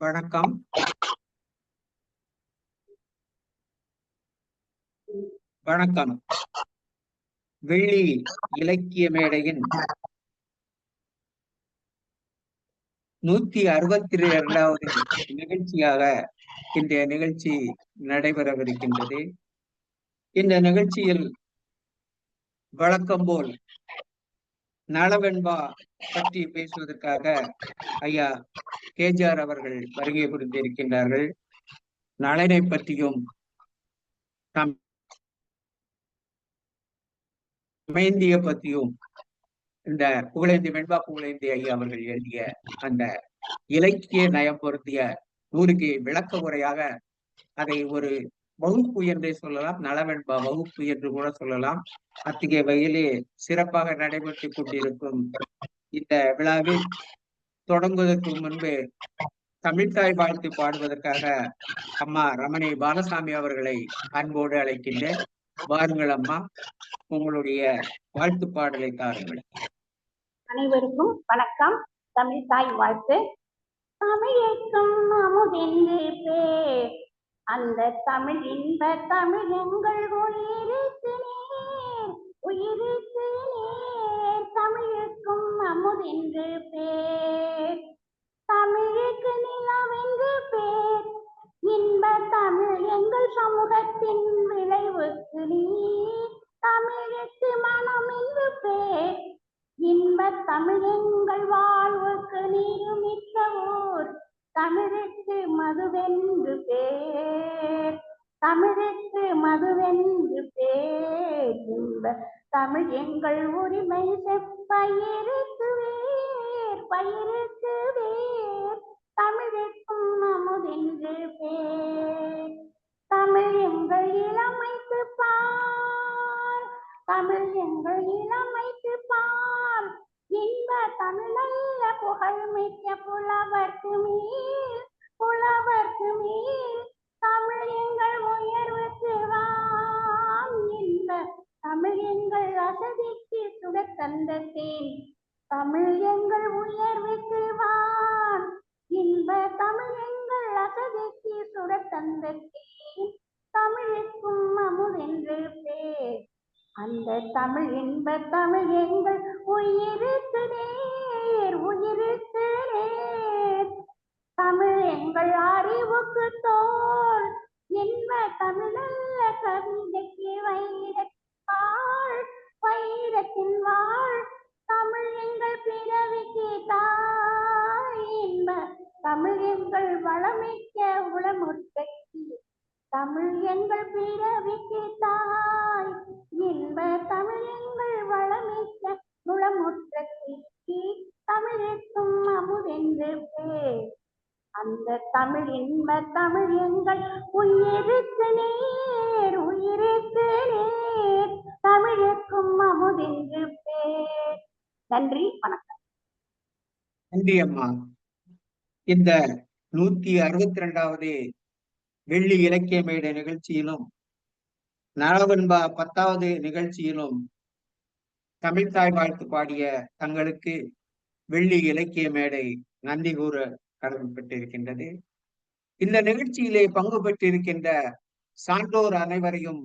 வணக்கம். வணக்கம். வெள்ளி இலக்கிய மேடையின் 162வது நிகழ்ச்சியாக இன்றைய நிகழ்ச்சி நடைபெறவிருக்கின்றது. இந்த நிகழ்ச்சியில் வழக்கம் போல் நலவெண்பா பற்றி பேசுவதற்காக ஐயா கேஜிஆர் அவர்கள் வருகை புரிந்திருக்கின்றார்கள். நலனை பற்றியும் அமைந்திய பற்றியும் இந்த புகழேந்தி வெண்பா புகழேந்தி ஐயா அவர்கள் எழுதிய அந்த இலக்கிய நயம் பொருத்திய நூலுக்கு விளக்க உரையாக அதை ஒரு வகுப்பு என்றே சொல்லலாம், நலவெண்பா வகுப்பு என்று கூட சொல்லலாம். அத்தகைய வகையிலே சிறப்பாக நடைபெற்றுக் கொண்டிருக்கும் இந்த விழாவில் தொடங்குவதற்கு முன்பு தமிழ்த்தாய் வாழ்த்து பாடுவதற்காக அம்மா ரமணி பாலசாமி அவர்களை அன்போடு அழைக்கின்றேன். வாருங்கள் அம்மா, உங்களுடைய வாழ்த்து பாடலை தாருங்கள். அனைவருக்கும் வணக்கம். தமிழ்த்தாய் வாழ்த்து. தமிழுக்கும் அமுதென்று பேர், அந்த தமிழ் இன்ப தமிழ் எங்கள் உயிருக்கு நேர், உயிருக்கு நேர். தமிழுக்கும் அமுதென்று பேர், தமிழுக்கு நிலவென்று பேர், இன்ப தமிழ் எங்கள் சமூகத்தின் விளைவுக்கு நீர். தமிழுக்கு மனம் என்று பேர், இன்ப தமிழ் எங்கள் வாழ்வுக்கு நீருமிக்க ஊர். தமிழுக்கு மதுவென்று பேர், தமிழுக்கு மதுவென்று பேர், இன்ப தமிழ் எங்கள் உரிமை செப்பயிருக்கு வேர், பயிருக்கு வேர். தமிழுக்கும் அமுதென்று பேர், தமிழ் எங்கள் இளமைக்கு பால், தமிழ் எங்கள் இளமைக்கு பால், இன்ப தமிழல்ல புகழ் மிக்க புலவர்க்கு மேல், புலவர்க்கு மேல். தமிழ் எங்கள் உயர்வுக்கு வான், இன்ப தமிழ் எங்கள் அசதிக்கு சுடர் தந்த தேன். தமிழ் எங்கள் உயர்வுக்கு வான், இன்ப தமிழ் எங்கள் அசதிக்கு சுடர் தந்த தேன். தமிழுக்கும் அமுதென்று பேர், அந்த தமிழ் இன்ப தமிழ் எங்கள் உயிருக்கு நேர், உயிருக்கு நேர். தமிழ் எங்கள் அறிவுக்கு தோல், இன்ப தமிழல்ல கவிதைக்கு வைரத்தாள், வைரத்தின் வாழ். தமிழ் எங்கள் பிறவிக்கு தாய், இன்ப தமிழ் எங்கள் வளமிக்க உளமுற்றைக்கு. தமிழ் எங்கள் பிறவிக்கு தாய், இன்ப தமிழ் எங்கள் வளமிக்க உளமுற்றைக்கு. தமிழுக்கும் அமுதென்று பேர், அந்த தமிழ் இன்ப தமிழ் எங்கள் உயிருக்கு நேர், உயிருக்கு நேர். தமிழுக்கும் அமுதென்று பேர். நன்றி, வணக்கம். நன்றி அம்மா. இந்த 162வது வெள்ளி இலக்கிய மேடை நிகழ்ச்சியிலும் நலவெண்பா 10வது நிகழ்ச்சியிலும் தமிழ்த்தாய் வாழ்த்து பாடிய தங்களுக்கு வெள்ளி இலக்கிய மேடை நன்றி கூற கடமைப்பட்டிருக்கின்றது. இந்த நிகழ்ச்சியிலே பங்கு பெற்றிருக்கின்ற சான்றோர் அனைவரையும்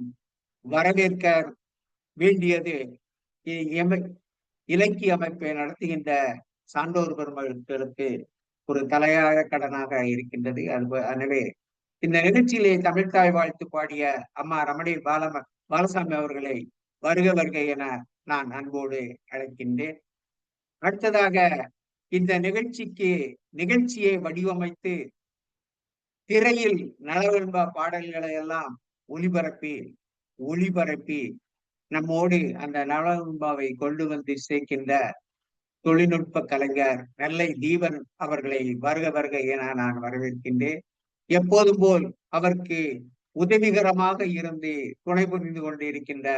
வரவேற்க வேண்டியது இலக்கிய அமைப்பை நடத்துகின்ற சான்றோர் பெருமக்களுக்கு ஒரு தலையாய கடனாக இருக்கின்றது. எனவே இந்த நிகழ்ச்சியிலே தமிழ்த்தாய் வாழ்த்து பாடிய அம்மா ரமணி பாலசாமி அவர்களை வருக வருக என நான் அன்போடு அழைக்கின்றேன். அடுத்ததாக இந்த நிகழ்ச்சியை வடிவமைத்து திரையில் நலவெண்பா பாடல்களை எல்லாம் ஒளிபரப்பி நம்மோடு அந்த நலவெண்பாவை கொண்டு வந்து சேர்க்கின்ற தொழில்நுட்ப கலைஞர் நெல்லை தீபன் அவர்களை வருக வருக என நான் வரவேற்கின்றேன். எப்போதும் போல் அவருக்கு உதவிகரமாக இருந்து துணை புரிந்து கொண்டிருக்கின்ற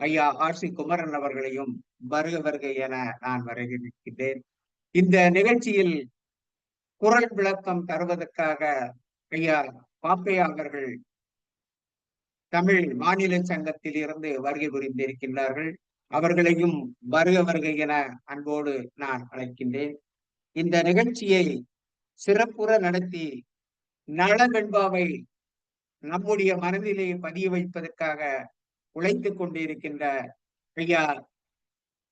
ஐயா ஆர்சி குமரன் அவர்களையும் வருக வருக என நான் வரவேற்கின்றேன். இந்த நிகழ்ச்சியில் குரல் விளக்கம் தருவதற்காக ஐயா பாப்பையா அவர்கள் தமிழ் மாநில சங்கத்தில் இருந்து வருகை புரிந்திருக்கின்றார்கள். அவர்களையும் வருக வருக என அன்போடு நான் அழைக்கின்றேன். இந்த நிகழ்ச்சியை சிறப்புற நடத்தி நலவெண்பாவை நம்முடைய மனதிலே பதிய வைப்பதற்காக உழைத்துக் கொண்டிருக்கின்ற ஐயா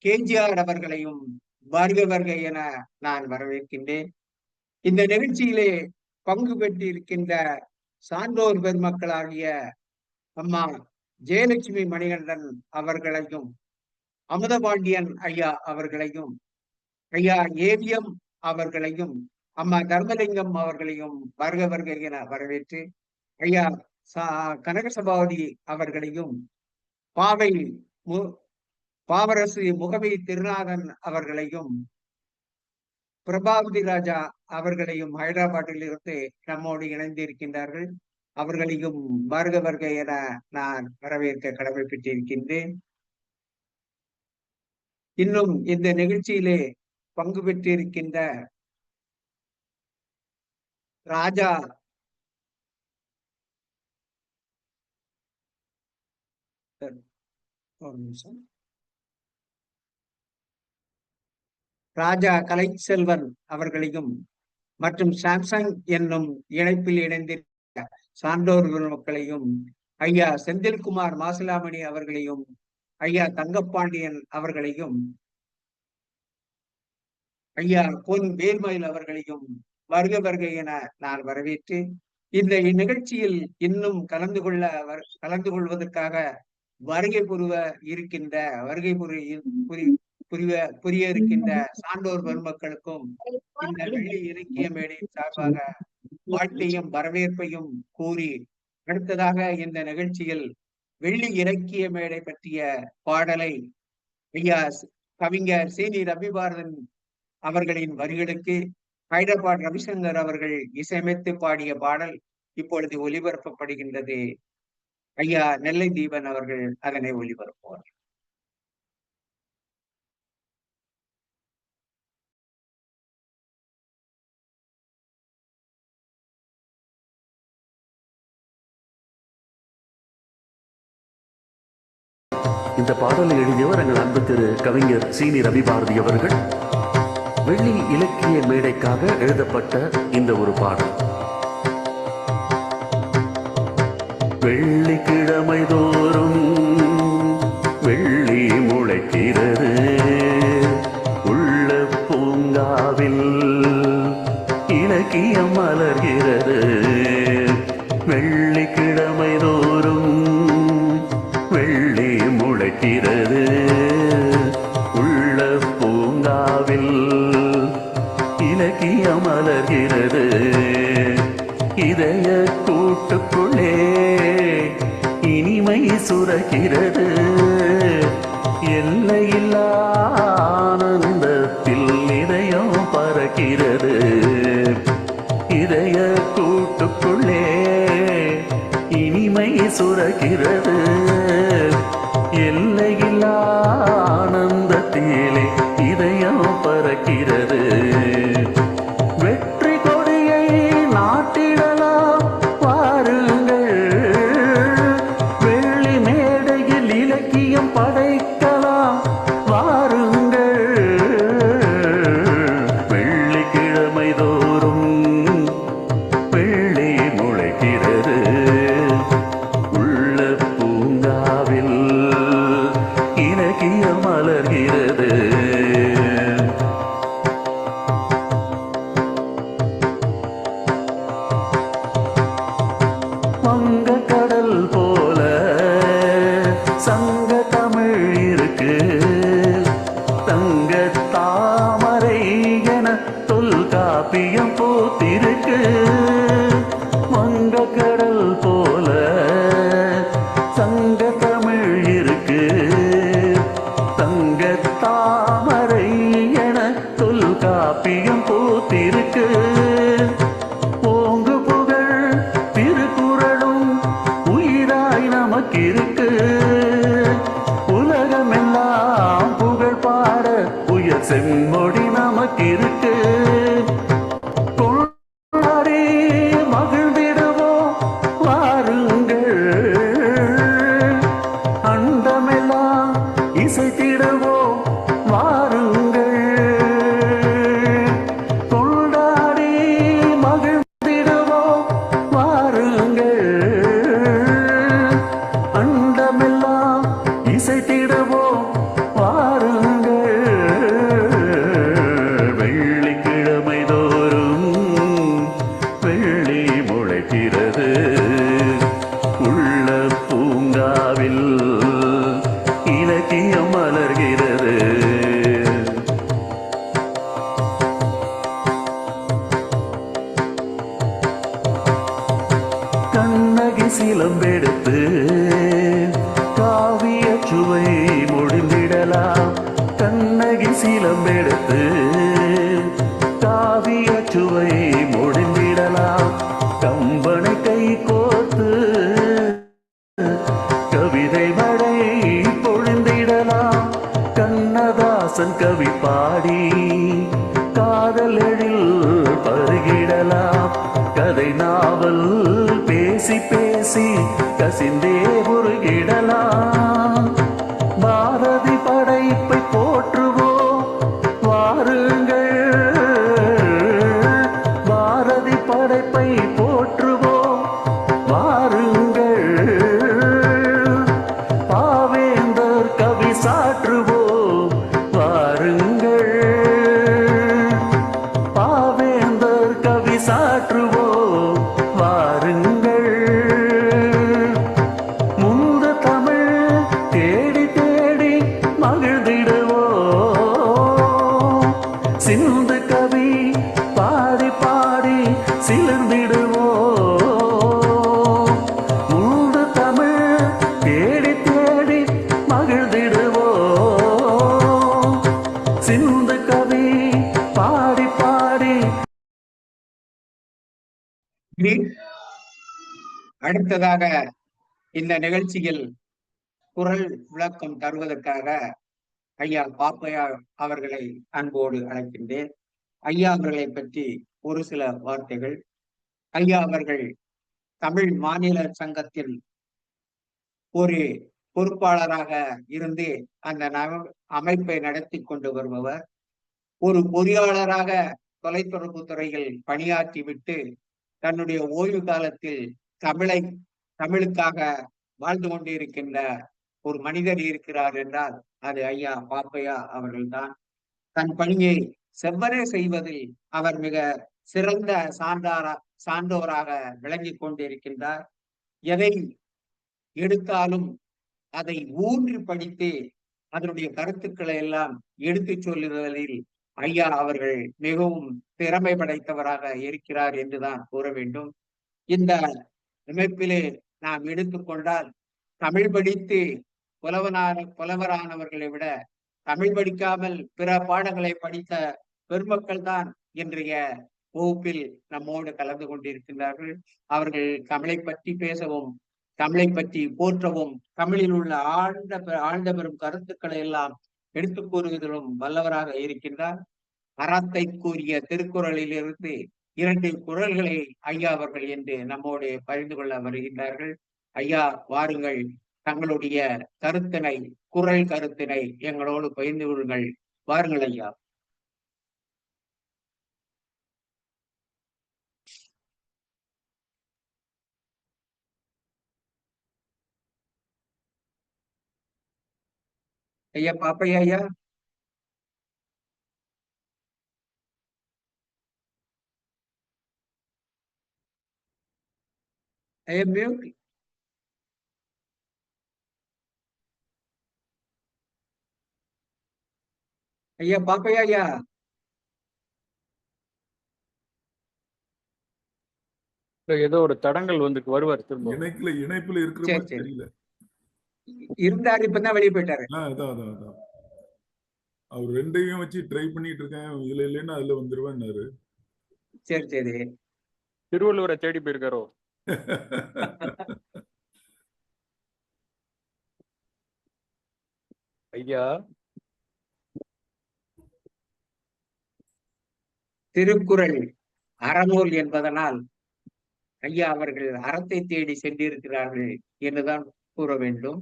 கேஜிஆர் அவர்களையும் வருக வருக என நான் வரவேற்கின்றேன். இந்த நிகழ்ச்சியிலே பங்கு பெற்றிருக்கின்ற சான்றோர் பெருமக்களாகிய அம்மா ஜெயலட்சுமி மணிகண்டன் அவர்களையும், அமுதபாண்டியன் ஐயா அவர்களையும், ஐயா ஏவிஎம் அவர்களையும், அம்மா தர்மலிங்கம் அவர்களையும் வருக வருக என வரவேற்று, ஐயா கனகசபாவதி அவர்களையும், பாவரசு முகவி திருநாதன் அவர்களையும், பிரபாவதி ராஜா அவர்களையும் ஹைதராபாத்தில் இருந்து நம்மோடு இணைந்திருக்கின்றார்கள். அவர்களையும் வருக வருக என நான் வரவேற்க கடமைப்பட்டிருக்கின்றேன். இன்னும் இந்த நிகழ்ச்சியிலே பங்கு பெற்றிருக்கின்ற ராஜா ஒரு நிமிஷம், ராஜா கலைச்செல்வன் அவர்களையும் மற்றும் சாம்சங் என்னும் இணைப்பில் இணைந்திருக்க சான்றோர் மக்களையும், ஐயா செந்தில்குமார் மாசிலாமணி அவர்களையும், ஐயா தங்கப்பாண்டியன் அவர்களையும், ஐயா பொன் வேல்மயில் அவர்களையும் வருக வருக என நான் வரவேற்று, இந்த நிகழ்ச்சியில் இன்னும் கலந்து கொள்வதற்காக வருகை புரிய இருக்கின்ற சான்றோர் பெருமக்களுக்கும் இந்த வெள்ளி இலக்கிய மேடையின் சார்பாக வாழ்த்தையும் வரவேற்பையும் கூறி, அடுத்ததாக இந்த நிகழ்ச்சியில் வெள்ளி இலக்கிய மேடை பற்றிய பாடலை ஐயா கவிஞர் சீனி ரவிபாரதன் அவர்களின் வரிகளுக்கு ஹைதராபாத் ரவிசங்கர் அவர்கள் இசையமைத்து பாடிய பாடல் இப்பொழுது ஒலிபரப்பப்படுகின்றது. ஐயா நெல்லை தீபன் அவர்கள் அதனை ஒலிபரப்புவார். இந்த பாடலை எழுதியவர் எங்கள் அன்பு திரு கவிஞர் சீனி ரவிபாரதி அவர்கள். வெள்ளி இலக்கிய மேடைக்காக எழுதப்பட்ட இந்த ஒரு பாடல். வெள்ளிக்கிழமை தோறும் வெள்ளி முளைக்கிறது, உள்ள பூங்காவில் இலக்கியம் மலர்கிறது. வெள்ளிக்கிழமை தோறும் வெள்ளி முளைக்கிறது, உள்ள பூங்காவில் இலக்கியம் மலர்கிறது. இதய கூட்டுக்குள்ளே இனிமை சுரக்கிறது, எல்லையில்லா ஆனந்தத்தில் இதயம் பறக்கிறது. இதய கூட்டுக்குள்ளே இனிமை சுரக்கிறது, எல்லையில்லா ஆனந்தத்திலே இதயம் பறக்கிறது. வெற்றி கொடியை நாட்டிடலாம் வாருங்கள், வெள்ளி மேடையில் இலக்கியம் படைக்கலாம் வாருங்கள். வெள்ளிக்கிழமை தோறும் வெள்ளி முளைக்கிறது, உள்ள பூங்காவில் இலக்கியம் மலர்கிறது. வங்க கடல் போல சங்க தமிழ் இருக்கு, தங்க தாமரை என தொல்காப்பியம் பூத்திருக்கு. வங்க கடல் போல சங்க தமிழ் இருக்கு, தங்க தாமரை என தொல்காப்பியம் பூத்திருக்கு. ஓங்கு புகழ் திருக்குறளும் உயிராய் நமக்கிருக்கு, உலகமெல்லாம் புகழ் பாட உயர் செம்மொழி நமக்கிருக்கு. கொண்டாடி மகிழ்ந்திடுவோம் வாருங்கள், அண்டமெல்லாம் இசைத்திடுவோம் வாருங்கள். கொண்டாடி மலர்கிறது. கண்ணகி சிலம்பெடுத்து காவிய சுவை முடிந்திடலாம். கண்ணகி சிலம்பெடுத்து காவிய சுவை முடிந்திடலாம். கம்பனை கை கோர்த்து கவிதை மழை பொழிந்திடலாம். கண்ணதாசன் கவி பாடி காதல் எழில் பருகிடலாம். கதை நாவல் பேசி பேசி கசிந்தே உருகிடலாம். பாரதி படைப்பை போற்றுவோம் வாருங்கள். பாரதி படைப்பை போற்றுவோம் வாருங்கள். பாவேந்தர் கவி சாற்றுவோம் வாருங்கள். பாவேந்தர் கவி சாற்றுவோம் வாருங்கள். முந்த தமிழ் தேடி தேடி மகிழ்ந்திடுவோம். சிந்து கவி பாடி பாடி சிலர்ந்திடுவோம். முந்த தமிழ் தேடி தேடி மகிழ்ந்திடுவோம். சிந்து கவி பாடி பாடி. இனி அடுத்ததாக இந்த நிகழ்ச்சியில் குரல் விளக்கம் தருவதற்காக ஐயா பாப்பையா அவர்களை அன்போடு அழைக்கின்றேன். ஐயா அவர்களை பற்றி ஒரு சில வார்த்தைகள். ஐயா அவர்கள் தமிழ் மாநில சங்கத்தில் ஒரு பொறுப்பாளராக இருந்து அந்த அமைப்பை நடத்தி கொண்டு வருபவர். ஒரு பொறியாளராக தொலைத்தொடர்பு துறையில் பணியாற்றிவிட்டு தன்னுடைய ஓய்வு காலத்தில் தமிழுக்காக வாழ்ந்து கொண்டிருக்கின்ற ஒரு மனிதர் இருக்கிறார் என்றால் அது ஐயா பாப்பையா அவர்கள்தான். தன் பணியை செவ்வனே செய்வதில் அவர் மிக சிறந்த சான்றோராக விளங்கி கொண்டிருக்கின்றார். எதை எடுத்தாலும் அதை ஊன்றி படித்து அதனுடைய கருத்துக்களை எல்லாம் எடுத்து சொல்லுவதில் ஐயா அவர்கள் மிகவும் திறமை படைத்தவராக இருக்கிறார் என்றுதான் கூற வேண்டும். இந்த அமைப்பிலே நாம் எடுத்துக்கொண்டால் தமிழ் படித்து புலவரானவர்களை விட தமிழ் படிக்காமல் பிற பாடங்களை படித்த பெருமக்கள் தான் இன்றைய வகுப்பில் நம்மோடு கலந்து கொண்டிருக்கின்றார்கள். அவர்கள் தமிழை பற்றி பேசவும் தமிழை பற்றி போற்றவும் தமிழில் உள்ள ஆழ்ந்த பெரும் கருத்துக்களை எல்லாம் எடுத்துக் கூறுவதிலும் வல்லவராக இருக்கின்றார். அறத்தை கூறிய திருக்குறளிலிருந்து 2 குறள்களை ஐயா அவர்கள் என்று நம்மோடு பகிர்ந்து கொள்ள வருகின்றார்கள். ஐயா வாருங்கள், தங்களுடைய கருத்தினை குறள் கருத்தினை எங்களோடு பகிர்ந்து கொள்ளுங்கள். வாருங்கள் ஐயா. ஐயா பாப்பையா ஐயா. ஐயா மியூட். ஐயா பாப்பையா ஐயா. ஏதோ ஒரு தடங்கள் வந்து வருவார் திரும்ப. இணைப்புல இருக்கிற மாதிரி தெரியல. இருந்தாரு, இப்பதான் வெளியே போயிட்டாரு. அதான் அவர் 2ஐயும் வச்சு ட்ரை பண்ணிட்டு இருக்கேன். இதுல இல்லைன்னா அதுல வந்துருவேன்னாரு. சரி சரி. திருவள்ளுவரை தேடி போயிருக்காரோ? ஐயா திருக்குறள் அறநூல் என்பதனால் ஐயா அவர்கள் அறத்தை தேடி சென்றிருக்கிறார்கள் என்றுதான் கூற வேண்டும்.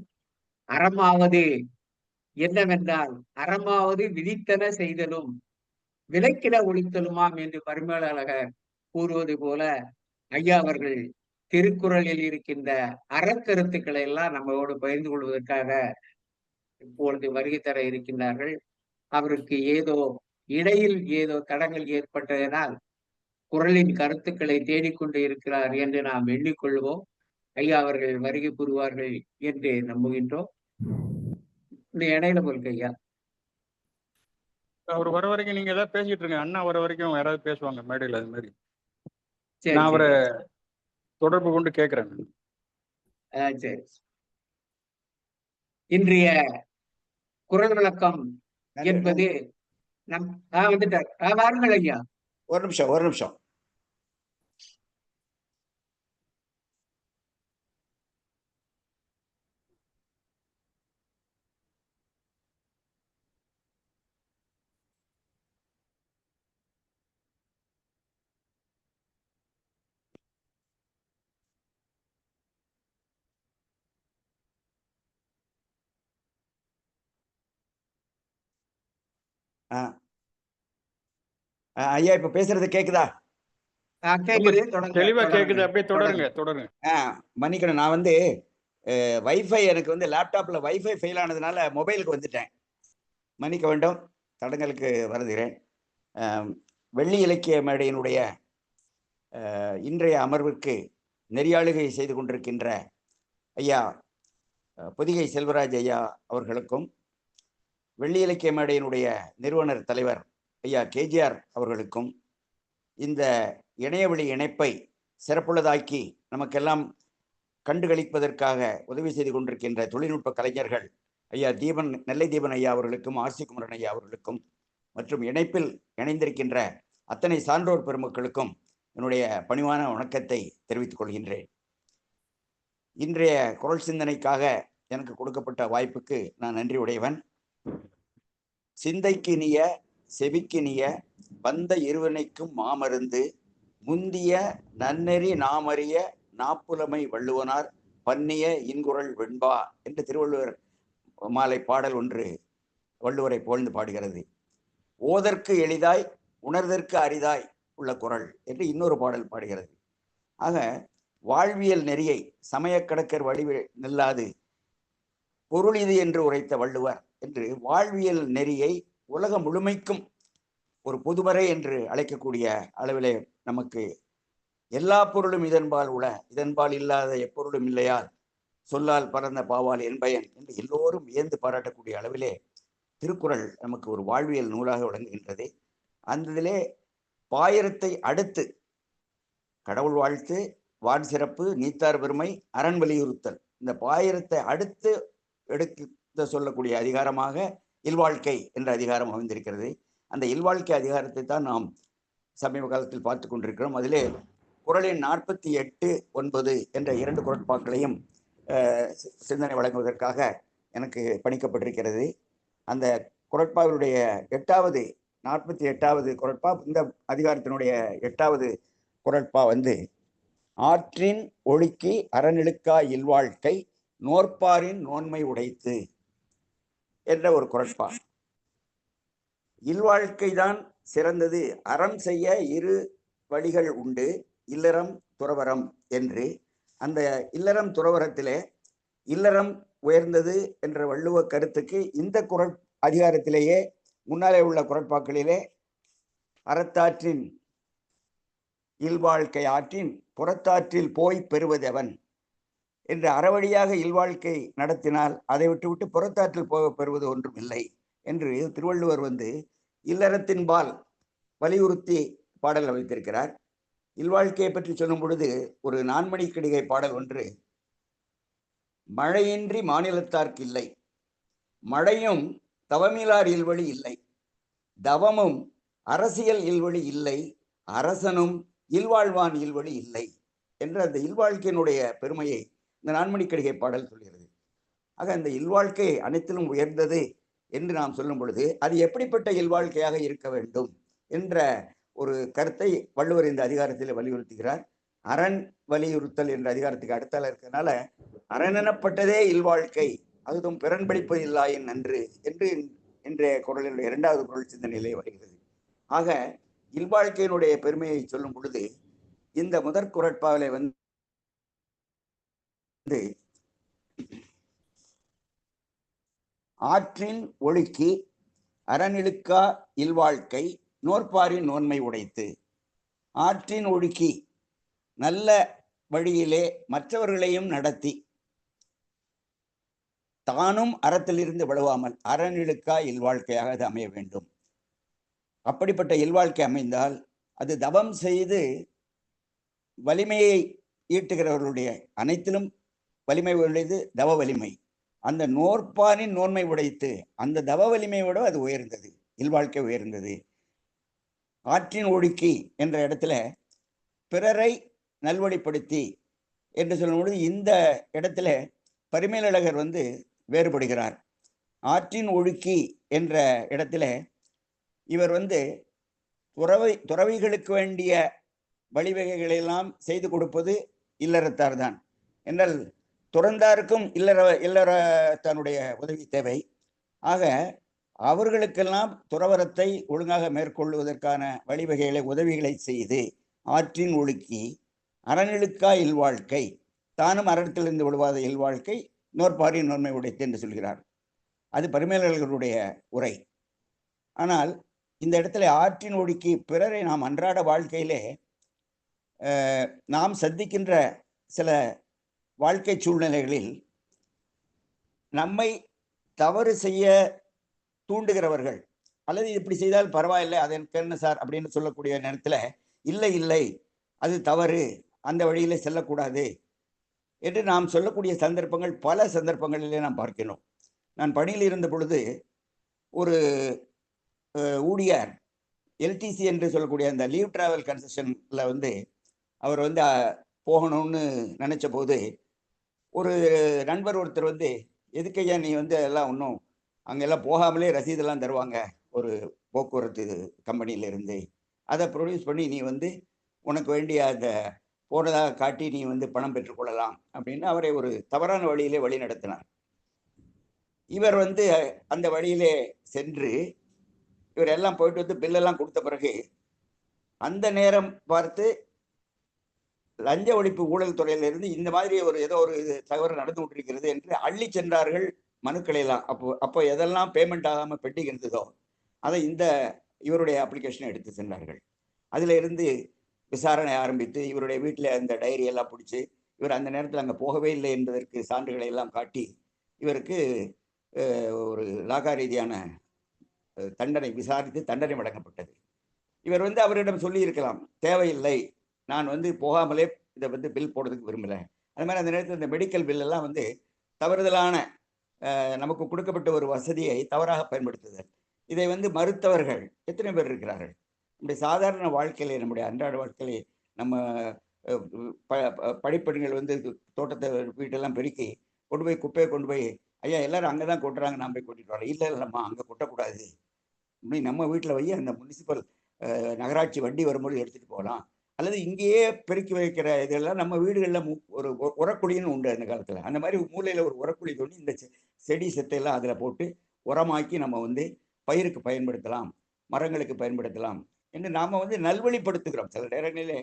அறமாவது என்னவென்றால் அறமாவது விதித்தன செய்தலும் விலக்கிட ஒழித்தலுமாம் என்று பரிமேலழகர் கூறுவது போல ஐயா அவர்கள் திருக்குறளில் இருக்கின்ற அறக்கருத்துக்களை எல்லாம் நம்மளோடு பகிர்ந்து கொள்வதற்காக இப்பொழுது வருகை தர இருக்கின்றார்கள். அவருக்கு இடையில் ஏதோ தடங்கள் ஏற்பட்டதனால் குறளின் கருத்துக்களை தேடிக்கொண்டு இருக்கிறார் என்று நாம் எண்ணிக்கொள்வோம். ஐயா அவர்கள் வருகை புரிவார்கள் என்று நம்புகின்றோம். இந்த இடையில போயிருக்கு ஐயா. அவர் வர வரைக்கும் நீங்க ஏதாவது பேசிட்டு இருங்க. அண்ணா வர வரைக்கும் யாராவது பேசுவாங்க மேடையில். அது மாதிரி சரி நான் அவரை சரி. தொடர்பு கொண்டு கேட்கிறேன். சரி. இன்றைய குரல் விளக்கம் என்பது வந்துட்டார். வாருங்கள் ஐயா. ஒரு நிமிஷம். ஐயா இப்ப பேசுறது கேக்குதா? கேக்குது. தெளிவா கேக்குது. அப்படியே தொடருங்க. மன்னிக்கணும், நான் வைஃபை எனக்கு லேப்டாப்ல வைஃபை ஃபெயில் ஆனதுனால மொபைலுக்கு வந்துட்டேன். மன்னிக்க வேண்டும், தடங்களுக்கு வருகிறேன். வெள்ளி இலக்கிய மேடையினுடைய இன்றைய அமர்வுக்கு நெறியாளுகை செய்து கொண்டிருக்கின்ற ஐயா பொதிகை செல்வராஜ் ஐயா அவர்களுக்கும், வெள்ளி இலக்கிய மேடையினுடைய நிறுவனர் தலைவர் ஐயா கேஜிஆர் அவர்களுக்கும், இந்த இணையவழி இணைப்பை சிறப்புள்ளதாக்கி நமக்கெல்லாம் கண்டுகளிப்பதற்காக உதவி செய்து கொண்டிருக்கின்ற தொழில்நுட்ப கலைஞர்கள் ஐயா நெல்லை தீபன் ஐயா அவர்களுக்கும், ஆர்சி குமரன் ஐயா அவர்களுக்கும், மற்றும் இணைப்பில் இணைந்திருக்கின்ற அத்தனை சான்றோர் பெருமக்களுக்கும் என்னுடைய பணிவான வணக்கத்தை தெரிவித்துக் கொள்கின்றேன். இன்றைய குரல் சிந்தனைக்காக எனக்கு கொடுக்கப்பட்ட வாய்ப்புக்கு நான் நன்றி உடையவன். சிந்தைக்கினிய செவிக்கினிய வந்த இருவனைக்கும் மாமருந்து முந்திய நன்னெறி நாமறிய நாப்புலமை வள்ளுவனார் பன்னிய இன்குரல் வெண்பா என்று திருவள்ளுவர் மாலை பாடல் ஒன்று வள்ளுவரை புகழ்ந்து பாடுகிறது. ஓதற்கு எளிதாய் உணர்தற்கு அரிதாய் உள்ள குரல் என்று இன்னொரு பாடல் பாடுகிறது. ஆக வாழ்வியல் நெறியை சமய கடற்கர் வடிவு நில்லாது பொருள் இது என்று உரைத்த வள்ளுவர் என்று வாழ்வியல் நெறியை உலகம் முழுமைக்கும் ஒரு பொதுமறை என்று அழைக்கக்கூடிய அளவிலே நமக்கு எல்லா பொருளும் இதன்பால் உள, இதன்பால் இல்லாத எப்பொருளும் இல்லையால் சொல்லால் பறந்த பாவால் என்பயன் என்று எல்லோரும் வியந்து பாராட்டக்கூடிய அளவிலே திருக்குறள் நமக்கு ஒரு வாழ்வியல் நூலாக விளங்குகின்றது. அந்த இதிலே பாயிரத்தை அடுத்து கடவுள் வாழ்த்து, வான் சிறப்பு, நீத்தார் பெருமை, அரண் வலியுறுத்தல், இந்த பாயிரத்தை அடுத்து எடுத்து சொல்லக்கூடிய அதிகாரமாக இல்வாழ்க்கை என்ற அதிகாரம் அமைந்திருக்கிறது. அந்த இல்வாழ்க்கை அதிகாரத்தை தான் நாம் சமீப காலத்தில் பார்த்து கொண்டிருக்கிறோம். அதிலே குறளின் 48, 9 என்ற 2 குறட்பாக்களையும் சிந்தனை வழங்குவதற்காக எனக்கு பணிக்கப்பட்டிருக்கிறது. அந்த குறட்பாவினுடைய 48வது குறட்பா, இந்த அதிகாரத்தினுடைய 8வது குறட்பா ஆற்றின் ஒழுக்கி அறநிழுக்கா இல்வாழ்க்கை நோற்பாரின் நோன்மை உடைத்து என்ற ஒரு குறட்பா. இல்வாழ்க்கை தான் சிறந்தது, அறம் செய்ய இரு வழிகள் உண்டு, இல்லறம் துறவரம் என்று. அந்த இல்லறம் துறவரத்திலே இல்லறம் உயர்ந்தது என்ற வள்ளுவ கருத்துக்கு இந்த குறள் அதிகாரத்திலேயே முன்னாலே உள்ள குறட்பாக்களிலே அறத்தாற்றின் இல்வாழ்க்கை ஆற்றின் புறத்தாற்றில் போய் பெறுவதவன் என்று அறவழியாக இல்வாழ்க்கை நடத்தினால் அதை விட்டுவிட்டு புறத்தாற்றில் போக பெறுவது ஒன்றும் இல்லை என்று திருவள்ளுவர் இல்லறத்தின்பால் வலியுறுத்தி பாடல் வைத்திருக்கிறார். இல்வாழ்க்கையை பற்றி சொல்லும் பொழுது ஒரு 4 மணிக்கடிகை பாடல் ஒன்று, மழையின்றி மாநிலத்தார்க்கு இல்லை, மழையும் தவமிலார் இல்வழி இல்லை, தவமும் அரசியல் இல்வழி இல்லை, அரசனும் இல்வாழ்வான் இல்வழி இல்லை என்ற அந்த இல்வாழ்க்கையினுடைய பெருமையை இந்த 4 மணிக்கடிகை பாடல் சொல்கிறது. ஆக அந்த இல்வாழ்க்கை அனைத்திலும் உயர்ந்தது என்று நாம் சொல்லும் பொழுது அது எப்படிப்பட்ட இல்வாழ்க்கையாக இருக்க வேண்டும் என்ற ஒரு கருத்தை வள்ளுவர் இந்த அதிகாரத்தில் வலியுறுத்துகிறார். அரண் வலியுறுத்தல் என்ற அதிகாரத்துக்கு அடுத்தால இருக்கிறதுனால அரணெனப்பட்டதே இல்வாழ்க்கை, அதுவும் பிறன்படிப்பது இல்லாயின் நன்று என்று இன்றைய குறளினுடைய 2வது குறள் சிந்தனையிலே வருகிறது. ஆக இல்வாழ்க்கையினுடைய பெருமையை சொல்லும் பொழுது இந்த முதற் குறட்பாவிலே ஆற்றின் ஒழுக்கி அறநிழுக்கா இல்வாழ்க்கை நோற்பாரின் நோன்மை உடைத்து. ஆற்றின் ஒழுக்கி நல்ல வழியிலே மற்றவர்களையும் நடத்தி தானும் அறத்திலிருந்து விழுவாமல் அறநிழுக்கா இல்வாழ்க்கையாக அது அமைய வேண்டும். அப்படிப்பட்ட இல்வாழ்க்கை அமைந்தால் அது தவம் செய்து வலிமையை ஈட்டுகிறவர்களுடைய அனைத்திலும் வலிமை உடையது தவ வலிமை. அந்த நோற்பாரின் நோன்மை உடைத்து அந்த தவ வலிமையோட அது உயர்ந்தது, இல்வாழ்க்கை உயர்ந்தது. ஆற்றின் ஒழுக்கி என்ற இடத்துல பிறரை நல்வழிப்படுத்தி என்று சொல்லும்பொழுது இந்த இடத்துல பரிமேலழகர் வேறுபடுகிறார். ஆற்றின் ஒழுக்கி என்ற இடத்துல இவர் துறவிகளுக்கு வேண்டிய வழிவகைகளை எல்லாம் செய்து கொடுப்பது இல்லறத்தார் தான். என்றால் துறந்தாருக்கும் இல்லறத்தானுடைய உதவி தேவை. ஆக அவர்களுக்கெல்லாம் துறவரத்தை ஒழுங்காக மேற்கொள்வதற்கான வழிவகைகளை உதவிகளை செய்து ஆற்றின் ஒழுக்கி அறநிழுக்கா இல்வாழ்க்கை, தானும் அறத்திலிருந்து விழுவாத இல்வாழ்க்கை நோற்பாரின் நோன்மை உடைத்து என்று சொல்கிறார். அது பரிமேலழகருடைய உரை. ஆனால் இந்த இடத்துல ஆற்றின் ஒழுக்கி பிறரை நாம் அன்றாட வாழ்க்கையிலே நாம் சந்திக்கின்ற சில வாழ்க்கை சூழ்நிலைகளில் நம்மை தவறு செய்ய தூண்டுகிறவர்கள், அல்லது இப்படி செய்தால் பரவாயில்லை அது எனக்கு என்ன சார் அப்படின்னு சொல்லக்கூடிய நேரத்தில் இல்லை இல்லை அது தவறு, அந்த வழியிலே செல்லக்கூடாது என்று நாம் சொல்லக்கூடிய சந்தர்ப்பங்கள் பல சந்தர்ப்பங்களிலே நாம் பார்க்கிறோம். நான் பணியில் இருந்த பொழுது ஒரு ஊழியர் எல்டிசி என்று சொல்லக்கூடிய அந்த லீவ் டிராவல் கன்செஷனில் அவர் போகணும்னு நினைச்ச போது ஒரு நண்பர் ஒருத்தர் எதுக்கையா நீ எல்லாம் ஒன்றும் அங்கெல்லாம் போகாமலே ரசீதெல்லாம் தருவாங்க ஒரு போக்குவரத்து கம்பெனியிலிருந்து, அதை ப்ரொடியூஸ் பண்ணி நீ உனக்கு வேண்டிய அந்த போனதாக காட்டி நீ பணம் பெற்றுக்கொள்ளலாம் அப்படின்னு அவரை ஒரு தவறான வழியிலே வழி நடத்தினார். இவர் அந்த வழியிலே சென்று இவர் எல்லாம் போயிட்டு பில்லெல்லாம் கொடுத்த பிறகு அந்த நேரம் பார்த்து லஞ்ச ஒழிப்பு ஊழல் துறையிலிருந்து இந்த மாதிரி ஏதோ ஒரு தவறு நடந்து கொண்டிருக்கிறது என்று அள்ளி சென்றார்கள் மனுக்களை எல்லாம். அப்போ எதெல்லாம் பேமெண்ட் ஆகாம பெண்டிங் இருந்ததோ அதை இவருடைய அப்ளிகேஷனை எடுத்து சென்றார்கள். அதுல இருந்து விசாரணை ஆரம்பித்து இவருடைய வீட்டில் அந்த டைரி எல்லாம் பிடிச்சி இவர் அந்த நேரத்தில் அங்கே போகவே இல்லை என்பதற்கு சான்றுகளை எல்லாம் காட்டி இவருக்கு ஒரு லாகா ரீதியான தண்டனை விசாரித்து தண்டனை வழங்கப்பட்டது. இவர் அவரிடம் சொல்லி இருக்கலாம், தேவையில்லை, நான் போகாமலே இதை பில் போடுறதுக்கு விரும்பல. அது மாதிரி அந்த நேரத்தில் இந்த மெடிக்கல் பில் எல்லாம் தவறுதலான நமக்கு கொடுக்கப்பட்ட ஒரு வசதியை தவறாக பயன்படுத்துதல், இதை மறுத்தவர்கள் எத்தனை பேர் இருக்கிறார்கள்? நம்முடைய சாதாரண வாழ்க்கையிலே, நம்முடைய அன்றாட வாழ்க்கையிலே நம்ம படிப்பெண்கள் தோட்டத்தை வீட்டெல்லாம் பெருக்கி கொண்டு போய் குப்பையை கொண்டு போய் ஐயா எல்லாரும் அங்கே தான் கொட்டுறாங்க, நான் போய் கொட்டிட்டு வரேன். இல்லை இல்லைம்மா அங்கே கொட்டக்கூடாது, இப்படி நம்ம வீட்டில் போய் அந்த முனிசிபல் நகராட்சி வண்டி வரும்போது எடுத்துகிட்டு போகலாம். அல்லது இங்கேயே பெருக்கி வைக்கிற இதெல்லாம் நம்ம வீடுகளில் ஒரு உரக்குழின்னு உண்டு அந்த காலத்தில். அந்த மாதிரி மூலையில் ஒரு உரக்குழி தோண்டி இந்த செடி செத்தையெல்லாம் அதில் போட்டு உரமாக்கி நம்ம பயிருக்கு பயன்படுத்தலாம், மரங்களுக்கு பயன்படுத்தலாம் என்று நாம் நல்வழிப்படுத்துகிறோம். சில நேரங்களிலே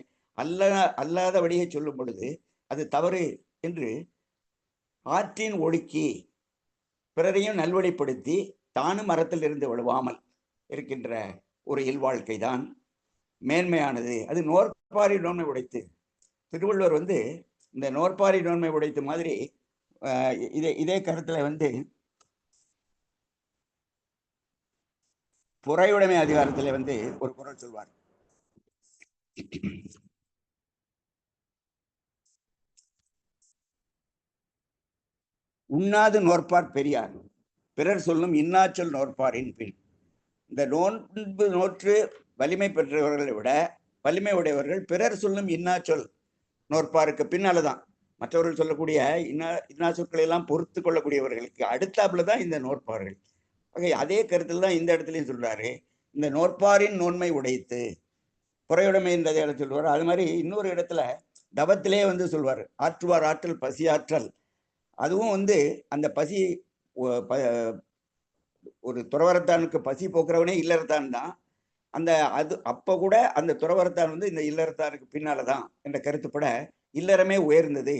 அல்லாத வழியை சொல்லும் பொழுது அது தவறு என்று ஆற்றின் ஒழுக்கி பிறரையும் நல்வழிப்படுத்தி தானும் மரத்தில் இருந்து விழுவாமல் இருக்கின்ற ஒரு இல்வாழ்க்கை தான் மேன்மையானது. அது நோற்பாரி நோன்மை உடைத்து. திருவள்ளுவர் இந்த நோற்பாரி நோன்மை உடைத்து மாதிரி இதே கருத்துல புறையுடைமை அதிகாரத்துல ஒரு குறள் சொல்வார். உண்ணாது நோற்பார் பெரியார், பிறர் சொல்லும் இன்னாச்சொல் நோற்பாரின் பின். இந்த நோன்பு நோற்று வலிமை பெற்றவர்களை விட வலிமை உடையவர்கள் பிறர் சொல்லும் இன்னாச்சொல் நோற்பாருக்கு பின்னால்தான் மற்றவர்கள் சொல்லக்கூடிய இன்னா சொற்களை எல்லாம் பொறுத்து கொள்ளக்கூடியவர்களுக்கு அடுத்தாப்புல தான் இந்த நோற்பார்கள். அதே கருத்தில் தான் இந்த இடத்துலையும் சொல்றாரு, இந்த நோற்பாரின் நோன்மை உடைத்து புறையுடைமை என்றதை சொல்லுவார். அது மாதிரி இன்னொரு இடத்துல தவத்திலே சொல்வார், ஆற்றுவார் ஆற்றல் பசி ஆற்றல். அதுவும் அந்த பசி ஒரு துறவரத்தானுக்கு பசி போக்குறவனே இல்லறத்தான் தான். அப்ப கூட அந்த துறவரத்தான் இந்த இல்லறத்தானுக்கு பின்னாலதான் என்ற கருத்துப்பட இல்லறமே உயர்ந்தது.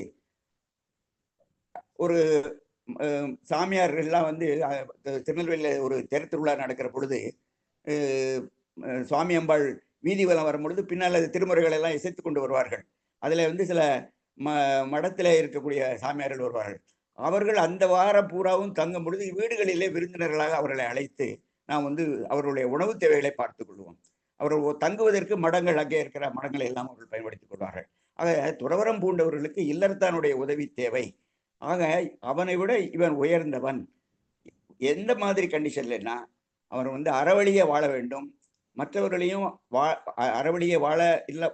ஒரு சாமியார்கள்லாம் திருநெல்வேலியில ஒரு தெருத்திருவிழா நடக்கிற பொழுது சுவாமி அம்பாள் வீதி வலம் வரும் பொழுது பின்னால் திருமுறைகள் எல்லாம் இசைத்து கொண்டு வருவார்கள். அதுல சில மடத்துல இருக்கக்கூடிய சாமியார்கள் வருவார்கள். அவர்கள் அந்த வாரம் பூராவும் தங்கும் பொழுது வீடுகளிலே விருந்தினர்களாக அவர்களை அழைத்து நாம் அவர்களுடைய உணவு தேவைகளை பார்த்துக் கொள்வோம். அவர்கள் தங்குவதற்கு மடங்கள், அங்கே இருக்கிற மடங்களை எல்லாம் அவர்கள் பயன்படுத்திக் கொள்வார்கள். ஆக துறவரம் பூண்டவர்களுக்கு இல்லறத்தானுடைய உதவி தேவை. ஆக அவனை விட இவன் உயர்ந்தவன். எந்த மாதிரி கண்டிஷன்லன்னா, அவன் அறவழியே வாழ வேண்டும், மற்றவர்களையும் அறவழியே வாழ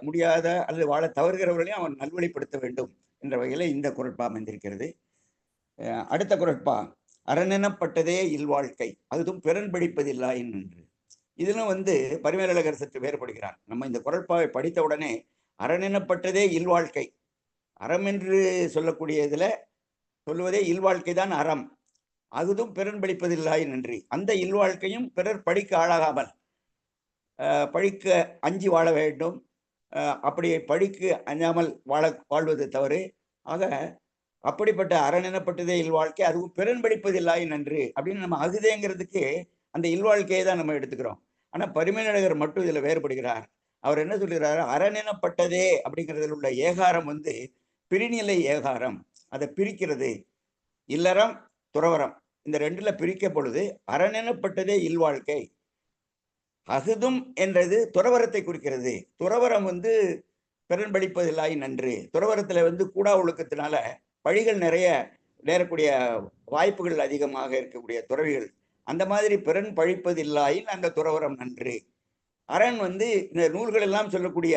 முடியாத அல்லது வாழ தவறுகிறவர்களையும் அவன் நல்வழிப்படுத்த வேண்டும் என்ற வகையில் இந்த குறட்பா அமைந்திருக்கிறது. அடுத்த குறட்பா, அறனெனப்பட்டதே இல்வாழ்க்கை அதுவும் பிறன் படிப்பதில்லாயின் என்று. இதிலும் பரிமேலழகர் சற்று வேறுபடுகிறார். நம்ம இந்த குறட்பாவை படித்த உடனே அறனெனப்பட்டதே இல்வாழ்க்கை, அறம் என்று சொல்லக்கூடியதுல சொல்லுவதே இல்வாழ்க்கை தான் அறம், அதுவும் பிறன் படிப்பதில்லாயின் நன்றி. அந்த இல்வாழ்க்கையும் பிறர் படிக்க ஆளாகாமல் பழிக்க அஞ்சி வாழ வேண்டும். அப்படி பழிக்கு அஞ்சாமல் வாழ்வது தவறு. ஆக அப்படிப்பட்ட அறனெனப்பட்டதே இல்வாழ்க்கை, அதுவும் பிறன் படிப்பதில்லாயின் நன்று அப்படின்னு நம்ம அகுதேங்கிறதுக்கு அந்த இல்வாழ்க்கையை தான் நம்ம எடுத்துக்கிறோம். ஆனா பரிமேலழகர் மட்டும் இதுல வேறுபடுகிறார். அவர் என்ன சொல்கிறார், அறனெனப்பட்டதே அப்படிங்கிறதுல உள்ள ஏகாரம் பிரிநிலை ஏகாரம், அதை பிரிக்கிறது. இல்லறம் துறவரம் இந்த ரெண்டுல பிரிக்க பொழுது அறனெனப்பட்டதே இல்வாழ்க்கை, அகுதும் என்றது துறவரத்தை குறிக்கிறது. துறவரம் பிறன் படிப்பதில்லாய் நன்று. துறவரத்துல கூடா ஒழுக்கத்தினால பழிகள் நிறைய நேரக்கூடிய வாய்ப்புகள் அதிகமாக இருக்கக்கூடிய துறவிகள், அந்த மாதிரி பிறன் பழிப்பதில்லாயின் அந்த துறவரம் நன்று. அரண் இந்த நூல்கள் எல்லாம் சொல்லக்கூடிய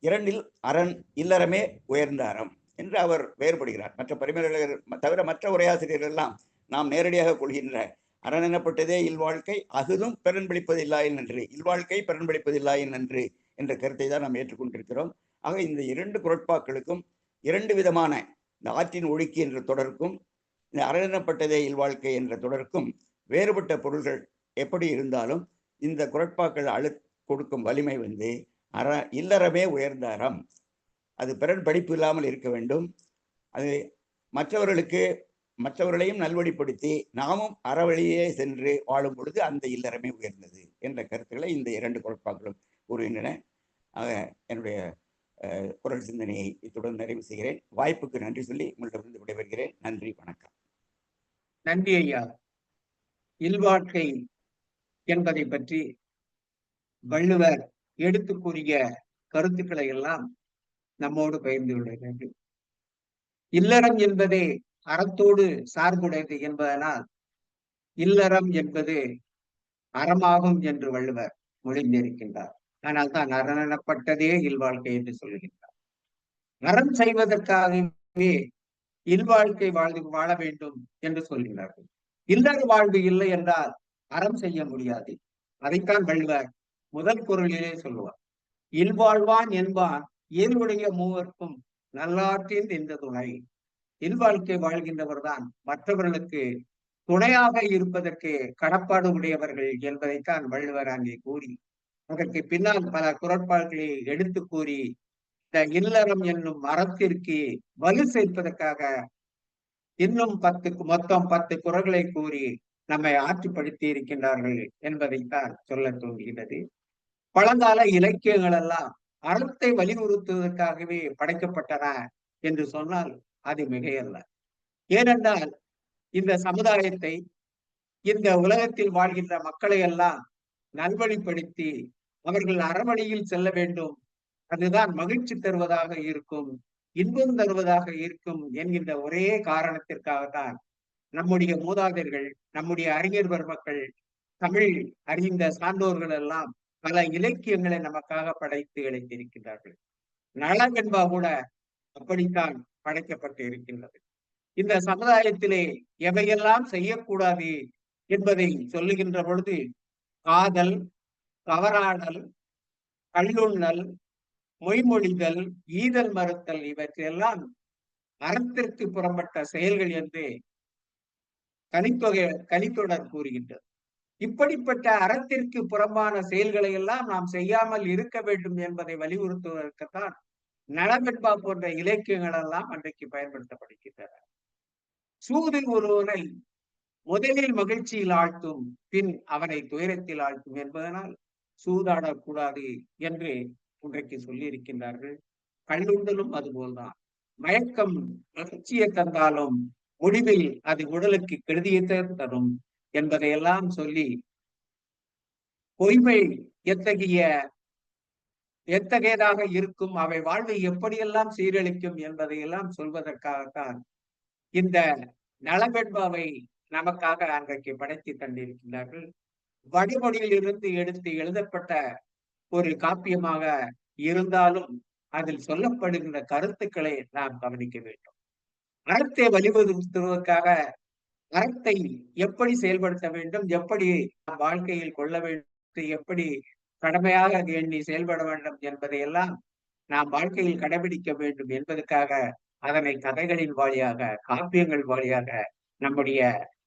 இரண்டில் அரண் இல்லறமே உயர்ந்த அறம் என்று அவர் வேறுபடுகிறார். மற்ற பரிமேலழகர் தவிர மற்ற உரையாசிரியர்கள் எல்லாம் நாம் நேரடியாக கொள்கின்ற அறனெனப்பட்டதே இல்வாழ்க்கை, அகுதும் பிறன் படிப்பதில்லாயின் நன்று, இல்வாழ்க்கை பிறன் படிப்பதில்லாயின் நன்று என்ற கருத்தை தான் நாம் ஏற்றுக்கொண்டிருக்கிறோம். ஆக இந்த இரண்டு குறட்பாக்களுக்கும் இரண்டு விதமான, இந்த ஆற்றின் ஒழுக்கி என்ற தொடருக்கும் இந்த அறனெனப்பட்டதே இல்வாழ்க்கை என்ற தொடருக்கும் வேறுபட்ட பொருள்கள் எப்படி இருந்தாலும் இந்த குறட்பாக்கள் கொடுக்கும் வலிமை இல்லறமே உயர்ந்த அறம், அது பிறன் படிப்பு இல்லாமல் இருக்க வேண்டும், அது மற்றவர்களையும் நல்வழிப்படுத்தி நாமும் அறவழியே சென்று வாழும் பொழுது அந்த இல்லறமே உயர்ந்தது என்ற கருத்துக்களை இந்த இரண்டு குறட்பாக்களும் கூறுகின்றன. ஆக என்னுடைய குரல் சிந்தனையை இத்துடன் நிறைவு செய்கிறேன். வாய்ப்புக்கு நன்றி சொல்லி உங்களிடமிருந்து விடைபெறுகிறேன். நன்றி, வணக்கம். நன்றி ஐயா. இல்வாழ்க்கை என்பதை பற்றி வள்ளுவர் எடுத்து கூறிய கருத்துக்களை எல்லாம் நம்மோடு பகிர்ந்து கொள்ள வேண்டும். இல்லறம் என்பதே அறத்தோடு சார்புடையது என்பதனால் இல்லறம் என்பது அறமாகும் என்று வள்ளுவர் மொழிந்திருக்கின்றார். ஆனால் தான் அறனெனப்பட்டதே இல்வாழ்க்கை என்று சொல்லுகின்றார். அறம் செய்வதற்காகவே இல்வாழ்க்கை வாழ வேண்டும் என்று சொல்கிறார்கள். இல்லற வாழ்வு இல்லை என்றால் அறம் செய்ய முடியாது. அதைத்தான் வள்ளுவர் முதல் குறளிலே சொல்லுவார். இல்வாழ்வான் என்பான் இயல்புடைய மூவர்க்கும் நல்லாற்றின் இந்த துணை. இல்வாழ்க்கை வாழ்கின்றவர் தான் மற்றவர்களுக்கு துணையாக இருப்பதற்கு கடப்பாடு உடையவர்கள் என்பதைத்தான் வள்ளுவர் அங்கே கூறி, அதற்கு பின்னால் பல குறட்பாடுகளை எடுத்து கூறி இந்த இல்லறம் என்னும் அறத்திற்கு வலு சேர்ப்பதற்காக இன்னும் மொத்தம் 10 குறள்களை கூறி நம்மை ஆற்றுப்படுத்தி இருக்கின்றார்கள் என்பதைத்தான் சொல்ல தோன்றுகிறது. பழங்கால இலக்கியங்கள் எல்லாம் அறத்தை வலியுறுத்துவதற்காகவே படைக்கப்பட்டன என்று சொன்னால் அது மிகையல்ல. ஏனென்றால் இந்த சமுதாயத்தை, இந்த உலகத்தில் வாழ்கின்ற மக்களை எல்லாம் நல்வழிப்படுத்தி அவர்கள் அறவழியில் செல்ல வேண்டும், அதுதான் மகிழ்ச்சி தருவதாக இருக்கும், இன்பம் தருவதாக இருக்கும் என்கின்ற ஒரே காரணத்திற்காகத்தான் நம்முடைய மூதாதையர்கள், நம்முடைய அறிஞர் பெருமக்கள், தமிழ் அறிந்த சான்றோர்கள் எல்லாம் பல இலக்கியங்களை நமக்காக படைத்து இழைத்திருக்கின்றார்கள். நலவென்பா கூட அப்படித்தான் படைக்கப்பட்டு இருக்கின்றது. இந்த சமுதாயத்திலே எவையெல்லாம் செய்யக்கூடாது என்பதை சொல்லுகின்ற பொழுது காதல், கவராடல், கள்ளுண்ணல், மொய்மொழிதல், ஈதல் மறுத்தல் இவற்றையெல்லாம் அறத்திற்கு புறம்பட்ட செயல்கள் என்று கலித்தொடர் கூறுகின்றது. இப்படிப்பட்ட அறத்திற்கு புறம்பான செயல்களை எல்லாம் நாம் செய்யாமல் இருக்க வேண்டும் என்பதை வலியுறுத்துவதற்குத்தான் நலவென்பா போன்ற இலக்கியங்கள் எல்லாம் அன்றைக்கு பயன்படுத்தப்படுகின்றன. சூது ஒருவனை முதலில் மகிழ்ச்சியில் ஆழ்த்தும், பின் அவனை துயரத்தில் ஆழ்த்தும் என்பதனால் சூதாடக்கூடாது என்று இன்றைக்கு சொல்லி இருக்கின்றார்கள். கள்ளுண்டலும் அதுபோல்தான். மயக்கம் மகிழ்ச்சியை தந்தாலும் முடிவில் அது உடலுக்கு கெடுதியத்தை தரும் என்பதையெல்லாம் சொல்லி பொய்மை எத்தகையதாக இருக்கும், அவை வாழ்வை எப்படியெல்லாம் சீரழிக்கும் என்பதையெல்லாம் சொல்வதற்காகத்தான் இந்த நலவெண்பாவை நமக்காக அன்றைக்கு படைத்து தந்திருக்கிறார்கள். வடமொழியில் இருந்து எடுத்து எழுதப்பட்ட ஒரு காப்பியமாக இருந்தாலும் அதில் சொல்லப்படுகின்ற கருத்துக்களை நாம் கவனிக்க வேண்டும். அறத்தை வலியுறுத்துவதற்காக அறத்தை எப்படி செயல்படுத்த வேண்டும், எப்படி வாழ்க்கையில் கொள்ள வேண்டும், எப்படி கடமையாக எண்ணி செயல்பட வேண்டும் என்பதையெல்லாம் நாம் வாழ்க்கையில் கடைபிடிக்க வேண்டும் என்பதற்காக அதனை கதைகளின் வாயிலாக, காப்பியங்கள் வாயிலாக நம்முடைய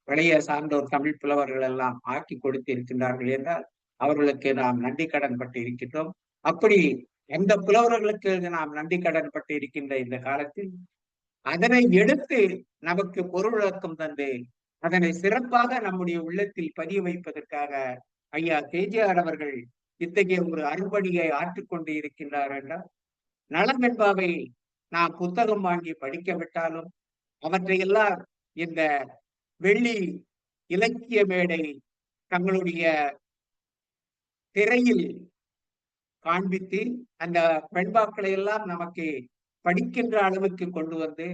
பழைய சார்ந்தோர் தமிழ் புலவர்கள் எல்லாம் ஆக்கி கொடுத்திருக்கின்றார்கள் என்றால் அவர்களுக்கு நாம் நன்றி கடன் பட்டு இருக்கின்றோம். அப்படி அந்த புலவர்களுக்கு நாம் நன்றி கடன் பட்டு இருக்கின்ற இந்த காலத்தில் அதனை எடுத்து நமக்கு பொருள் விளக்கம் தந்து அதனை சிறப்பாக நம்முடைய உள்ளத்தில் பதிய வைப்பதற்காக ஐயா கேஜிஆர் அவர்கள் இத்தகைய ஒரு அரும்பணியை ஆற்றிக்கொண்டு இருக்கின்றார் என்றால், நலம் என்பவை நாம் புத்தகம் வாங்கி படிக்க விட்டாலும் அவற்றையெல்லாம் இந்த வெள்ளி இலக்கிய மேடை தங்களுடைய திரையில் காண்பித்து அந்த வெண்பாக்களை எல்லாம் நமக்கு படிக்கின்ற அளவுக்கு கொண்டு வந்து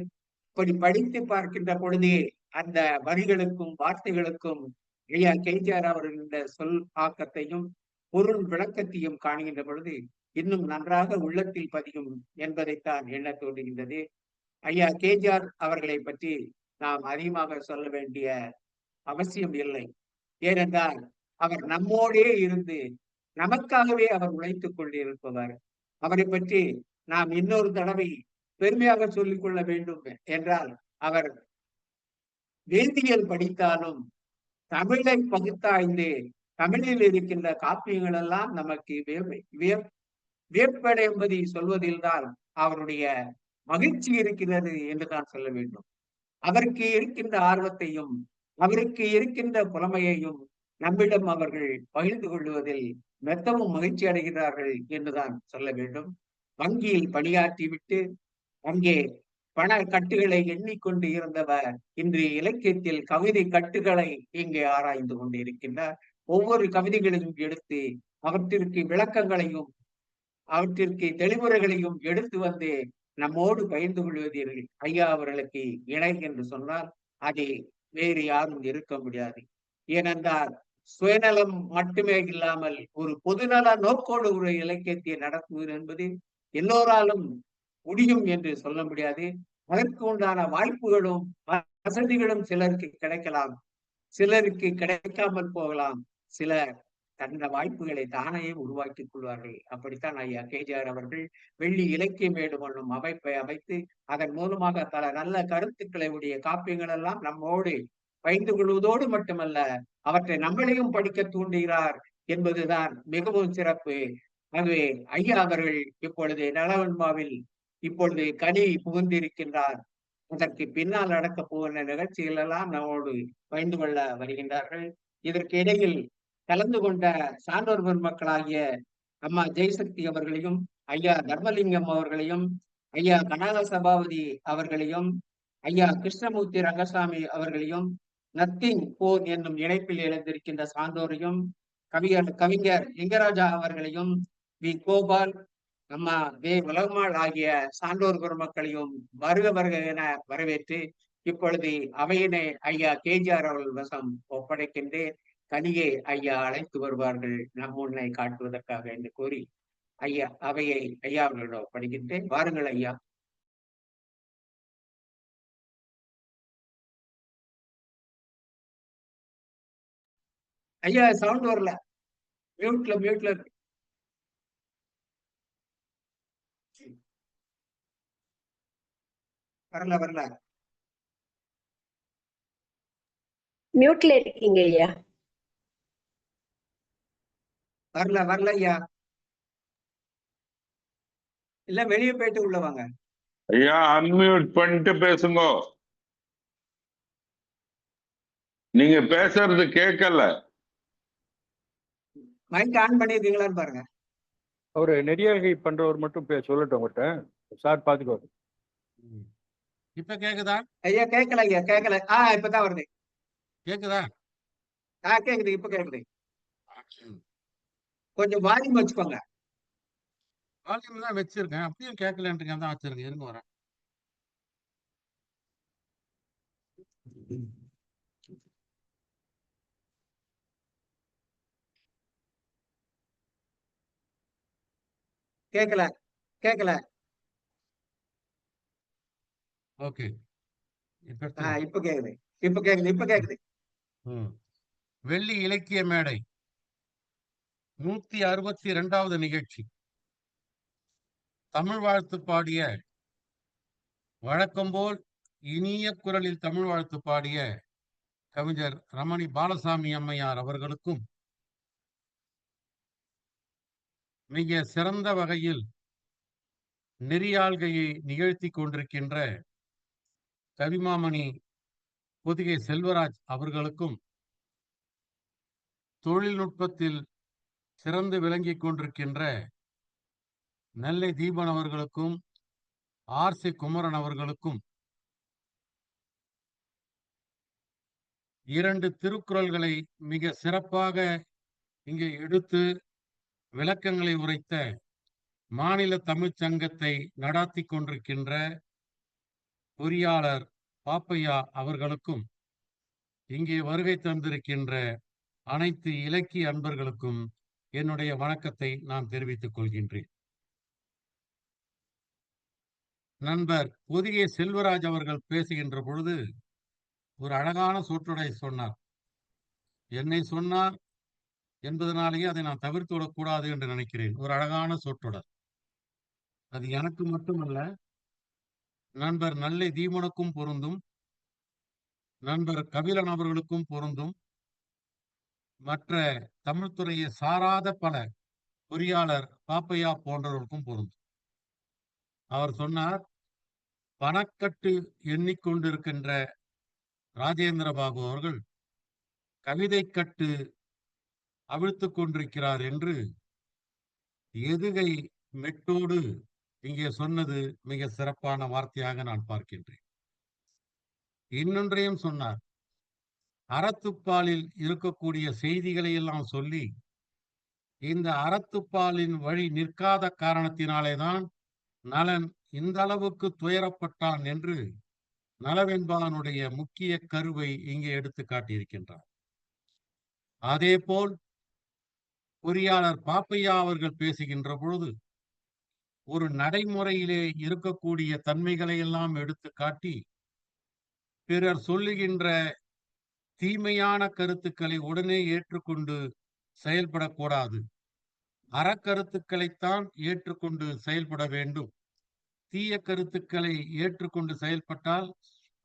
இப்படி படித்து பார்க்கின்ற பொழுதே அந்த வரிகளுக்கும் வார்த்தைகளுக்கும் ஐயா கேஜிஆர் அவர்களின் சொல் ஆக்கத்தையும் பொருள் விளக்கத்தையும் காணுகின்ற பொழுது இன்னும் நன்றாக உள்ளத்தில் பதியும் என்பதைத்தான் எண்ண தோன்றுகின்றது. ஐயா கேஜிஆர் அவர்களை பற்றி நாம் அதிகமாக சொல்ல வேண்டிய அவசியம் இல்லை. ஏனென்றால் அவர் நம்மோடே இருந்து நமக்காகவே அவர் உழைத்துக் கொண்டிருப்பவர். அவரை பற்றி நாம் இன்னொரு தடவை பெருமையாக சொல்லிக் கொள்ள வேண்டும் என்றால், அவர் வேதியியல் படித்தாலும் தமிழை பகுத்தாய்ந்து தமிழில் இருக்கின்ற காப்பியங்கள் எல்லாம் நமக்கு வியப்படை என்பதை சொல்வதில்தான் அவருடைய மகிழ்ச்சி இருக்கிறது என்று தான் சொல்ல வேண்டும். அவருக்கு இருக்கின்ற ஆர்வத்தையும் அவருக்கு இருக்கின்ற புலமையையும் நம்மிடம் அவர்கள் பகிர்ந்து கொள்வதில் மெத்தவும் மகிழ்ச்சி அடைகிறார்கள் என்றுதான் சொல்ல வேண்டும். வங்கியில் பணியாற்றி விட்டு அங்கே பண கட்டுகளை எண்ணிக்கொண்டு இருந்தவர் இன்று இலக்கியத்தில் கவிதை கட்டுகளை இங்கே ஆராய்ந்து கொண்டு இருக்கின்றார். ஒவ்வொரு கவிதைகளையும் எடுத்து அவற்றிற்கு விளக்கங்களையும் அவற்றிற்கு தெளிவுரைகளையும் எடுத்து வந்து நம்மோடு பகிர்ந்து கொள்வதில் ஐயா அவர்களுக்கு இணை என்று சொன்னால் அது வேறு யாரும் இருக்க முடியாது. ஏனென்றால் சுயநலம் மட்டுமே இல்லாமல் ஒரு பொதுநல நோக்கோடு ஒரு இலக்கியத்தை நடத்துவது என்பது எல்லோராலும் முடியும் என்று சொல்ல முடியாது. அதற்கு உண்டான வாய்ப்புகளும் வசதிகளும் சிலருக்கு கிடைக்கலாம், சிலருக்கு கிடைக்காமல் போகலாம். சிலர் தந்த வாய்ப்புகளை தானே உருவாக்கிக் கொள்வார்கள். அப்படித்தான் ஐயா கேஜிஆர் அவர்கள் வெள்ளி இலக்கிய மேடு என்னும் அமைப்பை அமைத்து அதன் மூலமாக பல நல்ல கருத்துக்களை உடைய காப்பியங்கள் எல்லாம் நம்மோடு பகிர்ந்து கொள்வதோடு மட்டுமல்ல, அவற்றை நம்மளையும் படிக்க தூண்டுகிறார் என்பதுதான் மிகவும் சிறப்பு. ஆகவே ஐயா அவர்கள் இப்பொழுது நலவெண்பாவில் இப்பொழுது கனி புகுந்திருக்கின்றார். அதற்கு பின்னால் நடக்க போகின்ற நிகழ்ச்சிகள் எல்லாம் நம்மோடு பகிர்ந்து கொள்ள வருகின்றார்கள். இதற்கு இடையில் கலந்து கொண்ட சான்றோர் பெருமக்களாகிய அம்மா ஜெயசக்தி அவர்களையும் ஐயா தர்மலிங்கம் அவர்களையும் ஐயா கனக சபாபதி அவர்களையும் ஐயா கிருஷ்ணமூர்த்தி ரங்கசாமி அவர்களையும் நத்திங் போர் என்னும் இணைப்பில் எழுந்திருக்கின்ற சான்றோரையும் கவிஞர் லிங்கராஜா அவர்களையும் வி கோபால் அம்மா வே உலகமாள் ஆகிய சான்றோர் பெருமக்களையும் வருக வருக என வரவேற்று இப்பொழுது அவையினை ஐயா கேஜிஆர் அவர்கள் வசம் ஒப்படைக்கின்றேன். கனியை ஐயா அழைத்து வருவார்கள் நம் முன்னை காட்டுவதற்காக என்று கூறி ஐயா அவையை ஐயா அவர்களிடம் ஒப்படைக்கின்றேன். வாருங்கள் ஐயா. ஐயா சவுண்ட் வரல, மியூட்ல வரல மியூட்ல இருக்கீங்க ஐயா. வரல ஐயா. இல்ல வெளியே போயிட்டு உள்ள வாங்க ஐயா. அன்மியூட் பண்ணிட்டு பேசுங்க. நீங்க பேசுறது கேட்கல. மைக் ஆன் பண்ணிருக்கீங்களான்னு பாருங்க. ஒரு நெறியாழ்கை பண்றவர் மட்டும் சொல்லட்டும் உங்கள்கிட்ட. சார் பாத்துக்கோ. இப்ப கேக்குதா? ஐயா கேட்கல, ஐயா கேட்கல. இப்பதான் வருது. கேக்குதா? கேக்குது, இப்ப கேக்குது. ம். கொஞ்சம் வால்யூம் வச்சுக்கோங்க. வால்யூம் தான் வச்சிருக்கேன். அப்படியும் கேட்கலன்றீங்க. தான் வச்சிருக்கேன். இருங்க வரேன். கேட்கல, கேட்கல. ஓகே. இப்ப எடுத்துக்கலாம். இப்ப கேக்குது, இப்ப கேக்குது, இப்ப கேக்குது. ம். வெள்ளி இலக்கிய மேடை 162வது நிகழ்ச்சி. தமிழ் வாழ்த்து பாடிய வழக்கம்போல் இனிய குரலில் தமிழ் வாழ்த்து பாடிய கவிஞர் ரமணி பாலசாமி அம்மையார் அவர்களுக்கும், மிக சிறந்த வகையில் நெறியாள்கையை நிகழ்த்தி கொண்டிருக்கின்ற கவிமாமணி பொதிகை செல்வராஜ் அவர்களுக்கும், தொழில்நுட்பத்தில் சிறந்து விளங்கிக் கொண்டிருக்கின்ற நெல்லை தீபன் அவர்களுக்கும், ஆர்.சி. குமரன் அவர்களுக்கும் 2 திருக்குறள்களை மிக சிறப்பாக இங்கே எடுத்து விளக்கங்களை உரைத்த மாநில தமிழ்ச் சங்கத்தை நடாத்தி கொண்டிருக்கின்ற பொறியாளர் பாப்பையா அவர்களுக்கும், இங்கே வருகை தந்திருக்கின்ற அனைத்து இலக்கிய அன்பர்களுக்கும் என்னுடைய வணக்கத்தை நான் தெரிவித்துக் கொள்கின்றேன். நண்பர் பொதிகை செல்வராஜ் அவர்கள் பேசுகின்ற பொழுது ஒரு அழகான சொற்றொடை சொன்னார். என்னை சொன்னார் என்பதனாலேயே அதை நான் தவிர்த்து விடக்கூடாது என்று நினைக்கிறேன். ஒரு அழகான சொற்றொடர். அது எனக்கு மட்டுமல்ல, நண்பர் நெல்லை தீபனுக்கும் பொருந்தும், நண்பர் கபிலன் அவர்களுக்கும் பொருந்தும், மற்ற தமிழ்துறையை சாராத பல பொறியாளர் பாப்பையா போன்றவர்களுக்கும் பொருந்தும். அவர் சொன்னார், பணக்கட்டு எண்ணிக்கொண்டிருக்கின்ற ராஜேந்திர பாபு அவர்கள் கவிதை கட்டு அவிழ்த்துக் கொண்டிருக்கிறார் என்று எதுகை மெட்டோடு இங்கே சொன்னது மிக சிறப்பான வார்த்தையாக நான் பார்க்கின்றேன். இன்னொன்றையும் சொன்னார், அறத்துப்பாலில் இருக்கக்கூடிய செய்திகளை எல்லாம் சொல்லி இந்த அறத்துப்பாலின் வழி நிற்காத காரணத்தினாலேதான் நலன் இந்த அளவுக்கு துயரப்பட்டான் என்று நலவென்பானுடைய முக்கிய கருவை இங்கே எடுத்து காட்டியிருக்கின்றார். அதேபோல் பொறியாளர் பாப்பையா அவர்கள் பேசுகின்ற பொழுது ஒரு நடைமுறையிலே இருக்கக்கூடிய தன்மைகளை எல்லாம் எடுத்து காட்டி பிறர் சொல்லுகின்ற தீமையான கருத்துக்களை உடனே ஏற்றுக்கொண்டு செயல்படக்கூடாது. அறக்கருத்துக்களைத்தான் ஏற்றுக்கொண்டு செயல்பட வேண்டும். தீய கருத்துக்களை ஏற்றுக்கொண்டு செயல்பட்டால்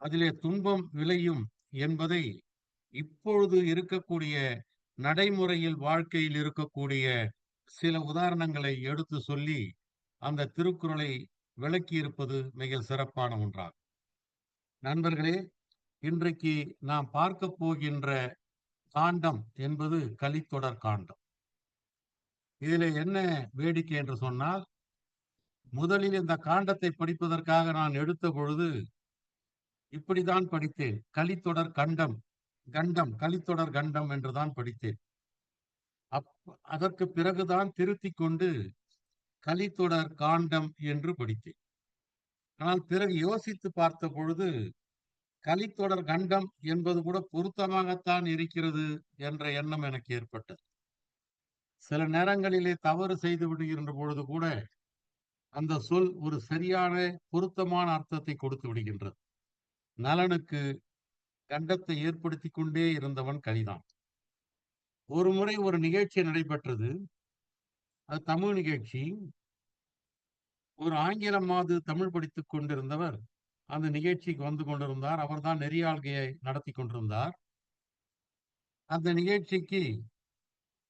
அதிலே துன்பம் விளையும் என்பதை இப்பொழுது இருக்கக்கூடிய நடைமுறையில் வாழ்க்கையில் இருக்கக்கூடிய சில உதாரணங்களை எடுத்து சொல்லி அந்த திருக்குறளை விளக்கியிருப்பது மிக சிறப்பான ஒன்றாகும். நண்பர்களே, இன்றைக்கு நாம் பார்க்க போகின்ற காண்டம் என்பது கலித்தொடர் காண்டம். இதில் என்ன வேடிக்கை என்று சொன்னால், முதலில் இந்த காண்டத்தை படிப்பதற்காக நான் எடுத்த பொழுது இப்படிதான் படித்தேன். கலித்தொடர் கண்டம், கண்டம், கலித்தொடர் கண்டம் என்றுதான் படித்தேன். அதற்கு பிறகுதான் திருத்திக் கொண்டு கலித்தொடர் காண்டம் என்று படித்தேன். ஆனால் பிறகு யோசித்து பார்த்த பொழுது கலித்தொடர் கண்டம் என்பது கூட பொருத்தமாகத்தான் இருக்கிறது என்ற எண்ணம் எனக்கு ஏற்பட்டது. சில நேரங்களிலே தவறு செய்து விடுகின்ற பொழுது கூட அந்த சொல் ஒரு சரியான பொருத்தமான அர்த்தத்தை கொடுத்து விடுகின்றது. நலனுக்கு கண்டத்தை ஏற்படுத்தி கொண்டே இருந்தவன் கலிதான். ஒரு முறை ஒரு நிகழ்ச்சி நடைபெற்றது. அது தமிழ் நிகழ்ச்சி. ஒரு ஆங்கிலமாவது தமிழ் படித்துக் கொண்டிருந்தவர் அந்த நிகழ்ச்சிக்கு வந்து கொண்டிருந்தார். அவர்தான் நெறியாள்கையை நடத்தி கொண்டிருந்தார். அந்த நிகழ்ச்சிக்கு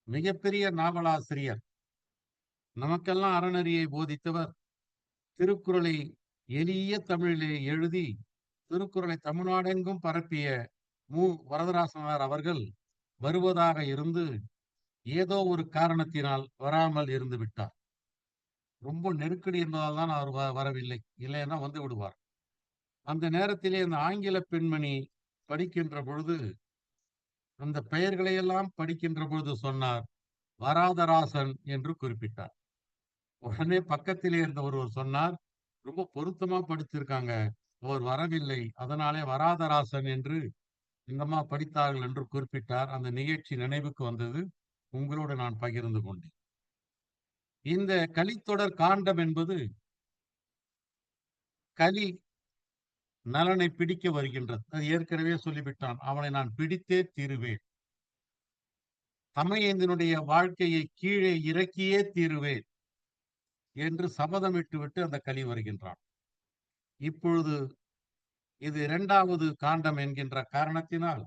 மிகப்பெரிய நாவலாசிரியர், நமக்கெல்லாம் அறநெறியை போதித்தவர், திருக்குறளை எளிய தமிழிலே எழுதி திருக்குறளை தமிழ்நாடெங்கும் பரப்பிய மு. வரதராசனார் அவர்கள் வருவதாக இருந்து ஏதோ ஒரு காரணத்தினால் வராமல் இருந்து விட்டார். ரொம்ப நெருக்கடி என்பதால் தான் அவர் வரவில்லை. இல்லைன்னா வந்து விடுவார். அந்த நேரத்திலே அந்த ஆங்கில பெண்மணி படிக்கின்ற பொழுது அந்த பெயர்களை எல்லாம் படிக்கின்ற பொழுது சொன்னார், வராதராசன் என்று குறிப்பிட்டார். உடனே பக்கத்திலே இருந்த ஒருவர் சொன்னார், ரொம்ப பொருத்தமா படிச்சிருக்காங்க, அவர் வரவில்லை, அதனாலே வராதராசன் என்று இந்தம்மா படித்தார்கள் என்று குறிப்பிட்டார். அந்த நிகழ்ச்சி நினைவுக்கு வந்தது, உங்களோடு நான் பகிர்ந்து கொண்டேன். இந்த கலித்தொடர் காண்டம் என்பது கலி நலனை பிடிக்க வருகின்றது. அது ஏற்கனவே சொல்லிவிட்டான், அவனை நான் பிடித்தே தீருவேன், தமையேந்தினுடைய வாழ்க்கையை கீழே இறக்கியே தீருவேன் என்று சபதமிட்டு விட்டு அந்த கலி வருகின்றான். இப்பொழுது இது 2வது காண்டம் என்கின்ற காரணத்தினால்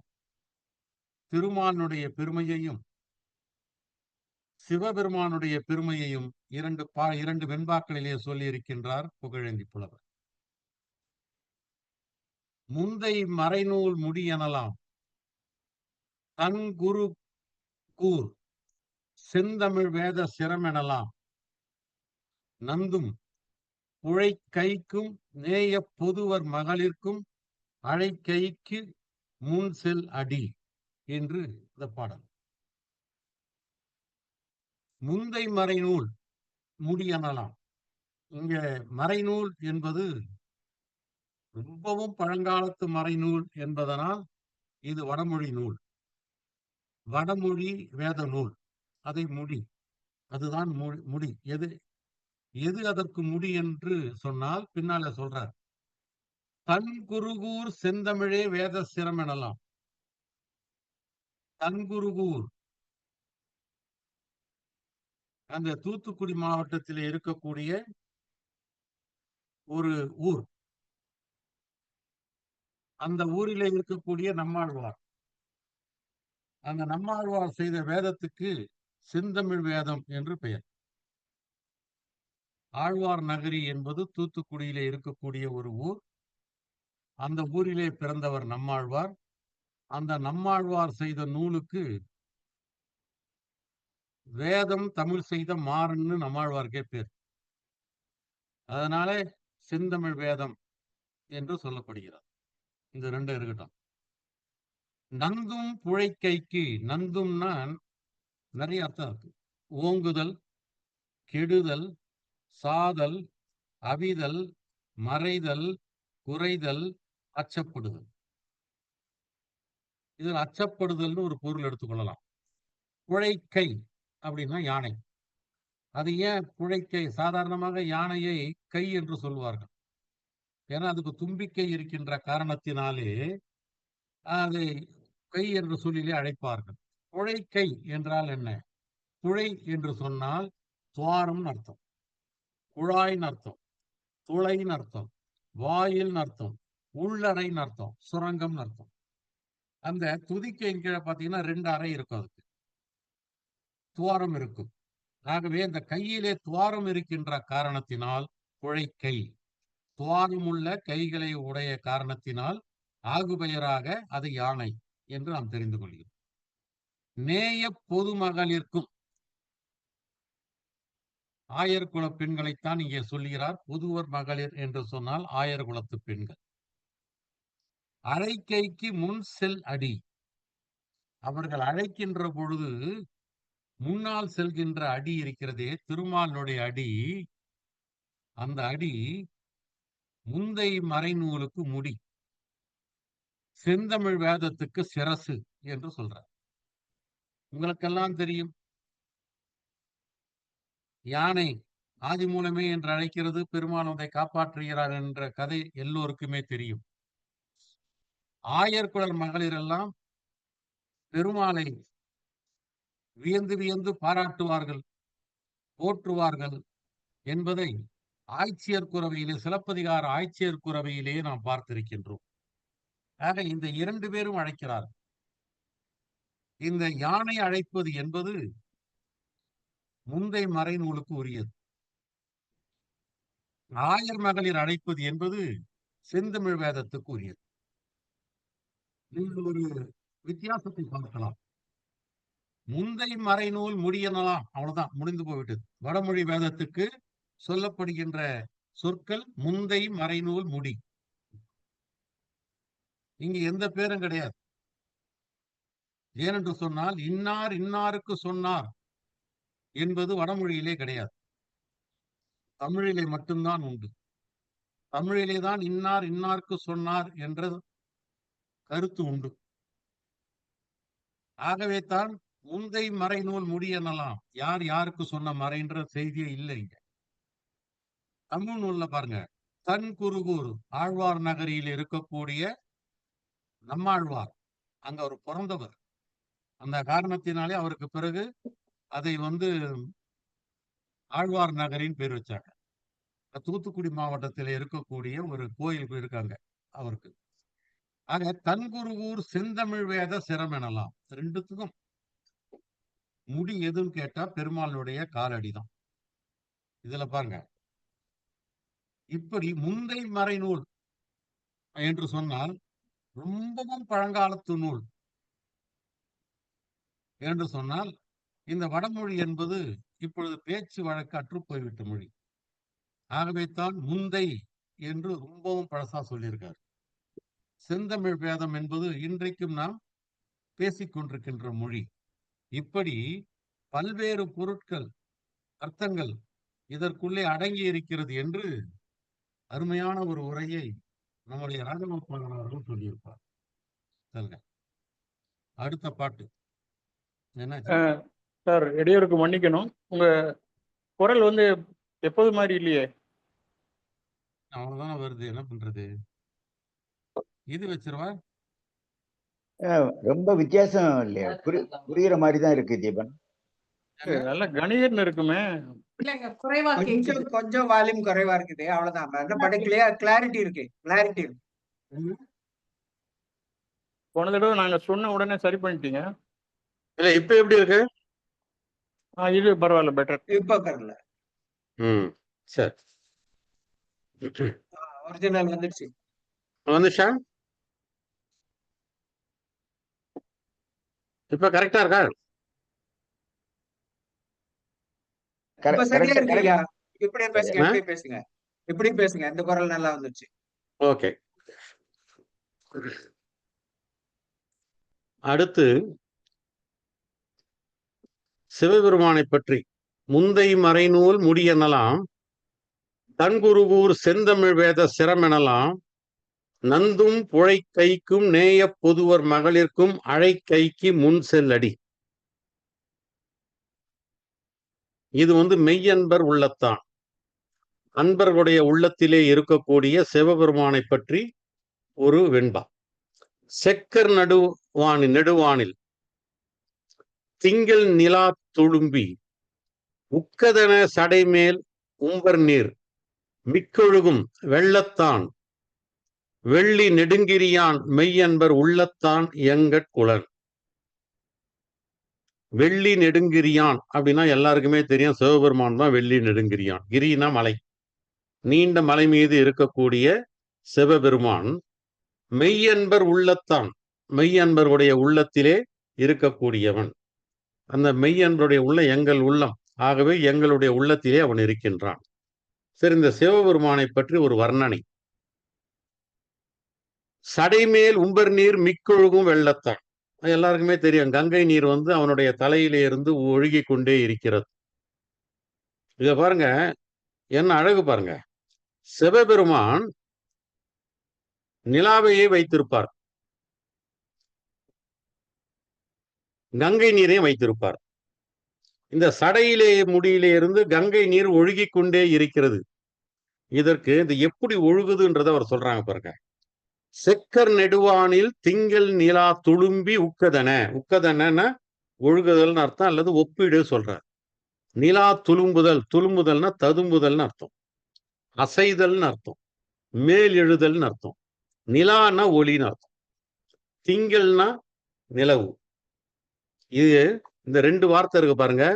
திருமாலுடைய பெருமையையும் சிவபெருமானுடைய பெருமையையும் இரண்டு வெண்பாக்களிலே சொல்லி இருக்கின்றார் புகழேந்தி புலவர். முந்தை மறைநூல் முடி எனலாம், தன் குரு கூர் செந்தமிழ் வேத சிரமெனலாம், நந்தும் உழைக்கைக்கும் நேய பொதுவர் மகளிர்க்கும் அழைக்கைக்கு முன் செல் அடி என்று இந்த பாடல். முந்தை மறைநூல் முடி எனலாம். இங்க மறைநூல் என்பது ரொம்பவும் பழங்காலத்து மறைநூல் என்பதனால் இது வடமொழி நூல், வடமொழி வேத நூல். அதை முடி, அதுதான் முடி. எது அதற்கு முடி என்று சொன்னால் பின்னால சொல்றார், தன் குருகூர் செந்தமிழே வேத சிரம் எனலாம். தன்குருகூர் அந்த தூத்துக்குடி மாவட்டத்தில் இருக்கக்கூடிய ஒரு ஊர். அந்த ஊரிலே இருக்கக்கூடிய நம்மாழ்வார், அந்த நம்மாழ்வார் செய்த வேதத்துக்கு செந்தமிழ் வேதம் என்று பெயர். ஆழ்வார் நகரி என்பது தூத்துக்குடியிலே இருக்கக்கூடிய ஒரு ஊர். அந்த ஊரிலே பிறந்தவர் நம்மாழ்வார். அந்த நம்மாழ்வார் செய்த நூலுக்கு வேதம் தமிழ் செய்த மாறன்னு நம்மாழ்வார்க்கே பேர். அதனால செந்தமிழ் வேதம் என்று சொல்லப்படுகிறார். இந்த 2 இருக்கட்டும். நந்தும் புழைக்கைக்கு, நந்தும்னா நிறைய அர்த்தம் இருக்கு. ஓங்குதல், கெடுதல், சாதல், அவிதல், மறைதல், குறைதல், அச்சப்படுதல். இதில் அச்சப்படுதல்னு ஒரு பொருள் எடுத்துக்கொள்ளலாம். புழைக்கை அப்படின்னா யானை. அது ஏன் புழைக்கை? சாதாரணமாக யானையை கை என்று சொல்வார்கள். ஏன்னா அதுக்கு தும்பிக்கை இருக்கின்ற காரணத்தினாலே அதை கை என்று சொல்லிலே அழைப்பார்கள். புழைக்கை என்றால் என்ன? புழை என்று சொன்னால் துவாரம் அர்த்தம், குழாயின் அர்த்தம், துளைன்னு அர்த்தம், வாயில் அர்த்தம், உள்ளறை அர்த்தம், சுரங்கம் அர்த்தம். அந்த துதிக்கை கீழே பார்த்தீங்கன்னா 2 அறை இருக்கும், அதுக்கு துவாரம் இருக்கும். ஆகவே இந்த கையிலே துவாரம் இருக்கின்ற காரணத்தினால் புழைக்கை, துவாரமுள்ள கைகளை உடைய காரணத்தினால் ஆகுபெயராக அது யானை என்று நாம் தெரிந்து கொள்கிறோம். நேய பொதுமகளிர்க்கும், ஆயர் குல பெண்களைத்தான் இங்கே சொல்கிறார். பொதுவர் மகளிர் என்று சொன்னால் ஆயர் குலத்து பெண்கள். அழைக்கைக்கு முன் செல் அடி, அவர்கள் அழைக்கின்ற பொழுது முன்னால் செல்கின்ற அடி இருக்கிறதே, திருமாலினுடைய அடி, அந்த அடி முந்தை மறைநூலுக்கு முடி, செந்தமிழ் வேதத்துக்கு சிரசு என்று சொல்றார். உங்களுக்கெல்லாம் தெரியும், யானை ஆதி மூலமே என்று அழைக்கிறது, பெருமாள் அதை காப்பாற்றுகிறார் என்ற கதை எல்லோருக்குமே தெரியும். ஆயர்குழல் மகளிர் எல்லாம் பெருமாளை வியந்து வியந்து பாராட்டுவார்கள், போற்றுவார்கள் என்பதை ஆய்ச்சியர் குரவையிலே, சிலப்பதிகார ஆய்ச்சியர் குரவையிலே நாம் பார்த்திருக்கின்றோம். ஆக இந்த 2 பேரும் அழைக்கிறார். இந்த யானை அழைப்பது என்பது முந்தை மறைநூலுக்கு உரியது. ஆயர் மகளிர் அழைப்பது என்பது செந்தமிழ் வேதத்துக்கு உரியது. நீங்கள் ஒரு வித்தியாசத்தை பார்க்கலாம். முந்தை மறைநூல் முடியலாம், அவ்வளவுதான், முடிந்து போய்விட்டது. வடமொழி வேதத்துக்கு சொல்லப்படுகின்ற சொற்கள் முந்தை மறைநூல் முடி. இங்க எந்த பேரும் கிடையாது. ஏனென்று சொன்னால் இன்னார் இன்னாருக்கு சொன்னார் என்பது வடமொழியிலே கிடையாது. தமிழிலே மட்டும்தான் உண்டு. தமிழிலே தான் இன்னார் இன்னாருக்கு சொன்னார் என்ற கருத்து உண்டு. ஆகவே தான் முந்தை மறைநூல் முடியெனலாம். யார் யாருக்கு சொன்ன மறைன்ற செய்தியே இல்லை இங்க. தமிழ் நூல்ல பாருங்க, தன் குருகூர் ஆழ்வார் நகரியில் இருக்கக்கூடிய நம்மாழ்வார், அங்க அவர் பிறந்தவர். அந்த காரணத்தினாலே அவருக்கு பிறகு அதை ஆழ்வார் நகரின் பேர் வச்சாங்க. தூத்துக்குடி மாவட்டத்தில் இருக்கக்கூடிய ஒரு கோயில் இருக்காங்க அவருக்கு. ஆக தன்குருகூர் செந்தமிழ் வேத சிரம் எனலாம். ரெண்டுத்துக்கும் முடி எதுன்னு கேட்டா பெருமாளுடைய காலடிதான். இதுல பாருங்க, இப்படி முந்தை மறைநூல் என்று சொன்னால் ரொம்பவும் பழங்காலத்து நூல் என்று சொன்னால், இந்த வடமொழி என்பது இப்பொழுது பேச்சு வழக்கு அற்று போய்விட்ட மொழி. ஆகவே தான் முந்தை என்று ரொம்பவும் பழசா சொல்லியிருக்கார். செந்தமிழ் வேதம் என்பது இன்றைக்கும் நாம் பேசிக்கொண்டிருக்கின்ற மொழி. இப்படி பல்வேறு பொருட்கள், அர்த்தங்கள் இதற்குள்ளே அடங்கி இருக்கிறது என்று அருமையான ஒரு உரையை நம்முடைய ராஜகோபாலன் அவர்கள் சொல்லியிருப்பார். சொல்லுங்க, அடுத்த பாட்டு என்ன சார்? இடையூறுக்கு மன்னிக்கணும், உங்க குரல் எப்போது மாதிரி இல்லையே. அவ்வளவுதானே வருது, என்ன பண்றது? இது வச்சிருவா. ரொம்ப வித்தியாசம் இல்லையா? புரியுற மாதிரி தான் இருக்கு தீபன். நல்ல கணீர்னு இருக்குமே. கொஞ்சம் கொஞ்சம் வால்யூம் குறைவா இருக்குது, அவ்வளவுதான். கிளாரிட்டி இருக்கு, கிளாரிட்டி இருக்கு. போன தடவை நாங்க சொன்ன உடனே சரி பண்ணிட்டீங்க. இல்ல இப்ப எப்படி இருக்கு? இது பரவாயில்ல, பெட்டர். இப்ப பரவாயில்ல. சரி, ஒரிஜினல் வந்துடுச்சு. வந்துச்சா? இப்ப கரெக்டா இருக்கா? இப்ப சரியா இருக்கு ஐயா. இப்படியே பேசுங்க, இப்படி பேசுங்க, இப்படி பேசுங்க. இந்த குரல் நல்லா வந்துச்சு. ஓகே. அடுத்து சிவபெருமானை பற்றி முந்தை மறைநூல் முடியெனலாம், தன்குருகூர் செந்தமிழ் வேத சிரம் எனலாம், நந்தும் புழை கைக்கும் நேய பொதுவர் மகளிர்க்கும் அழை கைக்கு முன் செல்லடி. இது மெய்யன்பர் உள்ளத்தான், அன்பர்களுடைய உள்ளத்திலே இருக்கக்கூடிய சிவபெருமானை பற்றி ஒரு வெண்பா. செக்கர் நெடுவானில் திங்கள் நிலா துளும்பி உக்கதன சடைமேல் உம்பர் நீர் மிக்கொழுகும் வெள்ளத்தான் வெள்ளி நெடுங்கிரியான் மெய்யன்பர் உள்ளத்தான் எங்கட்குளன். வெள்ளி நெடுங்கிரியான் அப்படின்னா எல்லாருக்குமே தெரியும், சிவபெருமான் தான் வெள்ளி நெடுங்கிரியான். கிரினா மலை, நீண்ட மலை மீது இருக்கக்கூடிய சிவபெருமான் மெய்யன்பர் உள்ளத்தான், மெய்யன்பருடைய உள்ளத்திலே இருக்கக்கூடியவன். அந்த மெய்யன்பருடைய உள்ள எங்கள் உள்ளம், ஆகவே எங்களுடைய உள்ளத்திலே அவன் இருக்கின்றான். சரி, இந்த சிவபெருமானை பற்றி ஒரு வர்ணனை. சடைமேல் உம்பர் நீர் மிக்கொழுகும் வெள்ளத்தான். எல்லாருக்குமே தெரியும், கங்கை நீர் அவனுடைய தலையிலே இருந்து ஒழுகி கொண்டே இருக்கிறது. இத பாருங்க, என்ன அழகு பாருங்க. சிவபெருமான் நிலாவையே வைத்திருப்பார், கங்கை நீரையும் வைத்திருப்பார். இந்த சடையிலே முடியிலே இருந்து கங்கை நீர் ஒழுகி கொண்டே இருக்கிறது. இதற்கு இது எப்படி ஒழுகுதுன்றத அவர் சொல்றாங்க பாருங்க. செக்கர் நெடுவானில் திங்கள் நிலா துளும்பி உக்கதன. உக்கதன ஒழுகுதல்னு அர்த்தம், அல்லது ஒப்பீடு சொல்றார். நிலா துளும்புதல், துளும்புதல்னா ததும்புதல்னு அர்த்தம், அசைதல்னு அர்த்தம், மேல் எழுதல்னு அர்த்தம். நிலான்னா ஒளின்னு அர்த்தம், திங்கள்னா நிலவு. இது இந்த ரெண்டு வார்த்தை இருக்கு பாருங்க.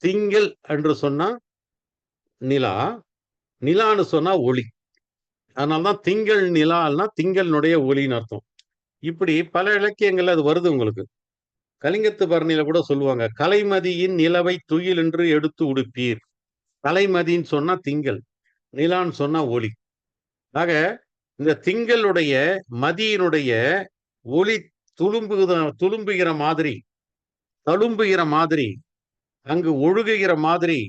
திங்கள் என்று சொன்னா நிலா, நிலான்னு சொன்னா ஒளி. அதனால்தான் திங்கள் நிலால்னா திங்களினுடைய ஒளின்னு அர்த்தம். இப்படி பல இலக்கியங்கள்ல அது வருது உங்களுக்கு. கலிங்கத்து பரணியில கூட சொல்லுவாங்க, கலைமதியின் நிலவை துயில் என்று எடுத்து உடுப்பீர். கலைமதின்னு சொன்னா திங்கள், நிலான்னு சொன்னா ஒளி. ஆக இந்த திங்களுடைய மதியினுடைய ஒளி துளும்புகிற மாதிரி, தழும்புகிற மாதிரி, அங்கு ஒழுகுகிற மாதிரி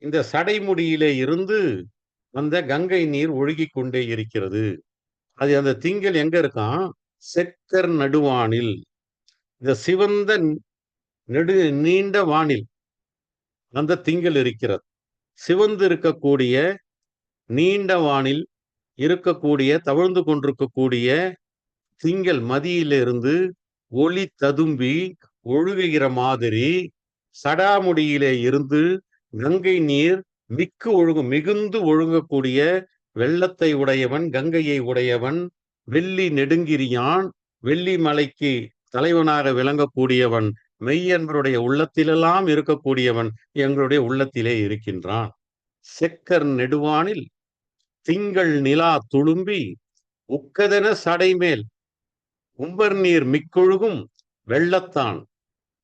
இந்த சடைமுடியிலே இருந்து அந்த கங்கை நீர் ஒழுகிக் கொண்டே இருக்கிறது. அது அந்த திங்கள் எங்க இருக்கான்? செக்கர் நடுவானில், இந்த சிவந்த நீண்ட வானில் அந்த திங்கள் இருக்கிறது. சிவந்து இருக்கக்கூடிய நீண்ட வானில் இருக்கக்கூடிய, தவழ்ந்து கொண்டிருக்கக்கூடிய திங்கள் மதியிலிருந்து ஒளி ததும்பி ஒழுகுகிற மாதிரி சடாமுடியிலே இருந்து கங்கை நீர் மிகுந்து ஒழுங்கக்கூடிய வெள்ளத்தை உடையவன், கங்கையை உடையவன், வெள்ளி நெடுங்கிரியான், வெள்ளி மலைக்கு தலைவனாக விளங்கக்கூடியவன், மெய்யன்பருடைய உள்ளத்திலெல்லாம் இருக்கக்கூடியவன் எங்களுடைய உள்ளத்திலே இருக்கின்றான். செக்கர் நெடுவானில் திங்கள் நிலா துளும்பி உக்கதென சடைமேல் உம்பர் நீர் மிக்கொழுகும் வெள்ளத்தான்,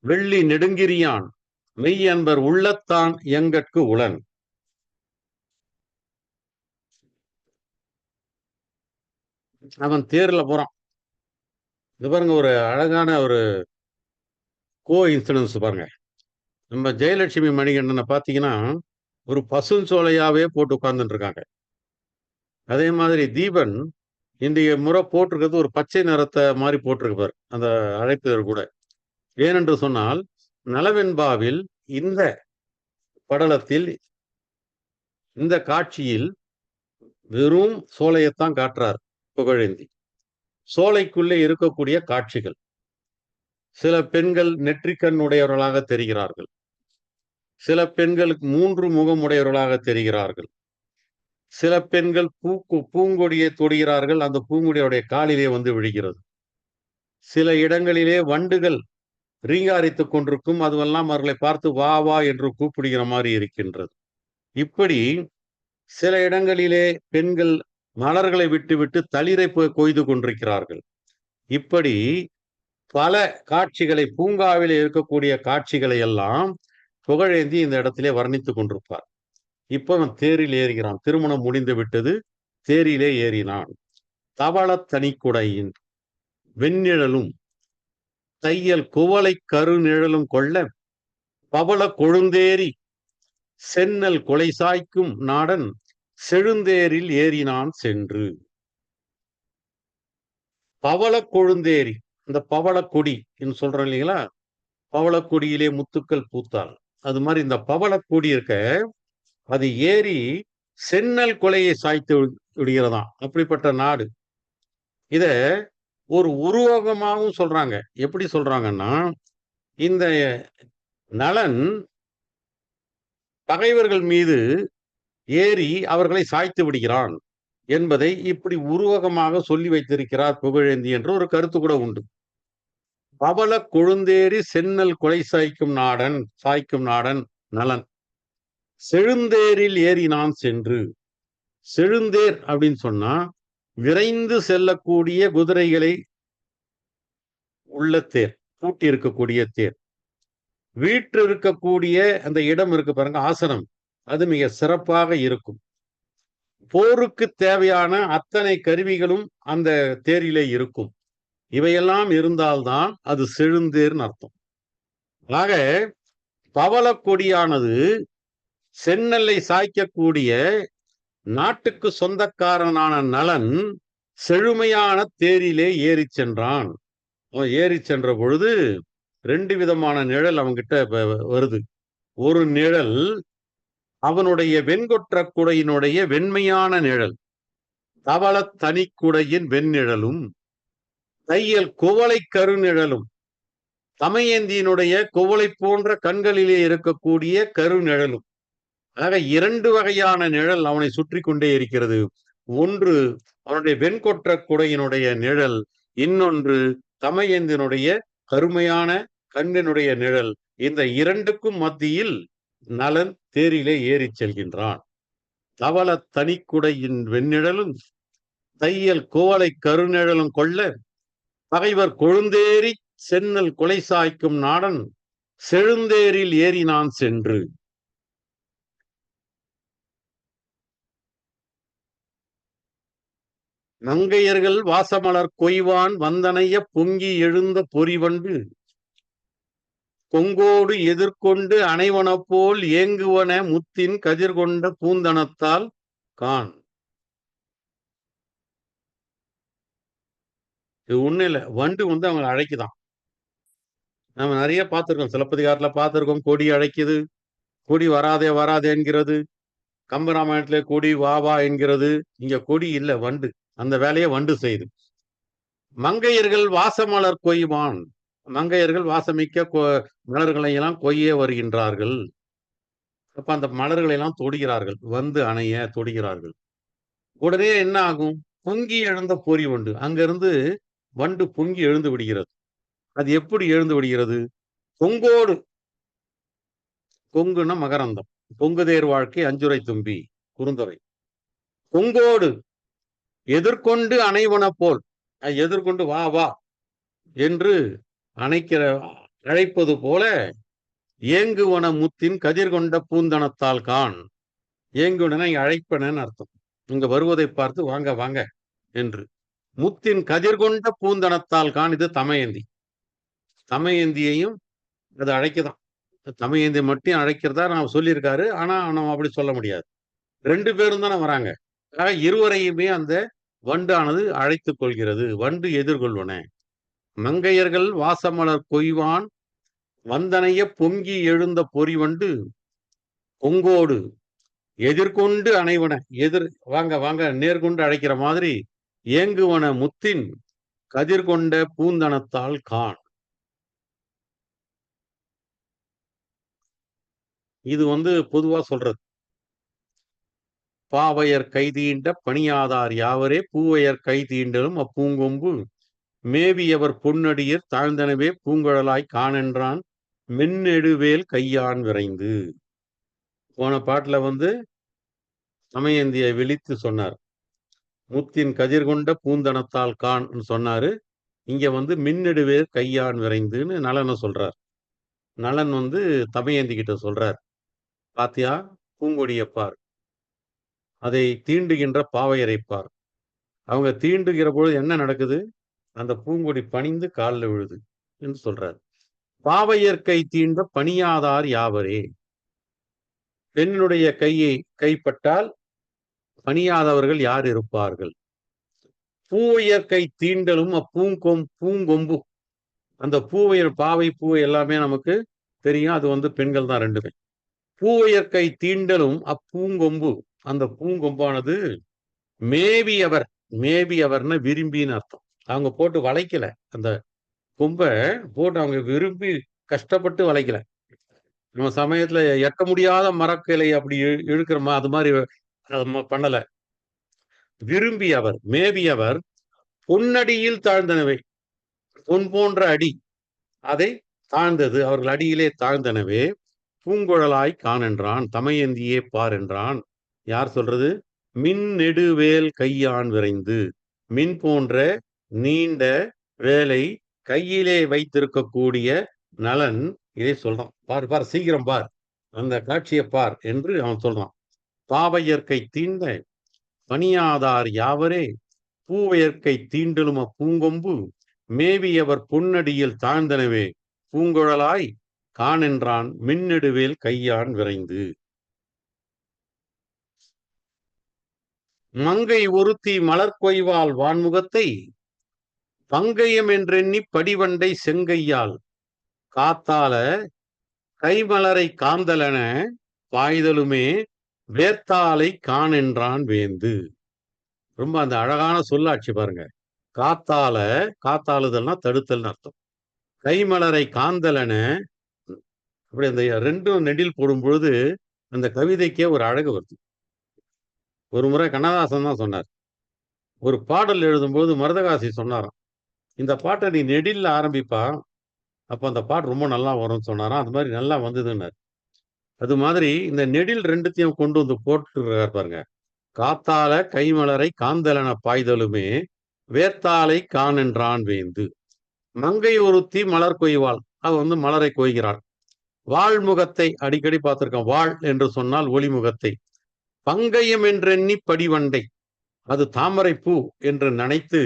வெள்ளி நெடுங்கிரியான், மெய்யன்பர் உள்ளத்தான் எங்கட்கு உளன். அவன் தேர்ல போறான். இது பாருங்க, ஒரு அழகான ஒரு இன்சிடன்ஸ் பாருங்க. நம்ம ஜெயலட்சுமி மணிகண்டனை பார்த்தீங்கன்னா ஒரு பசுஞ்சோலையாவே போட்டு உட்கார்ந்துட்டு இருக்காங்க. அதே மாதிரி தீபன் இன்றைய முறை போட்டிருக்கிறது ஒரு பச்சை நிறத்தை மாதிரி போட்டிருப்பார் அந்த அழைப்பதர் கூட. ஏனென்று சொன்னால் நலவெண்பாவில் இந்த படலத்தில், இந்த காட்சியில் வெறும் சோலையைத்தான் காட்டுறார் புகழேந்தி. சோலைக்குள்ளே இருக்கக்கூடிய காட்சிகள், சில பெண்கள் நெற்றிக்கண் உடையவர்களாக தெரிகிறார்கள், சில பெண்களுக்கு 3 முகம் உடையவர்களாக தெரிகிறார்கள், சில பெண்கள் பூங்கொடியை தொடுகிறார்கள், அந்த பூங்கொடியுடைய காலிலே வந்து விழுகிறது. சில இடங்களிலே வண்டுகள் ரீங்காரித்துக் கொண்டிருக்கும், அதுவெல்லாம் அவர்களை பார்த்து வா வா என்று கூப்பிடுகிற மாதிரி இருக்கின்றது. இப்படி சில இடங்களிலே பெண்கள் மலர்களை விட்டுவிட்டு தளிரை கொய்து கொண்டிருக்கிறார்கள். இப்படி பல காட்சிகளை, பூங்காவிலே இருக்கக்கூடிய காட்சிகளை எல்லாம் புகழேந்தி இந்த இடத்திலே வர்ணித்துக் கொண்டிருப்பார். இப்ப அவன் தேரில் ஏறுகிறான். திருமணம் முடிந்து விட்டது, தேரிலே ஏறினான். தவள தனிக்குடையின் வெண்ணிழலும் தையல் குவளை கருநிழலும் கொள்ள பவள கொழுந்தேரி சென்னல் கொலை சாய்க்கும் நாடன் செழுந்தேரில் ஏறினான் சென்று. பவள கொழுந்தேரி, இந்த பவளக்கொடி என்று சொல்றோம் இல்லைங்களா, பவளக்கொடியிலே முத்துக்கள் பூத்தால், அது மாதிரி இந்த பவளக்கொடி இருக்க, அது ஏறி சென்னல் கொலையை சாய்த்து விடுகிறதாம். அப்படிப்பட்ட நாடு. இத ஒரு உருவகமாகவும் சொல்றாங்க. எப்படி சொல்றாங்கன்னா, இந்த நளன் பகைவர்கள் மீது ஏறி அவர்களை சாய்த்து விடுகிறான் என்பதை இப்படி உருவகமாக சொல்லி வைத்திருக்கிறார் புகழேந்தி என்று ஒரு கருத்து கூட உண்டு. பவள கொழுந்தேரி சென்னல் கொலை சாய்க்கும் நாடன் நலன் செழுந்தேரில் ஏறினான் சென்று. செழுந்தேர் அப்படின்னு சொன்னா விரைந்து செல்லக்கூடிய குதிரைகளை உள்ள தேர், பூட்டி இருக்கக்கூடிய தேர். வீட்டு இருக்கக்கூடிய அந்த இடம் இருக்கு பாருங்க, ஆசனம், அது மிக சிறப்பாக இருக்கும். போருக்கு தேவையான அத்தனை கருவிகளும் அந்த தேரிலே இருக்கும். இவையெல்லாம் இருந்தால்தான் அது செழுந்தேர்னு அர்த்தம். ஆக பவளக்கொடியானது சென்னலை சாய்க்கக்கூடிய நாட்டுக்கு சொந்தக்காரனான நலன் செழுமையான தேரிலே ஏறி சென்றான். ஏறி சென்ற பொழுது 2 விதமான நிழல் அவங்கிட்ட வருது. ஒரு நிழல் அவனுடைய வெண்கொற்ற குடையினுடைய வெண்மையான நிழல், தவள தனிக்குடையின் வெண்ணிழலும், தையல் குவளை கருநிழலும், தமயந்தியினுடைய குவளை போன்ற கண்களிலே இருக்கக்கூடிய கருநிழலும். ஆக 2 வகையான நிழல் அவனை சுற்றி கொண்டே இருக்கிறது. ஒன்று அவனுடைய வெண்கொற்ற குடையினுடைய நிழல், இன்னொன்று தமயந்தினுடைய கருமையான கண்ணினுடைய நிழல். இந்த 2க்கும் மத்தியில் நலன் தேரிலே ஏறி செல்கின்றான். தவள தனிக்குடையின் வெண்ணிழலும் தையல் குவளை கருநிழலும் கொள்ள பகைவர் கொழுந்தேரி சென்னல் கொலை சாய்க்கும் நாடன் செழுந்தேரில் ஏறினான் சென்று. மங்கையர்கள் வாசமலர் கொய்வான் வந்தனைய பொங்கி எழுந்த பொறிவண்டு கொங்கோடு எதிர்கொண்டு அணைவன போல் ஏங்குவன முத்தின் கதிர்கொண்ட பூந்தனத்தால் கான். இது ஒண்ணு இல்ல, வண்டு வந்து அவங்களை அழைக்குதான். நம்ம நிறைய பார்த்திருக்கோம், சிலப்பதிகாரத்துல பார்த்திருக்கோம். கொடி அழைக்குது, கொடி வராதே வராதே என்கிறது. கம்பராமாயணத்துல கொடி வா வா என்கிறது. இங்க கொடி இல்ல, வண்டு. அந்த வேலையை வண்டு செய்யுது. மங்கையர்கள் வாசமலர் கொய்வான், மங்கையர்கள் வாசமிக்க மலர்களை எல்லாம் கொய்ய வருகின்றார்கள். அப்ப அந்த மலர்களை எல்லாம் தொடுகிறார்கள், வந்து அணைய தொடுகிறார்கள். உடனே என்ன ஆகும்? பொங்கி எழுந்த பொறி வண்டு, அங்கிருந்து வண்டு பொங்கி எழுந்து விடுகிறது. அது எப்படி எழுந்து விடுகிறது? கொங்கோடு, கொங்குன்னா மகரந்தம், பொங்குதேர் வாழ்க்கை அஞ்சுரை தும்பி குறுந்தொகை. கொங்கோடு எதிர்கொண்டு அணைவன போல், எதிர்கொண்டு வா வா என்று அழைப்பது போல ஏங்குவன முத்தின் கதிர்கொண்ட பூந்தனத்தால் கான். ஏங்குவன அழைப்பனன்னு அர்த்தம். இங்க வருவதை பார்த்து வாங்க வாங்க என்று. முத்தின் கதிர்கொண்ட பூந்தனத்தால் கான். இது தமயந்தி. தமயந்தியையும் அது அழைக்குதான். தமயந்தி மட்டும் அழைக்கிறதா நான் சொல்லியிருக்காரு. ஆனா நம்ம அப்படி சொல்ல முடியாது, ரெண்டு பேரும் தானே வராங்க. இருவரையுமே அந்த வண்டானது அழைத்துக் கொள்கிறது. வண்டு எதிர்கொள்வன. மங்கையர்கள் வாசமலர் கொய்வான் வந்தனைய பொங்கி எழுந்த பொறிவண்டு கொங்கோடு எதிர்கொண்டு அணைவன, வாங்க வாங்க நேர்கொண்டு அழைக்கிற மாதிரி ஏங்குவன முத்தின் கதிர்கொண்ட பூந்தனத்தால் கான். இது வந்து பொதுவா சொல்றது. பாவையர் கைதீண்ட பணியாதார் யாவரே பூவையர் கைதீண்டலும் அப்பூங்கொம்பு மேவியவர் பொன்னடியர் தாழ்ந்தனவே பூங்குழலாய் காணென்றான் மென்னெடுவேல் கையான் விரைந்து. போன பாட்டுல வந்து தமயந்தியை விழித்து சொன்னார், முத்தின் கதிர்கொண்ட பூந்தனத்தால் கான் சொன்னாரு. இங்க வந்து மின்னெடுவேல் கையான் விரைந்துன்னு நலனை சொல்றார். நலன் வந்து தமயந்தி கிட்ட சொல்றார், பாத்தியா பூங்கொடியை பார், அதை தீண்டுகின்ற பாவையரை பார். அவங்க தீண்டுகிற பொழுது என்ன நடக்குது? அந்த பூங்கொடி பணிந்து காலில் விழுது என்று சொல்றார். பாவையர் கை தீண்ட பணியாதார் யாவரே. பெண்ணுடைய கையை கைப்பட்டால் பணியாதவர்கள் யார் இருப்பார்கள்? பூவையர் கை தீண்டலும் பூங்கொம்பு. அந்த பூவையர், பாவை பூவை எல்லாமே நமக்கு தெரியும், அது வந்து பெண்கள் தான் ரெண்டுமே. பூவையர் கை தீண்டலும் அப்பூங்கொம்பு, அந்த பூங்கொம்பானது மேவியவர், மேவியவர்னு விரும்பின்னு அர்த்தம். அவங்க போட்டு வளைக்கல, அந்த கொம்பை போட்டு அவங்க விரும்பி கஷ்டப்பட்டு வளைக்கல. நம்ம சமயத்துல எட்ட முடியாத மரக்கிளை அப்படி இழுக்கிறோமா, அது மாதிரி பண்ணல. விரும்பியவர், மேவியவர் பொன்னடியில் தாழ்ந்தனவை, பொன் போன்ற அடி அதை தாழ்ந்தது, அவர்கள் அடியிலே தாழ்ந்தனவே பூங்குழலாய் காணென்றான், தமயந்தியே பார் என்றான். யார் சொல்றது? மின் நெடுவேல் கையான் விரைந்து. மின் போன்ற நீண்ட வேலை கையிலே வைத்திருக்கக்கூடிய நலன் இதை சொல்றான். பார் பார், சீக்கிரம் பார், அந்த காட்சியை பார் என்று அவன் சொல்றான். பாவையற்கை தீண்ட பணியாதார் யாவரே பூவையற்கை தீண்டலும் பூங்கொம்பு மேவியவர் பொன்னடியில் தாழ்ந்தனவே பூங்குழலாய் காணென்றான் மின்னெடுவேல் கையான் விரைந்து. மங்கை ஒருத்தி மலர்கொய்வால் வான்முகத்தை பங்கயம் என்றெண்ணி படிவண்டை செங்கையால் காத்தால கைமலரை காந்தலென பாய்தலுமே வேர்த்தாலை காணென்றான் வேந்து. ரொம்ப அந்த அழகான சொல்லாட்சி பாருங்க. காத்தால, காத்தாளுதல்னா தடுத்தல்னு அர்த்தம். கைமலரை காந்தலென, அப்படி அந்த ரெண்டும் நெடில் போடும் பொழுது அந்த கவிதைக்கே ஒரு அழகு வருது. ஒரு முறை கண்ணதாசன் தான் சொன்னார், ஒரு பாடல் எழுதும்போது மருதகாசி சொன்னாராம், இந்த பாட்டை நீ நெடில்ல ஆரம்பிப்பா, அப்ப அந்த பாட்டு ரொம்ப நல்லா வரும்னு சொன்னாராம். அது மாதிரி நல்லா வந்ததுன்னார். அது மாதிரி இந்த நெடில் ரெண்டுத்தையும் கொண்டு வந்து போட்டுருக்கார் பாருங்க. காத்தால கைமலரை காந்தலன பாய்தலுமே வேர்த்தாலை காணென்றான் வேந்து. மங்கை ஒருத்தி மலர் கொய்வாள், அவ வந்து மலரை கொய்கிறாள். வாழ்முகத்தை அடிக்கடி பார்த்திருக்கோம். வாழ் என்று சொன்னால் ஒளிமுகத்தை. பங்கயம் என்றெண்ணி படிவண்டை, அது தாமரை பூ என்று நினைத்து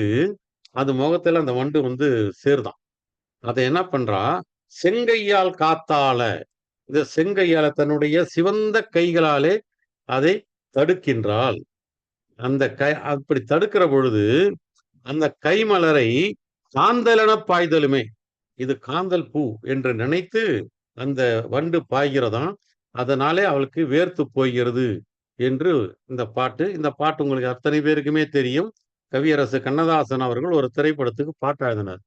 அது முகத்துல அந்த வண்டு வந்து சேருதான். அதை என்ன பண்றா, செங்கையால் காத்தால, இந்த செங்கையால தன்னுடைய சிவந்த கைகளாலே அதை தடுக்கின்றாள். அந்த அப்படி தடுக்கிற பொழுது அந்த கைமலரை காந்தலென பாய்தலுமே, இது காந்தல் பூ என்று நினைத்து அந்த வண்டு பாய்கிறதாம். அதனாலே அவளுக்கு வேர்த்து போகிறது என்று இந்த பாட்டு உங்களுக்கு அத்தனை பேருக்குமே தெரியும். கவியரசு கண்ணதாசன் அவர்கள் ஒரு திரைப்படத்துக்கு பாட்டு எழுதினார்.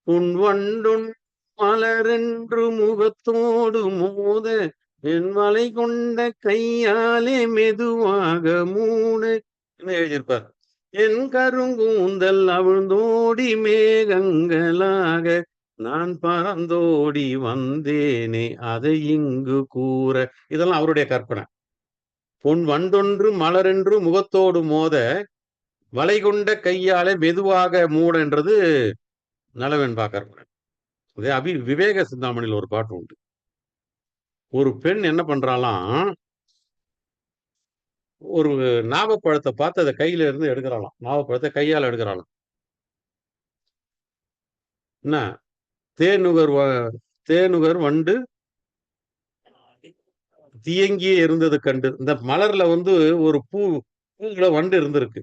உன் வண்டுன் மலரென்று முகத்தோடு மோத என் மலை கொண்ட கையாலே மெதுவாக மூணு எழுதியிருப்பார். என் கருங்கூந்தல் அவிழ்ந்தோடி மேகங்களாக நான் பறந்தோடி வந்தேனே அதை இங்கு கூற. இதெல்லாம் அவருடைய கற்பனை. பொன் வண்டொன்று மலரென்று முகத்தோடு மோத வலை கொண்ட கையாலே மெதுவாக மூடன்றது நலவென்பா கற்பனை. அதே விவேக சிந்தாமணியில் ஒரு பாட்டு உண்டு. ஒரு பெண் என்ன பண்றாளாம், ஒரு நாவப்பழத்தை பார்த்து அதை கையில இருந்து எடுக்கிறாளாம். நாவப்பழத்தை கையால் எடுக்கிறாளாம். என்ன தேனுகர் வண்டு தியங்கியே இருந்தது கண்டு. இந்த மலர்ல வந்து ஒரு பூல வண்டு இருந்திருக்கு.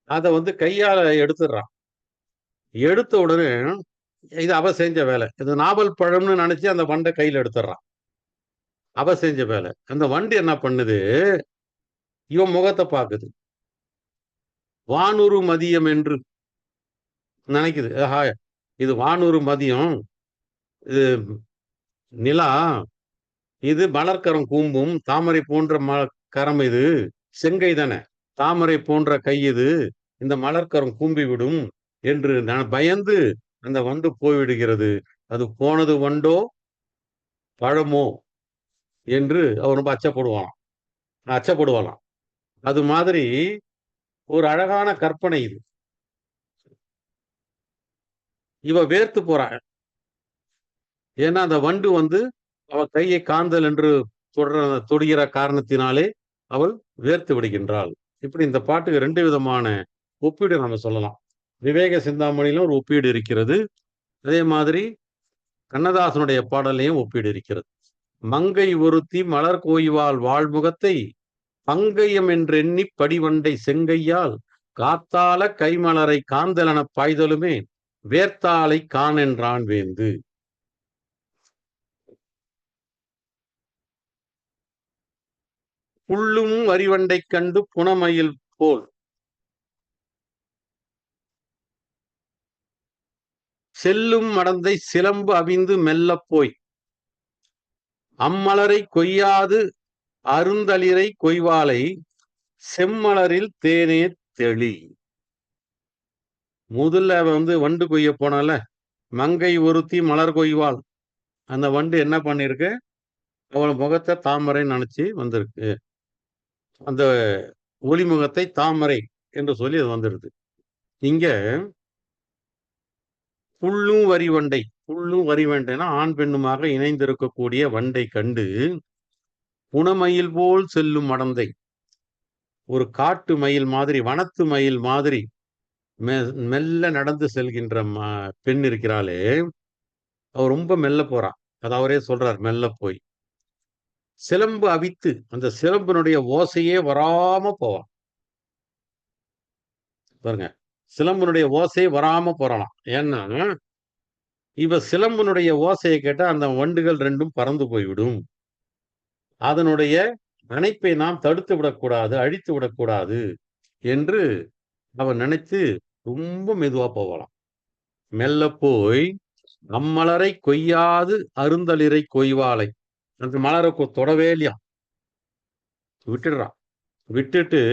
அதை வந்து கையால எடுத்துடுறான். எடுத்த உடனே இது அவ செஞ்ச வேலை. இது நாவல் பழம்னு நினைச்சு அந்த வண்டை கையில எடுத்துடுறான். அவ செஞ்ச வேலை. அந்த வண்டு என்ன பண்ணுது, இவன் முகத்தை பார்க்குது. வானூறு மதியம் என்று நினைக்குது. இது வானூறு மதியம், இது நிலா, இது மலர்கரம் கூம்பும் தாமரை போன்ற கரம், இது செங்கை தானே, தாமரை போன்ற கை, இது இந்த மலர்கரம் கூம்பி விடும் என்று பயந்து அந்த வண்டு போய்விடுகிறது. அது போனது வண்டோ பழமோ என்று அவர் ரொம்ப அச்சப்படுவாளாம். அது மாதிரி ஒரு அழகான கற்பனை இது. இவ வேர்த்து போறாள். ஏன்னா அந்த வண்டு வந்து அவ கையை காந்தல் என்று தொடுகிற காரணத்தினாலே அவள் வேர்த்து விடுகின்றாள். இப்படி இந்த பாட்டுக்கு 2 விதமான ஒப்பீடு நம்ம சொல்லலாம். விவேக சிந்தாமணியிலும் ஒரு ஒப்பீடு இருக்கிறது. அதே மாதிரி கண்ணதாசனுடைய பாடலையும் ஒப்பீடு இருக்கிறது. மங்கை ஒருத்தி மலர் கோய்வாள் வாழ்முகத்தை பங்கயம் என்றெண்ணி படிவண்டை செங்கையால் காத்தால கைமலரை காந்தலன பாய்தலுமே வேர்த்தாலை காணென்றான் வேந்து. புள்ளும் வரிவண்டை கண்டு புனமயில் போல் செல்லும் மடந்தை சிலம்பு அவிந்து மெல்ல போய் அம்மலரை கொய்யாது அருந்தளிரை கொய்வாலை செம்மலரில் தேனே தெளி. முதல்ல வந்து வண்டு கொய்ய போனால மங்கை ஒருத்தி மலர் கொய்வாள். அந்த வண்டு என்ன பண்ணிருக்கு, அவள் முகத்தை தாமரை நினைச்சு வந்திருக்கு. அந்த ஒளிமுகத்தை தாமரை என்று சொல்லி அது வந்துடுது. இங்க புள்ளும் வரிவண்டைனா ஆண் பெண்ணுமாக இணைந்திருக்கக்கூடிய வண்டை கண்டு புனமயில் போல் செல்லும் மடந்தை, ஒரு காட்டு மயில் மாதிரி, வனத்து மயில் மாதிரி மெல்ல நடந்து செல்கின்ற பெண் இருக்கிறாளே, அவ ரொம்ப மெல்ல போறான். அது அவரே சொல்றார், மெல்ல போய் சிலம்பு அவித்து, அந்த சிலம்பினுடைய ஓசையே வராம போவான் பாருங்க. சிலம்பினுடைய ஓசையே வராம போறானாம். ஏன்னா இவ சிலம்பினுடைய ஓசையை கேட்டா அந்த வண்டுகள் 2ம் பறந்து போய்விடும். அதனுடைய அணைப்பை நாம் தடுத்து விடக்கூடாது, அழித்து விடக்கூடாது என்று அவன் நினைத்து ரொம்ப மெதுவா போகலாம். மெல்ல போய் அம்மலரை கொய்யாது அருந்தளிரை கொய்வாலை, அந்த மலரை தொடவே இல்லையா, விட்டுடுறான். விட்டுட்டு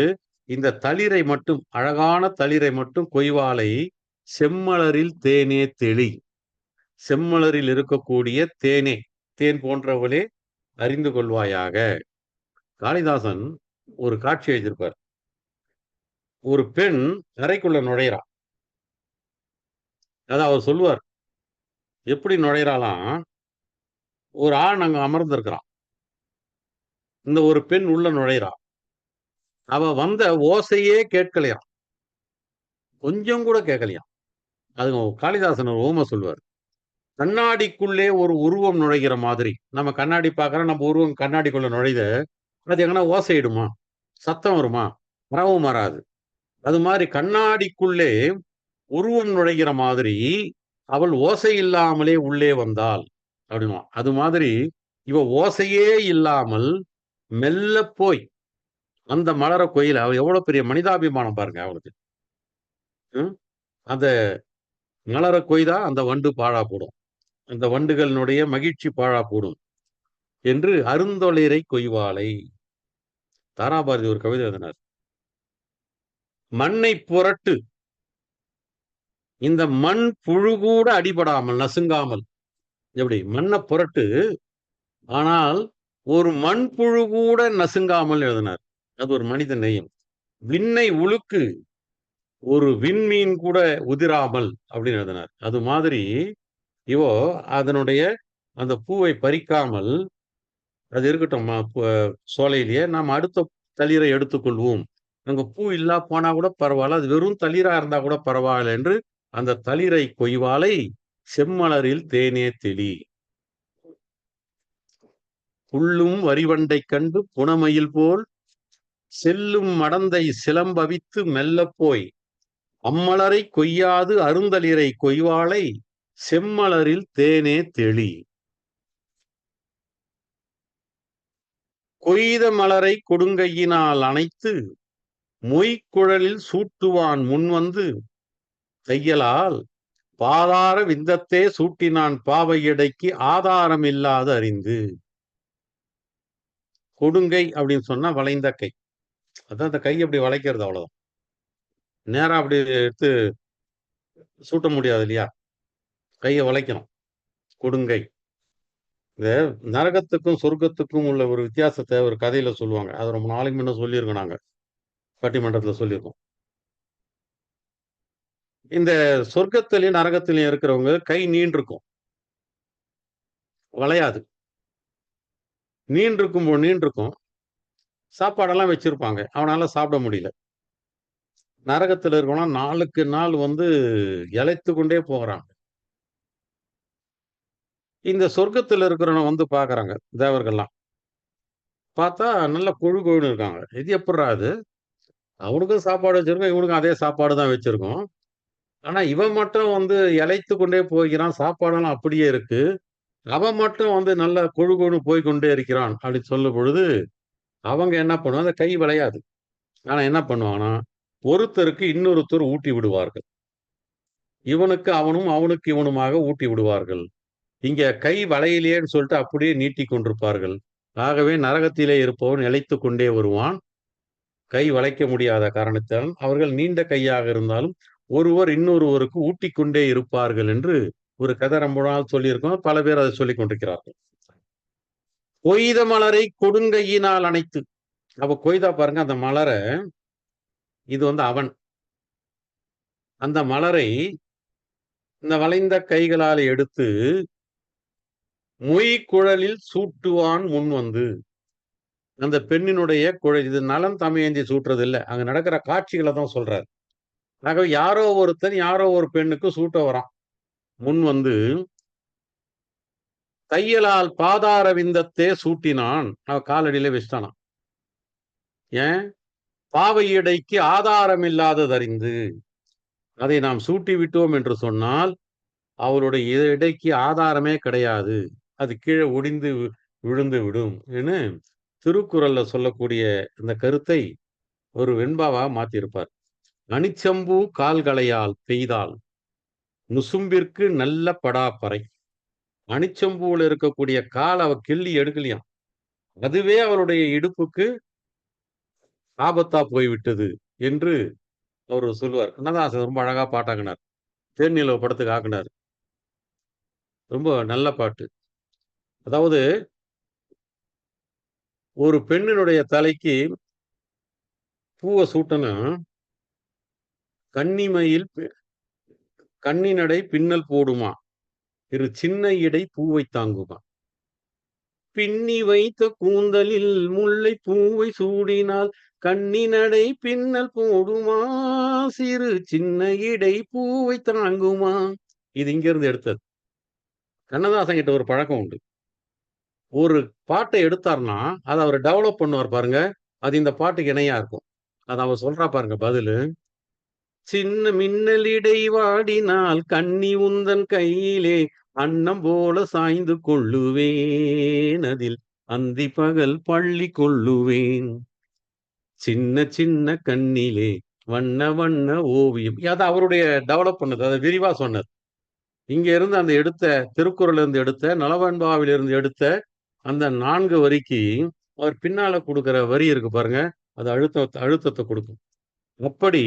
இந்த தளிரை மட்டும், அழகான தளிரை மட்டும் கொய்வாலை செம்மலரில் தேனே தெளி, செம்மலரில் இருக்கக்கூடிய தேனே, தேன் போன்றவளே அறிந்து கொள்வாயாக. காளிதாசன் ஒரு காட்சி எழுதியிருப்பார். ஒரு பெண் அறைக்குள்ள நுழையிறான். அதாவது அவர் சொல்லுவார், எப்படி நுழையிறாலாம், ஒரு ஆண் அங்க அமர்ந்திருக்கிறான், இந்த ஒரு பெண் உள்ள நுழையிறா. அவ வந்த ஓசையே கேட்கலையாம், கொஞ்சம் கூட கேட்கலையாம். அது காளிதாசன் ஒரு ஓமை சொல்லுவார். கண்ணாடிக்குள்ளே ஒரு உருவம் நுழைகிற மாதிரி. நம்ம கண்ணாடி பார்க்கறோம், நம்ம உருவம் கண்ணாடிக்குள்ள நுழையுது. அது எங்கன்னா ஓசையிடுமா? சத்தம் வருமா? வரவும் வராது. அது மாதிரி கண்ணாடிக்குள்ளே உருவம் நுழைகிற மாதிரி அவள் ஓசை இல்லாமலே உள்ளே வந்தாள் அப்படின்னுவான். அது மாதிரி இவ ஓசையே இல்லாமல் மெல்ல போய் அந்த மலர கொயில, அவ எவ்வளவு பெரிய மனிதாபிமானம் பாருங்க அவளுக்கு. ம்? அந்த மலர கொய்தா அந்த வண்டு பாழா போடும், அந்த வண்டுகளினுடைய மகிழ்ச்சி பாழா போடும் என்று அருந்தொழிரை கொய்வாளை. தாராபாரதி ஒரு கவிதை எழுதினார். மண்ணை புரட்டு, இந்த மண் புழு கூட அடிபடாமல் நசுங்காமல். எப்படி மண்ணை புரட்டு, ஆனால் ஒரு மண் புழு கூட நசுங்காமல் எழுதினார். அது ஒரு மனித நேயம். விண்ணை உழுக்கு, ஒரு விண்மீன் கூட உதிராமல் அப்படின்னு எழுதினார். அது மாதிரி இவோ அதனுடைய அந்த பூவை பறிக்காமல், அது இருக்கட்டும் சோலையிலேயே நாம் அடுத்த தளிரை எடுத்துக்கொள்வோம், அங்க பூ இல்லா போனா கூட பரவாயில்ல, அது வெறும் தளிரா இருந்தா கூட பரவாயில்ல என்று அந்த தளிரை கொய்வாலை செம்மலரில் தேனே தெளி. புல்லும் வரிவண்டை கண்டு புனமயில் போல் செல்லும் மடந்தை சிலம்பவித்து மெல்ல போய் அம்மலரை கொய்யாது அருந்தளிரை கொய்வாளை செம்மலரில் தேனே தெளி. கொய்த மலரை கொடுங்கையினால் அணைத்து மொய்க்குழலில் சூட்டுவான் முன்வந்து தையலால் பாதார விந்தத்தே சூட்டினான் பாவையடைக்கு ஆதாரம் இல்லாத அறிந்து. கொடுங்கை அப்படின்னு சொன்னா வளைந்த கை. அதான் அந்த கை அப்படி வளைக்கிறது, அவ்வளவுதான். நேரா அப்படி எடுத்து சூட்ட முடியாது இல்லையா, கையை வளைக்கணும். கொடுங்கை. இந்த நரகத்துக்கும் சொர்க்கத்துக்கும் உள்ள ஒரு வித்தியாசத்தை ஒரு கதையில சொல்லுவாங்க. அது ரொம்ப நாளைக்கு முன்ன சொல்லியிருக்கோம், நாங்க பட்டிமன்றத்துல சொல்லியிருக்கோம். இந்த சொர்க்கத்திலையும் நரகத்திலையும் இருக்கிறவங்க கை நீண்டிருக்கும், வளையாது. நீண்டிருக்கும், சாப்பாடெல்லாம் வச்சிருப்பாங்க, அவனால சாப்பிட முடியல. நரகத்துல இருக்கவனா நாளுக்கு நாள் இளைத்து கொண்டே போகிறாங்க. இந்த சொர்க்கத்துல இருக்கிறவன பாக்குறாங்க தேவர்கள்லாம். பார்த்தா நல்ல கொழு கொழுன்னு இருக்காங்க. இது எப்படிரா அது? அவனுக்கும் சாப்பாடு வச்சிருக்கோம், இவனுக்கும் அதே சாப்பாடு தான் வச்சிருக்கோம். ஆனா இவன் மட்டும் இளைத்து கொண்டே போகிறான், சாப்பாடெல்லாம் அப்படியே இருக்கு. அவன் மட்டும் நல்ல கொழு கொழுன்னு போய் கொண்டே இருக்கிறான் அப்படின்னு சொல்லும் பொழுது அவங்க என்ன பண்ணுவாங்க, அந்த கை வளையாது. ஆனா என்ன பண்ணுவாங்கன்னா, ஒருத்தருக்கு இன்னொருத்தர் ஊட்டி விடுவார்கள். இவனுக்கு அவனும், அவனுக்கு இவனுமாக ஊட்டி விடுவார்கள். இங்க கை வளையிலேன்னு சொல்லிட்டு அப்படியே நீட்டி கொண்டிருப்பார்கள். ஆகவே நரகத்திலே இருப்பவன் இளைத்து கொண்டே வருவான். கை வளைக்க முடியாத காரணத்தால் அவர்கள் நீண்ட கையாக இருந்தாலும் ஒருவர் இன்னொருவருக்கு ஊட்டிக்கொண்டே இருப்பார்கள் என்று ஒரு கதை ரொம்ப நாள் சொல்லியிருக்கோம். பல பேர் அதை சொல்லிக் கொண்டிருக்கிறார்கள். கொய்த மலரை கொடுங்கையினால் அணைத்து. அப்ப கொய்தா பாருங்க அந்த மலரை, இது அவன் அந்த மலரை இந்த வளைந்த கைகளால் எடுத்து மொய் குழலில் சூட்டுவான் முன் அந்த பெண்ணினுடைய குழல். இது நலம் தமையந்தி சூட்டுறது இல்லை, அங்க நடக்கிற காட்சிகளை தான் சொல்றாரு. ஆகவே யாரோ ஒருத்தன் யாரோ ஒரு பெண்ணுக்கு சூட்ட வரான். முன் தையலால் பாதார விந்தத்தே சூட்டினான், அவ காலடியில வச்சிட்டானான். ஏன்? பாவையடைக்கு ஆதாரம் இல்லாதது அறிந்து. அதை நாம் சூட்டி விட்டோம் என்று சொன்னால் அவருடைய இடைக்கு ஆதாரமே கிடையாது, அது கீழே ஒடிந்து விழுந்து விடும் என்று திருக்குறள்ல சொல்லக்கூடிய இந்த கருத்தை ஒரு வெண்பாவா மாத்திருப்பார். அணிச்சம்பூ கால்களையால் பெய்தால் நுசும்பிற்கு நல்ல படாப்பறை. அணிச்சம்பூவில் இருக்கக்கூடிய கால் அவ கிள்ளி எடுக்கலையாம், அதுவே அவருடைய இடுப்புக்கு ஆபத்தா போய்விட்டது என்று அவர் சொல்லுவார். கண்ணதாசன் ரொம்ப அழகா பாட்டாக்குனார், தேர்நிலவ படத்துக்கு ஆக்குனார். ரொம்ப நல்ல பாட்டு. அதாவது ஒரு பெண்ணினுடைய தலைக்கு பூவை சூட்டணும், கன்னிமையில் கண்ணினடை பின்னல் போடுமா, இரு சின்ன இடை பூவை தாங்குமா. பின்னி வைத்த கூந்தலில் முல்லை பூவை சூடினால் கண்ணி நடை பின்னல் போடுமா, சிறு சின்ன இடை பூவை தாங்குமா. இது இங்க இருந்து எடுத்தது. கண்ணதாசன் கிட்ட ஒரு பழக்கம் உண்டு. ஒரு பாட்டை எடுத்தார்னா அதை அவர் டெவலப் பண்ணுவார் பாருங்க. அது இந்த பாட்டுக்கு இணையா இருக்கும். அது அவர் சொல்றா பாருங்க பதிலு. சின்ன மின்னலிடை வாடினால் கண்ணி உந்தன் கையிலே அன்னம் போல சாய்ந்து கொள்ளுவேன், அதில் அந்தி பகல் பள்ளி கொள்ளுவேன், சின்ன சின்ன கண்ணிலே வண்ண வண்ண ஓவியம். அது அவருடைய டெவலப் பண்ணது, அதை விரிவா சொன்னது. இங்க இருந்து அந்த எடுத்த திருக்குறள் இருந்து எடுத்த நலவன்பாவிலிருந்து எடுத்த அந்த 4 வரிக்கு அவர் பின்னால கொடுக்கிற வரி இருக்கு பாருங்க, அது அழுத்தத்தை கொடுக்கும். அப்படி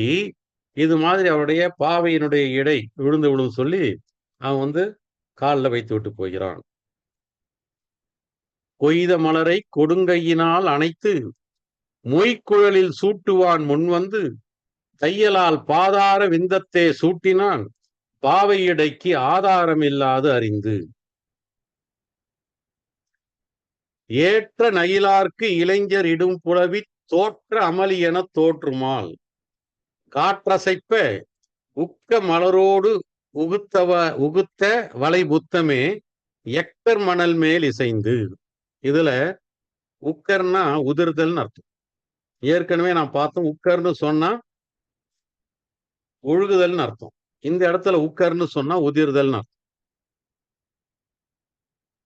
இது மாதிரி அவருடைய பாவையினுடைய இடை விழுந்து விழுந்து சொல்லி அவன் காலில் வைத்து விட்டு போகிறான். கொய்த மலரை கொடுங்கையினால் அணைத்து மொய்க்குழலில் சூட்டுவான் முன்வந்து தையலால் பாதார விந்தத்தே சூட்டினான் பாவையிடைக்கு ஆதாரம் இல்லாது அறிந்து. ஏற்ற நயிலார்க்கு இளைஞர் இடும் புலவி தோற்ற அமளி என தோற்றுமால் காற்றசைப்ப உக்க மலரோடு உகுத்த வலை புத்தமே எக்கர் மணல் மேல் இசைந்து. இதுல உக்கர்னா உதிர்தல்னு அர்த்தம். ஏற்கனவே நான் பார்த்தோம், உக்கர்னு சொன்னா ஒழுகுதல்னு அர்த்தம். இந்த இடத்துல உக்கர்னு சொன்னா உதிர்தல்னு அர்த்தம்.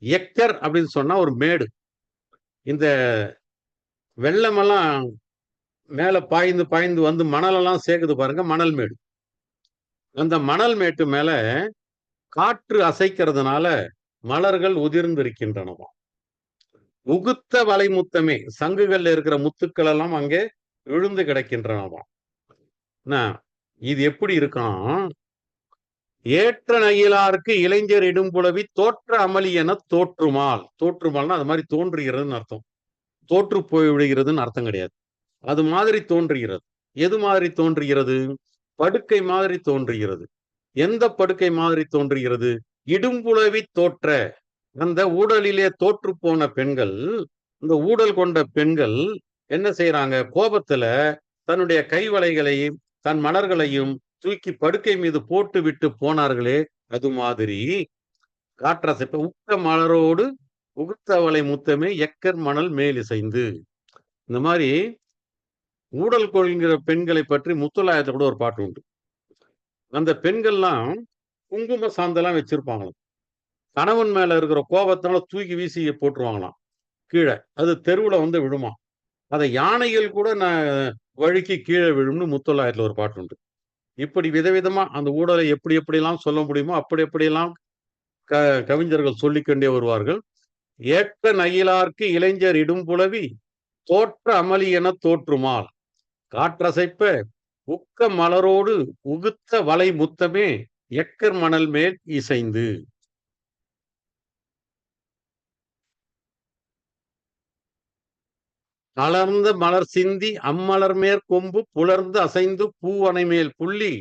எக்கர் அப்படின்னு சொன்னா ஒரு மேடு. இந்த வெள்ளமெல்லாம் மேல பாய்ந்து பாய்ந்து வந்து மணலெல்லாம் சேர்க்குது பாருங்க, மணல் மேடு. அந்த மணல் மேட்டு மேல காற்று அசைக்கிறதுனால மலர்கள் உதிர்ந்திருக்கின்றனவா. உகுத்த வலை முத்தமே, சங்குகள்ல இருக்கிற முத்துக்கள் எல்லாம் அங்கே விழுந்து கிடக்கின்றனவா. இது எப்படி இருக்கான்? ஏற்ற நயிலாருக்கு இளைஞர் இடும்புலவி தோற்ற அமளி என தோற்றுமால். தோற்றுமால்னா அது மாதிரி தோன்றுகிறதுன்னு அர்த்தம். தோற்று போய் விடுகிறதுன்னு அர்த்தம் கிடையாது. அது மாதிரி தோன்றுகிறது. எது மாதிரி தோன்றுகிறது? படுக்கை மாதிரி தோன்றுகிறது. எந்த படுக்கை மாதிரி தோன்றுகிறது? இடும்புலவி தோற்ற, அந்த ஊடலிலே தோற்று போன பெண்கள், இந்த ஊடல் கொண்ட பெண்கள் என்ன செய்யறாங்க? கோபத்துல தன்னுடைய கைவளைகளையும் தன் மலர்களையும் தூக்கி படுக்கை மீது போட்டு விட்டு போனார்களே, அது மாதிரி காற்றசைப்ப உக்க மலரோடு உகுத்தவளை முத்தமே எக்கர் மணல் மேலிசைந்து. இந்த மாதிரி ஊடல் கொள்கிற பெண்களை பற்றி முத்துலாயத்துல கூட ஒரு பாட்டு உண்டு. அந்த பெண்கள்லாம் குங்கும சாந்தெல்லாம் வச்சிருப்பாங்களாம். கணவன் மேல இருக்கிற கோபத்தினால தூக்கி வீசி போட்டுருவாங்களாம் கீழே. அது தெருவுல விழுமா. அதை யானைகள் கூட வழுக்கி கீழே விழும்னு முத்துலாயத்துல ஒரு பாட்டு உண்டு. இப்படி விதவிதமா அந்த ஊடலை எப்படி எப்படியெல்லாம் சொல்ல முடியுமோ அப்படி எப்படியெல்லாம் கவிஞர்கள் சொல்லிக்கொண்டே வருவார்கள். ஏற்ற நயிலார்க்கு இளைஞர் இடும்புலவி தோற்ற அமளி என தோற்றுமால் காற்றசைப்ப உக்க மலரோடு உகுத்த வலை முத்தமே எக்கர் மணல் மேல் இசைந்து. கலர்ந்த மலர் சிந்தி அம்மலர் மேற் கொம்பு புலர்ந்து அசைந்து பூவனை மேல் புள்ளி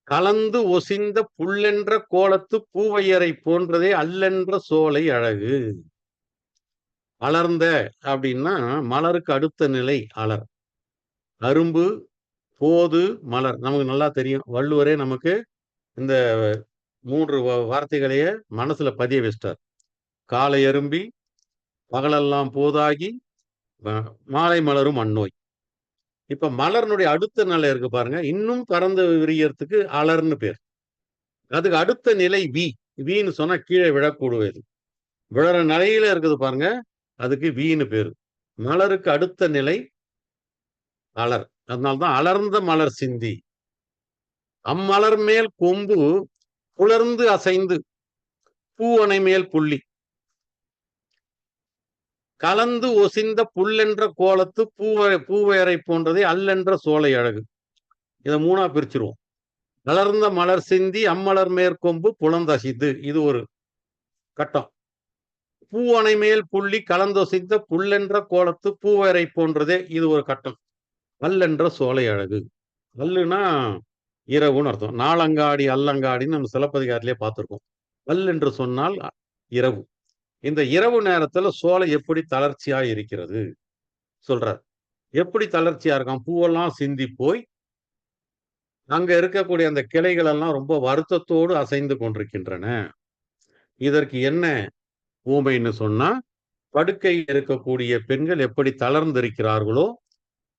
கலந்து ஒசிந்த புல்லென்ற கோலத்து பூவையரை போன்றதே அல்லென்ற சோலை அழகு. அலர்ந்த அப்படின்னா மலருக்கு அடுத்த நிலை அலர். அரும்பு, போது, மலர் நமக்கு நல்லா தெரியும். வள்ளுவரே நமக்கு இந்த 3 வார்த்தைகளையே மனசுல பதிய வச்சிட்டார். காலை அரும்பி பகலெல்லாம் போதாகி மாலை மலரும் அந்நோய். இப்ப மலர்னுடைய அடுத்த நிலை இருக்கு பாருங்க, இன்னும் பறந்து விரியறதுக்கு அலர்னு பேர். அதுக்கு அடுத்த நிலை வி. வீன்னு சொன்னா கீழே விழக்கூடுவது. விழற நிலையில இருக்குது பாருங்க, அதுக்கு வீன்னு பேரு. மலருக்கு அடுத்த நிலை அலர். அதனால்தான் அலர்ந்த மலர் சிந்தி அம்மலர் மேல் கொம்பு புலர்ந்து அசைந்து பூவனை மேல் புள்ளி கலந்து ஒசிந்த புல்லென்ற கோலத்து பூவையரை போன்றதே அல்லென்ற சோலை அழகு. இதை 3ஆ பிரிச்சிருவோம். அலர்ந்த மலர் சிந்தி அம்மலர் மேற்கொம்பு புலந்தசிந்து, இது ஒரு கட்டம். பூவனை மேல் புள்ளி கலந்தொசிந்த புல்லென்ற கோலத்து பூவையரை போன்றதே, இது ஒரு கட்டம். அல்லென்ற சோலை அழகு. அல்லுனா இரவுன்னு அர்த்தம். நாளங்காடி அல்லங்காடின்னு நம்ம சிலப்பதிகாரத்திலே பார்த்திருக்கோம். அல் என்று சொன்னால் இரவு. இந்த இரவு நேரத்துல சோலை எப்படி தளர்ச்சியா இருக்கிறது சொல்றார். எப்படி தளர்ச்சியா இருக்கான்? பூவெல்லாம் சிந்தி போய் அங்க இருக்கக்கூடிய அந்த கிளைகள் எல்லாம் ரொம்ப வருத்தத்தோடு அசைந்து கொண்டிருக்கின்றன. இதற்கு என்ன ஊமைன்னு சொன்னா, படுக்கை இருக்கக்கூடிய பெண்கள் எப்படி தளர்ந்திருக்கிறார்களோ,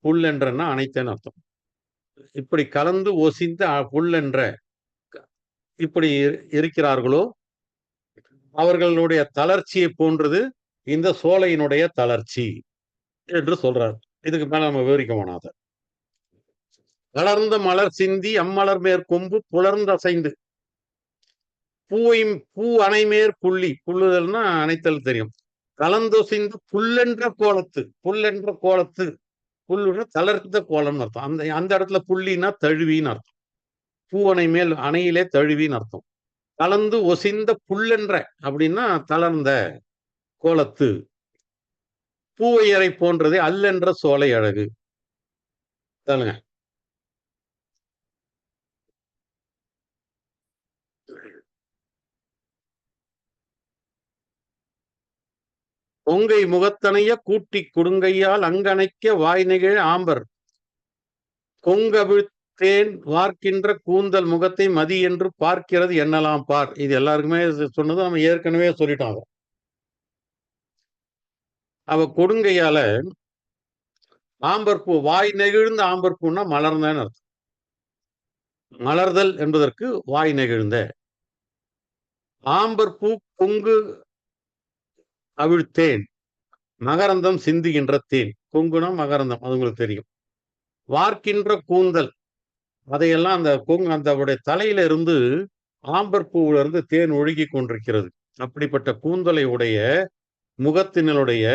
புல்லென்றன்னா அனைத்தேன்னு அர்த்தம். இப்படி கலந்து ஒசிந்த புல்லென்ற இப்படி இருக்கிறார்களோ, அவர்களுடைய தளர்ச்சியை போன்றது இந்த சோலையினுடைய தளர்ச்சி என்று சொல்றார். இதுக்கு மேல நம்ம விவரிக்க வேணாம் அத. வளர்ந்த மலர் சிந்தி அம்மலர் மேற்கொம்பு புலர்ந்து அசைந்து பூ அணைமேற் புள்ளி, புல்லுதல்னா அணைத்தல் தெரியும். கலந்தொசிந்து புல்லென்ற கோலத்து, புல்லுன்னா தளர்ந்த கோலம்னு அர்த்தம். அந்த இடத்துல புள்ளின்னா தழுவின்னு அர்த்தம். பூவணை மேல் அணையிலே தழுவின்னு அர்த்தம். கலந்து ஒசிந்த புல்லென்ற அப்படின்னா தளர்ந்த கோலத்து, பூவையரை போன்றதே அல்லென்ற சோலை அழகு. சொல்லுங்க. பொங்கை முகத்தனைய கூட்டி குடுங்கையால் அங்கணைக்க வாய் நிகழ் ஆம்பர் கொங்கவிழ்த்தேன் வார்க்கின்ற கூந்தல் முகத்தை மதி என்று பார்க்கிறது என்னலாம் பார். இது எல்லாருக்குமே சொன்னது நம்ம ஏற்கனவே சொல்லிட்டோம். அவ கொடுங்கையால ஆம்பற்பூ, வாய் நெகிழ்ந்த ஆம்பற்பூன்னா மலர்ந்தன்னு அர்த்தம். மலர்தல் என்பதற்கு வாய் நெகிழ்ந்த. ஆம்பற்பூ கொங்கு அவிழ்த்தேன், மகரந்தம் சிந்துகின்ற தேன். கொங்குனா மகரந்தம், அது உங்களுக்கு தெரியும். வார்க்கின்ற கூந்தல், அதையெல்லாம் அந்த தலையில இருந்து ஆம்பர் பூவில இருந்து தேன் ஒழுகி கொண்டிருக்கிறது. அப்படிப்பட்ட கூந்தலை உடைய முகத்தினுடைய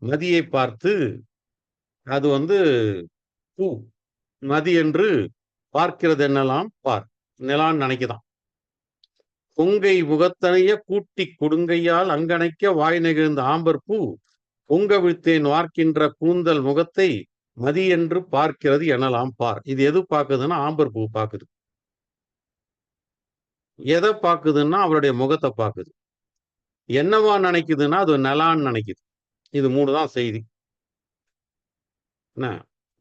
மதியை பார்த்து அது பூ மதி என்று பார்க்கிறது என்னெல்லாம் பார், நிலான்னு நினைக்குதான். கொங்கை முகத்தனைய கூட்டி கொடுங்கையால் அங்கணைக்க வாய் நெகிழ்ந்த ஆம்பர் பூ பொங்கவிழ்த்தேன் வார்க்கின்ற கூந்தல் முகத்தை மதி என்று பார்க்கிறது எனலாம் பார். இது எது பார்க்குதுன்னா ஆம்பர் பூ பார்க்குது. எதை பார்க்குதுன்னா அவருடைய முகத்தை பார்க்குது. என்னவா நினைக்குதுன்னா அது நிலான்னு நினைக்குது. இது 3 தான் செய்தி. என்ன,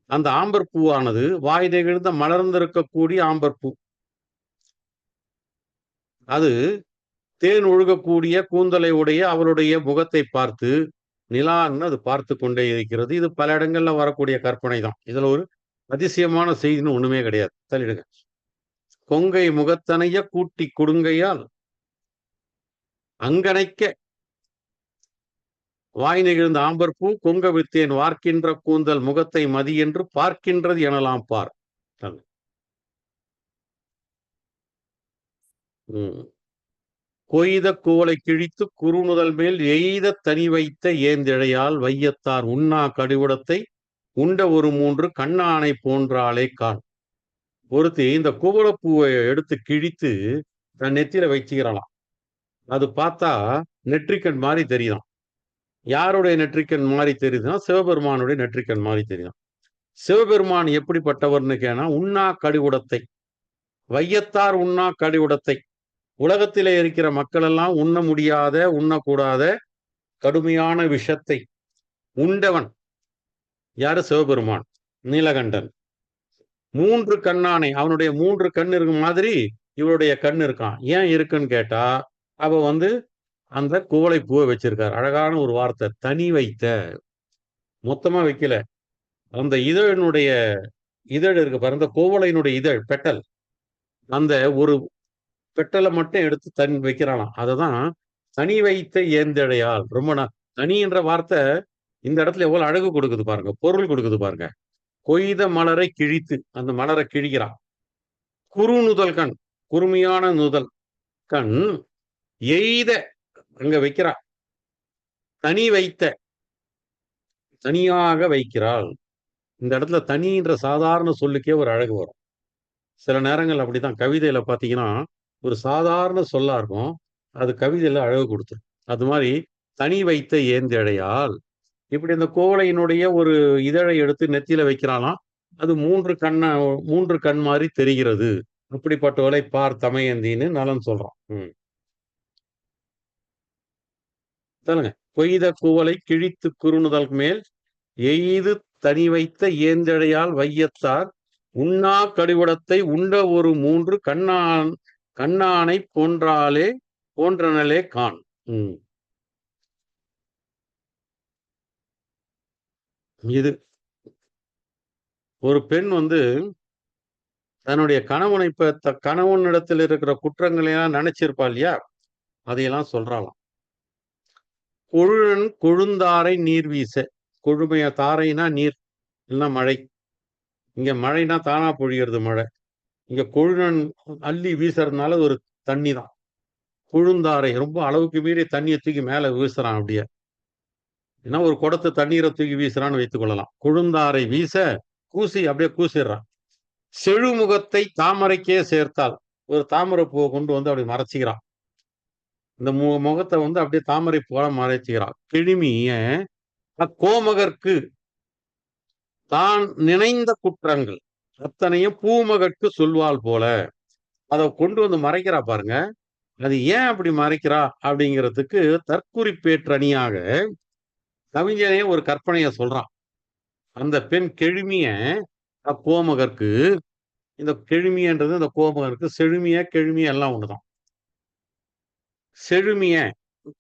அந்த ஆம்பர் பூவானது வாய் நெகிழ்ந்த மலர்ந்திருக்கக்கூடிய ஆம்பர் பூ, அது தேன் ஒழுகக்கூடிய கூந்தலை உடைய அவளுடைய முகத்தை பார்த்து நிலான்னு அது பார்த்து கொண்டே இருக்கிறது. இது பல இடங்கள்ல வரக்கூடிய கற்பனை தான். இதுல ஒரு அதிசயமான செய்தின்னு ஒண்ணுமே கிடையாது. தள்ளிடுங்க. கொங்கை முகத்தனைய கூட்டி கொடுங்கையால் அங்கணைக்க வாய் நெகிழ்ந்த ஆம்பர் பூ கொங்க வித்தேன் வார்க்கின்ற கூந்தல் முகத்தை மதி என்று பார்க்கின்றது எனலாம் பார். கொய்த குவளை கிழித்து குறுநுதல் மேல் எய்த தனி வைத்த ஏந்திழையால் வையத்தார் உண்ணா கடிவுடத்தை உண்ட ஒரு 3 கண்ணானை போன்றாலே காண். ஒருத்தி இந்த குவளைப்பூவை எடுத்து கிழித்து தன் நெத்தியில வச்சுக்கிறாளாம். அது பார்த்தா நெற்றிக்கண் மாதிரி தெரியுதாம். யாருடைய நெற்றிக்கண் மாதிரி தெரியுதுன்னா சிவபெருமானுடைய நெற்றிக்கண் மாதிரி தெரியுதாம். சிவபெருமான் எப்படிப்பட்டவர்னு கேனா, உண்ணா கடிவுடத்தை, வையத்தார் உண்ணா கடிவுடத்தை, உலகத்திலே இருக்கிற மக்கள் எல்லாம் உண்ண முடியாத உண்ணக்கூடாத கடுமையான விஷத்தை உண்டவன் யாரு? சிவபெருமான், நீலகண்டன். 3 கண்ணானை, அவனுடைய 3 கண் இருக்கும் மாதிரி இவருடைய கண் இருக்கான். ஏன் இருக்குன்னு கேட்டா, அவ அந்த குவளை பூவை வச்சிருக்காரு. அழகான ஒரு வார்த்தை, தனி வைத்த. மொத்தமா வைக்கல. அந்த இதழினுடைய இதழ் இருக்கு பாருங்க, அந்த குவளையினுடைய இதழ் பெட்டல், அந்த ஒரு பெட்டலை மட்டும் எடுத்து தனி வைக்கிறானாம். அததான் தனி வைத்த ஏந்தடையால். ரொம்ப தனி என்ற வார்த்தை இந்த இடத்துல எவ்வளவு அழகு கொடுக்குது பாருங்க, பொருள் கொடுக்குது பாருங்க. கொய்த மலரை கிழித்து, அந்த மலரை கிழிக்கிறான். குறுநுதல் கண், குறுமையான நுதல் கண் எய்த அங்க வைக்கிறா. தனி வைத்த, தனியாக வைக்கிறாள். இந்த இடத்துல தனின்ற சாதாரண சொல்லுக்கே ஒரு அழகு வரும். சில நேரங்கள் அப்படித்தான். கவிதையில பாத்தீங்கன்னா ஒரு சாதாரண சொல்லா இருக்கும், அது கவிதையில அழகு கொடுத்துரும். அது மாதிரி தனி வைத்த ஏந்தடையால், இப்படி அந்த கோவளையினுடைய ஒரு இதழை எடுத்து நெத்தியில வைக்கிறானாம். அது 3 கண் மாதிரி தெரிகிறது. அப்படிப்பட்டவளை பார் தமயந்தின்னு நலன் சொல்றான். சொல்லுங்க. கொய்த குவலை கிழித்து குறுணுதல் மேல் எய்து தனி வைத்த ஏந்தழையால் வையத்தார் உண்ணா கடிவடத்தை உண்ட ஒரு 3 கண்ணானை போன்றனலே காண். இது ஒரு பெண் தன்னுடைய கணவனை கணவனிடத்தில் இருக்கிற குற்றங்களை எல்லாம் நினைச்சிருப்பா இல்லையா, அதையெல்லாம் சொல்றாளாம். கொழுநன் கொழுந்தாரை நீர் வீச. கொழுமைய தாரைனா நீர், இல்லைன்னா மழை. இங்க மழைனா தானா பொழிகிறது மழை. இங்க கொழுநன் அள்ளி வீசுறதுனால ஒரு தண்ணி தான். கொழுந்தாரை ரொம்ப அளவுக்கு மீறி தண்ணியை தூக்கி மேல வீசுறான். அப்படியே ஏன்னா ஒரு குடத்து தண்ணீரை தூக்கி வீசுறான்னு வைத்துக் கொள்ளலாம். கொழுந்தாரை வீச கூசி அப்படியே கூசிடுறான். செழுமுகத்தை தாமரைக்கே சேர்த்தால், ஒரு தாமரை பூவை கொண்டு அப்படி மறைச்சிக்கிறான். இந்த முகத்தை அப்படியே தாமரை போல மறைச்சுக்கிறான். கிழிமிய அக்கோமகற்கு தான் நினைந்த குற்றங்கள் அத்தனையும் பூமகற்கு சொல்வாள் போல அதை கொண்டு மறைக்கிறா பாருங்க. அது ஏன் அப்படி மறைக்கிறா அப்படிங்கிறதுக்கு தற்குறிப்பேற்றணியாக கவிஞனே ஒரு கற்பனையை சொல்றான். அந்த பெண் கெழுமிய அக்கோமகற்கு, இந்த கெழுமியன்றது இந்த கோமகருக்கு, செழுமிய கெழுமிய எல்லாம் ஒண்ணுதான். செழுமிய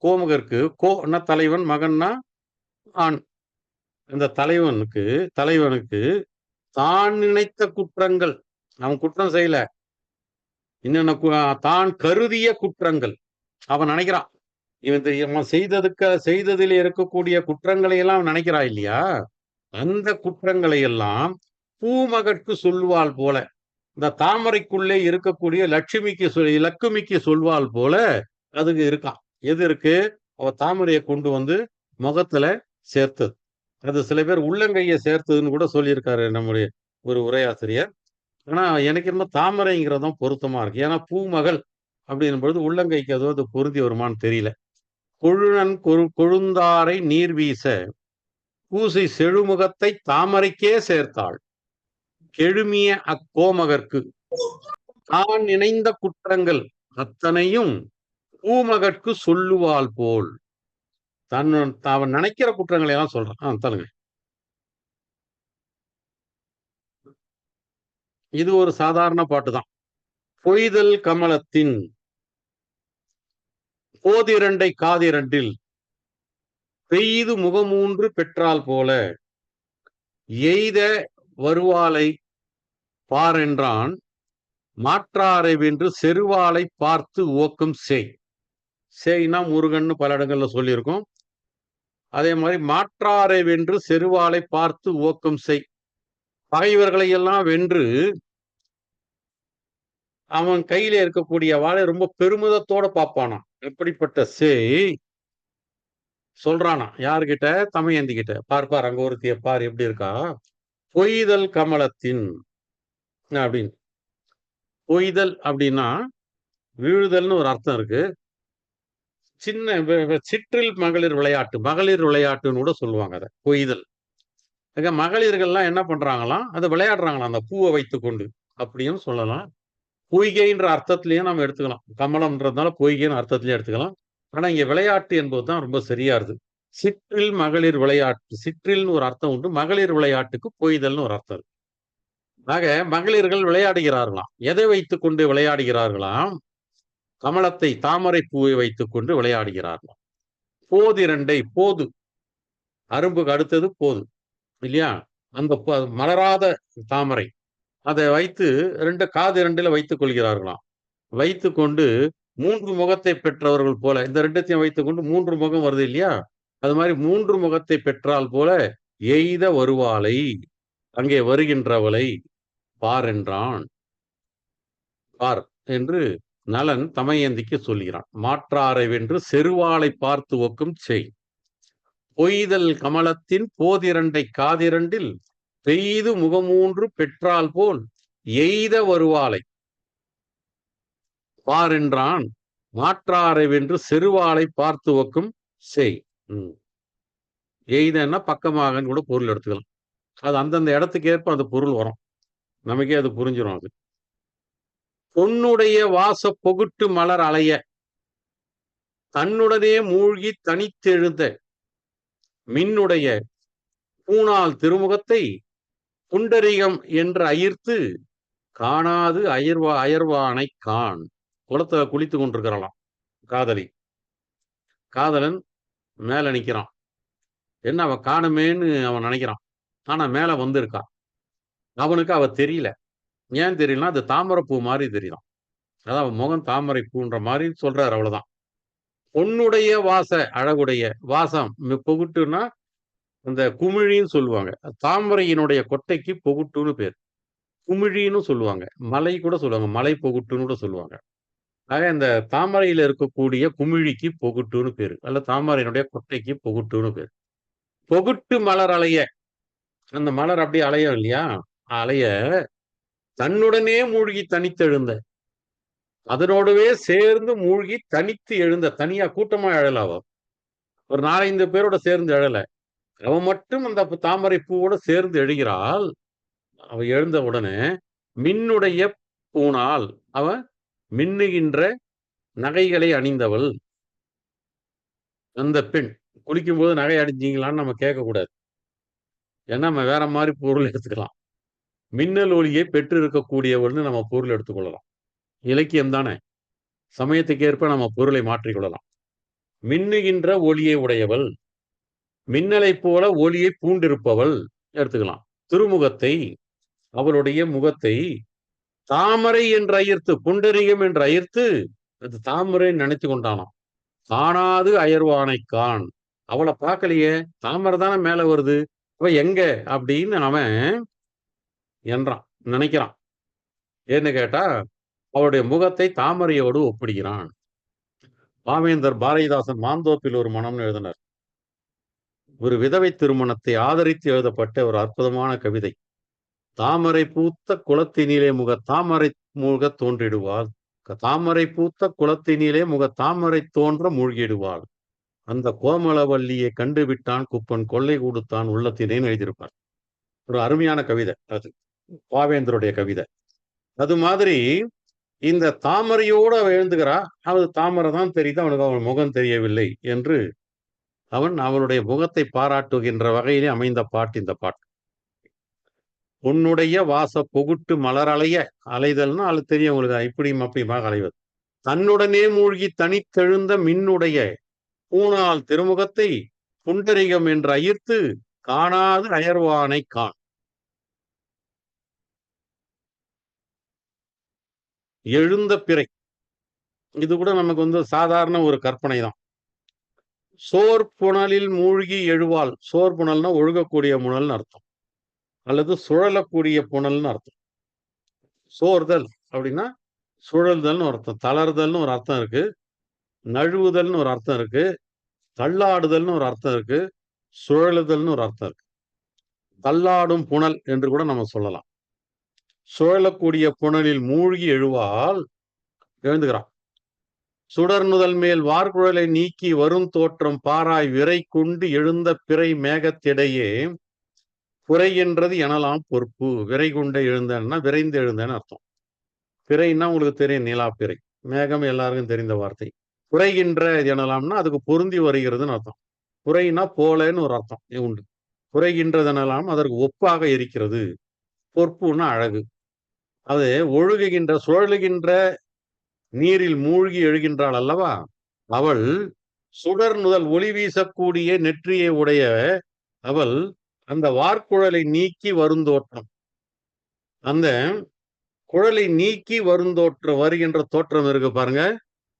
கோமகருக்கு, கோன்னா தலைவன், மகன்னா ஆண். இந்த தலைவனுக்கு தான் நினைத்த குற்றங்கள், அவன் குற்றம் செய்யல, இன்னொன்னு தான் கருதிய குற்றங்கள் அவன் நினைக்கிறான். இவன் செய்ததில் இருக்கக்கூடிய குற்றங்களை எல்லாம் நினைக்கிறா இல்லையா, அந்த குற்றங்களை எல்லாம் பூமகற்கு சொல்வாள் போல, இந்த தாமரைக்குள்ளே இருக்கக்கூடிய லக்குமிக்கு சொல்வாள் போல அதுக்கு இருக்கான். எது இருக்கு? அவ தாமரையை கொண்டு முகத்துல சேர்த்தது. அது சில பேர் உள்ளங்கையை சேர்த்ததுன்னு கூட சொல்லியிருக்காரு நம்முடைய ஒரு உரையாசிரியர். ஆனா எனக்கு என்ன தாமரைங்கிறதும் பொருத்தமா இருக்கு. ஏன்னா பூமகள் அப்படின்னும் பொழுது உள்ளங்கைக்கு அது பொருந்தி வருமானு தெரியல. கொழுநன் கொழுந்தாரை நீர் வீச பூசை செழுமுகத்தை தாமரைக்கே சேர்த்தாள். கெழுமிய அக்கோமகற்கு தான் நினைந்த குற்றங்கள் அத்தனையும் பூமகற்கு சொல்லுவாள் போல். அவன் நினைக்கிற குற்றங்களை எல்லாம் சொல்றான். சொல்லுங்க. இது ஒரு சாதாரண பாட்டு தான். பொய்தல் கமலத்தின் போதிரண்டை காதிரண்டில் பெய்து முகமூன்று பெற்றால் போல எய்த வருவாளை பாரென்றான் மாற்றாரை வென்று செருவாளை பார்த்து ஓக்கம் செய்னா முருகன்னு பல இடங்கள்ல சொல்லியிருக்கோம். அதே மாதிரி மாற்றாரை வென்று செருவாளை பார்த்து ஓக்கம் பகைவர்களை எல்லாம் வென்று அவன் கையில இருக்கக்கூடிய வாளை ரொம்ப பெருமிதத்தோட பார்ப்பானாம். எப்படிப்பட்ட சொல்றானா யாருகிட்ட? தமையந்தி கிட்ட. பார்ப்பார், அங்க ஒருத்திய பார் எப்படி இருக்கா. பொய்தல் கமலத்தின் அப்படின்னு. பொய்தல் அப்படின்னா வீழுதல்னு ஒரு அர்த்தம் இருக்கு. சிற்றில் மகளிர் விளையாட்டுன்னு கூட சொல்லுவாங்க. அதை பொய்தல். மகளிர்கள்லாம் என்ன பண்றாங்களாம், அதை விளையாடுறாங்களாம் அந்த பூவை வைத்து கொண்டு அப்படியும் சொல்லலாம். பொய்கைன்ற அர்த்தத்திலையும் நம்ம எடுத்துக்கலாம். கமலம்ன்றதுனால பொய்கைன்னு அர்த்தத்திலேயே எடுத்துக்கலாம். ஆனா இங்க விளையாட்டு என்பதுதான் ரொம்ப சரியா இருக்கு. சிற்றில் மகளிர் விளையாட்டு, சிற்றில்னு ஒரு அர்த்தம் உண்டு, மகளிர் விளையாட்டுக்கு பொய்தல்னு ஒரு அர்த்தம் இருக்கு. ஆக மகளிர்கள் விளையாடுகிறார்களாம். எதை வைத்துக் கொண்டு விளையாடுகிறார்களாம்? கமலத்தை, தாமரை பூவை வைத்துக் கொண்டு விளையாடுகிறார்களாம். போதிரண்டை, போது அரும்புக்கு அடுத்தது போது இல்லையா, அந்த மலராத தாமரை அதை வைத்து காது இரண்டில வைத்துக் கொள்கிறார்களாம். வைத்து கொண்டு 3 முகத்தை பெற்றவர்கள் போல, இந்த ரெண்டத்தையும் வைத்துக் கொண்டு 3 முகம் வருது இல்லையா, அது மாதிரி 3 முகத்தை பெற்றால் போல எய்த வருவாளை, அங்கே வருகின்றவளை பாரென்றான். பார் என்று நலன் தமையந்திக்கு சொல்கிறான். மாற்றாரை வென்று செருவாளை பார்த்து ஒக்கும் பொய்தல் கமலத்தின் போதிரண்டை காதிரண்டில் பெய்து முகமூன்று பெற்றால் போல் எய்த வருவாளை பாரென்றான் மாற்றாரை வென்று செருவாளை பார்த்து ஒக்கும் எய்தன்னா பக்கமாகன்னு கூட பொருள் எடுத்துக்கலாம். அது அந்தந்த இடத்துக்கு ஏற்ப அந்த பொருள் வரும், நமக்கே அது புரிஞ்சிடும். அது பொன்னுடைய வாச பொகுட்டு மலர் அலைய, தன்னுடனே மூழ்கி தனித்தெழுந்த மின்னுடைய பூணால் திருமுகத்தை புண்டரிகம் என்று அயிர்த்து காணாது அயர்வானை காண். குளத்துல குளித்து கொண்டிருக்கிறாளாம் காதலி. காதலன் மேல நிக்கிறான். என்ன அவ காணுமேன்னு அவன் நினைக்கிறான். ஆனா மேல வந்திருக்கான். அவனுக்கு அவ தெரியல. ஏன் தெரியலன்னா அது தாமரைப்பூ மாதிரி தெரியலாம். அதான் அவன் முகம் தாமரை பூன்ற மாதிரி சொல்றாரு, அவ்வளவுதான். பொன்னுடைய வாச அழகுடைய வாசம் பொகுட்டுன்னா அந்த குமிழின்னு சொல்லுவாங்க. தாமரையினுடைய கொட்டைக்கு பொகுட்டுன்னு பேர். குமிழின்னு சொல்லுவாங்க. மலை கூட சொல்லுவாங்க. மலை பொகுட்டுன்னு கூட சொல்லுவாங்க. ஆக இந்த தாமரையில இருக்கக்கூடிய குமிழிக்கு பொகுட்டுன்னு பேரு. அல்ல தாமரையினுடைய கொட்டைக்கு பொகுட்டுன்னு பேரு. பொகுட்டு மலர் அலைய, அந்த மலர் அப்படியே அலையும் இல்லையா, அலைய தன்னுடனே மூழ்கி தனித்தெழுந்த, அதனோடவே சேர்ந்து மூழ்கி தனித்து எழுந்த. தனியா கூட்டமா எழல அவ. ஒரு 4-5 பேரோட சேர்ந்து எழல. அவன் மட்டும் அந்த தாமரை பூவோட சேர்ந்து எழுகிறாள். அவ எழுந்த உடனே மின்னுடைய பூணால், அவ மின்னுகின்ற நகைகளை அணிந்தவள். அந்த பெண் குளிக்கும்போது நகை அணிஞ்சீங்களான்னு நம்ம கேட்கக்கூடாது. ஏன்னா நம்ம வேற மாதிரி பொருள் எடுத்துக்கலாம். மின்னல் ஒளியை பெற்று இருக்கக்கூடியவள்னு நம்ம பொருள் எடுத்துக்கொள்ளலாம். இலக்கியம் தானே, சமயத்துக்கு ஏற்ப நம்ம பொருளை மாற்றிக்கொள்ளலாம். மின்னுகின்ற ஒளியை உடையவள், மின்னலை போல ஒளியை பூண்டிருப்பவள் எடுத்துக்கலாம். திருமுகத்தை, அவளுடைய முகத்தை தாமரை என்று அயிர்த்து, புண்டரிகம் என்று அயிர்த்து, அது தாமரை நினைத்து கொண்டானாம். காணாது அயர்வானை காண். அவளை பார்க்கலையே, தாமரை தானே மேல வருது, அவ எங்க அப்படின்னு அவன் என்றான், நினைக்கிறான். ஏன்னு கேட்டா அவளுடைய முகத்தை தாமரையோடு ஒப்பிடுகிறான். பாவேந்தர் பாரதிதாசன் மாந்தோப்பில் ஒரு மனம்னு எழுதினார். ஒரு விதவை திருமணத்தை ஆதரித்து எழுதப்பட்ட ஒரு அற்புதமான கவிதை. தாமரை பூத்த குளத்தினிலே தாமரை மூழ்க தோன்றிடுவாள், தாமரை பூத்த குளத்தினிலே தாமரை தோன்ற மூழ்கிடுவாள், அந்த கோமலவல்லியை கண்டுவிட்டான் குப்பன் கொள்ளை கொடுத்தான் உள்ளத்தினேன்னு எழுதியிருப்பார். ஒரு அருமையான கவிதை அது, பாவேந்தருடைய கவிதை. அது மாதிரி இந்த தாமரையோடு அவ எழுந்துகிறா. அவள் தாமரை தான் தெரியுது, அவனுக்கு அவள் முகம் தெரியவில்லை என்று அவன் அவளுடைய முகத்தை பாராட்டுகின்ற வகையிலே அமைந்த பாட்டு இந்த பாட்டு. உன்னுடைய வாச பொகுட்டு மலர் அலைய, அலைதல்னா அது தெரியும் உங்களுக்கு, இப்படியும் அப்படியுமாக அலைவது. தன்னுடனே மூழ்கி தனித்தெழுந்த மின்னுடைய பூணால் திருமுகத்தை புண்டரிகம் என்று அயிர்த்து காணாது அயர்வானை காண். எழுந்த பிறை, இது கூட நமக்கு சாதாரண ஒரு கற்பனை தான். சோர் புனலில் மூழ்கி எழுவாள். சோர் புனல்னா ஒழுகக்கூடிய புனல்னு அர்த்தம், அல்லது சுழலக்கூடிய புனல்னு அர்த்தம். சோர்தல் அப்படின்னா சுழல்தல்னு அர்த்தம், தளர்தல்னு ஒரு அர்த்தம் இருக்கு, நழுவுதல்னு ஒரு அர்த்தம் இருக்கு, தள்ளாடுதல்னு ஒரு அர்த்தம் இருக்கு, சுழலுதல்னு ஒரு அர்த்தம் இருக்கு. தள்ளாடும் புனல் என்று கூட நம்ம சொல்லலாம். சுழலக்கூடிய புனலில் மூழ்கி எழுவாள், எழுந்துகிறான். சுடர் நுதல் மேல் வார்குழலை நீக்கி வரும் தோற்றம் பாராய் விரை கொண்டு எழுந்த பிறை மேகத்திடையே புரை என்றது எனலாம் பொறுப்பு. விரை கொண்டு எழுந்தன்னா விரைந்து எழுந்தன்னு அர்த்தம். பிறைன்னா உங்களுக்கு தெரியும், நிலா பிறை. மேகம் எல்லாருக்கும் தெரிந்த வார்த்தை. புரைகின்ற எனலாம்னா அதுக்கு பொருந்தி வருகிறதுன்னு அர்த்தம். புரைனா போலன்னு ஒரு அர்த்தம் உண்டு. புரைகின்றதெனலாம் அதற்கு ஒப்பாக இருக்கிறது. பொறுப்புன்னா அழகு. அது ஒழுகுகின்ற சுழலுகின்ற நீரில் மூழ்கி எழுகின்றாள் அல்லவா, அவள் சுடர் நுதல் ஒளி வீசக்கூடிய நெற்றியை உடைய அவள் அந்த வார்குழலை நீக்கி வருந்தோற்றம், அந்த குழலை நீக்கி வருகின்ற தோற்றம் இருக்கு பாருங்க.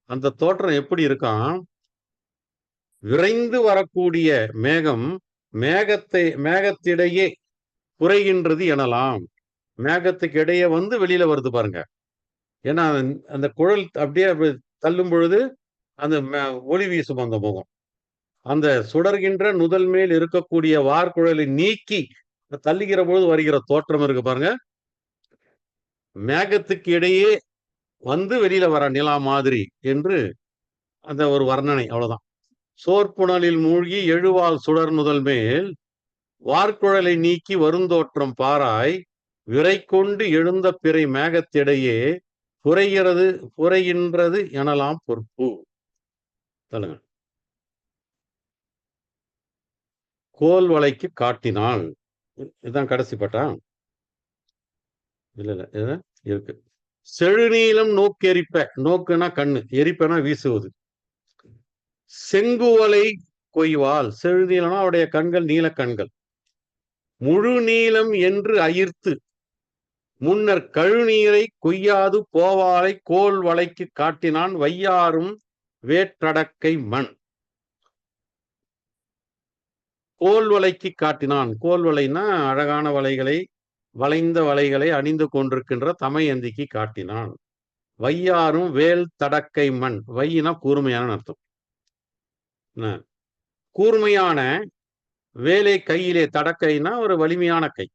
அந்த தோற்றம் எப்படி இருக்கான், விரைந்து வரக்கூடிய மேகம் மேகத்திடையே குறைகின்றது எனலாம். மேகத்துக்கு இடையே வெளியில வருது பாருங்க. ஏன்னா அந்த குழல் அப்படியே தள்ளும் பொழுது அந்த ஒளி வீசும் அந்த முகம். அந்த சுடர்கின்ற நுதல் மேல் இருக்கக்கூடிய வார்குழலை நீக்கி தள்ளுகிற பொழுது வருகிற தோற்றம் இருக்கு பாருங்க. மேகத்துக்கு இடையே வெளியில வர நிலா மாதிரி என்று அந்த ஒரு வர்ணனை, அவ்வளவுதான். சோர்ப்புணலில் மூழ்கி எழுவாள் சுடர் நுதல் மேல் வார்குழலை நீக்கி வருந்தோற்றம் பாராய் விரை கொண்டு எழுந்த பிறை மேகத்திடையே புரைகின்றது எனலாம் பொறுப்பு. சொல்லுங்க. கோல் வளைக்கு காட்டினாள். இதுதான் கடைசி பாட்டா? இல்ல இது இருக்கு. செழுநீலம் நோக்கெரிப்ப, நோக்குனா கண்ணு, எரிப்பனா வீசுவது. செங்குவலை கொய்வாள், செழுநீலம்னா அவருடைய கண்கள் நீல கண்கள். முழு நீளம் என்று அயிர்த்து முன்னர் கழுநீரை கொய்யாது போவாளை கோல் வளைக்கு காட்டினான் வையாரும் வேற்றடக்கை மண். கோல் வளைக்கு காட்டினான். கோல் வளைனா அழகான வளைகளை, வளைந்த வளைகளை அணிந்து கொண்டிருக்கின்ற தமையந்திக்கு காட்டினான். வையாரும் வேல் தடக்கை மண். வையினா கூர்மையான அர்த்தம். கூர்மையான வேலை கையிலே, தடக்கைனா ஒரு வலிமையான கை.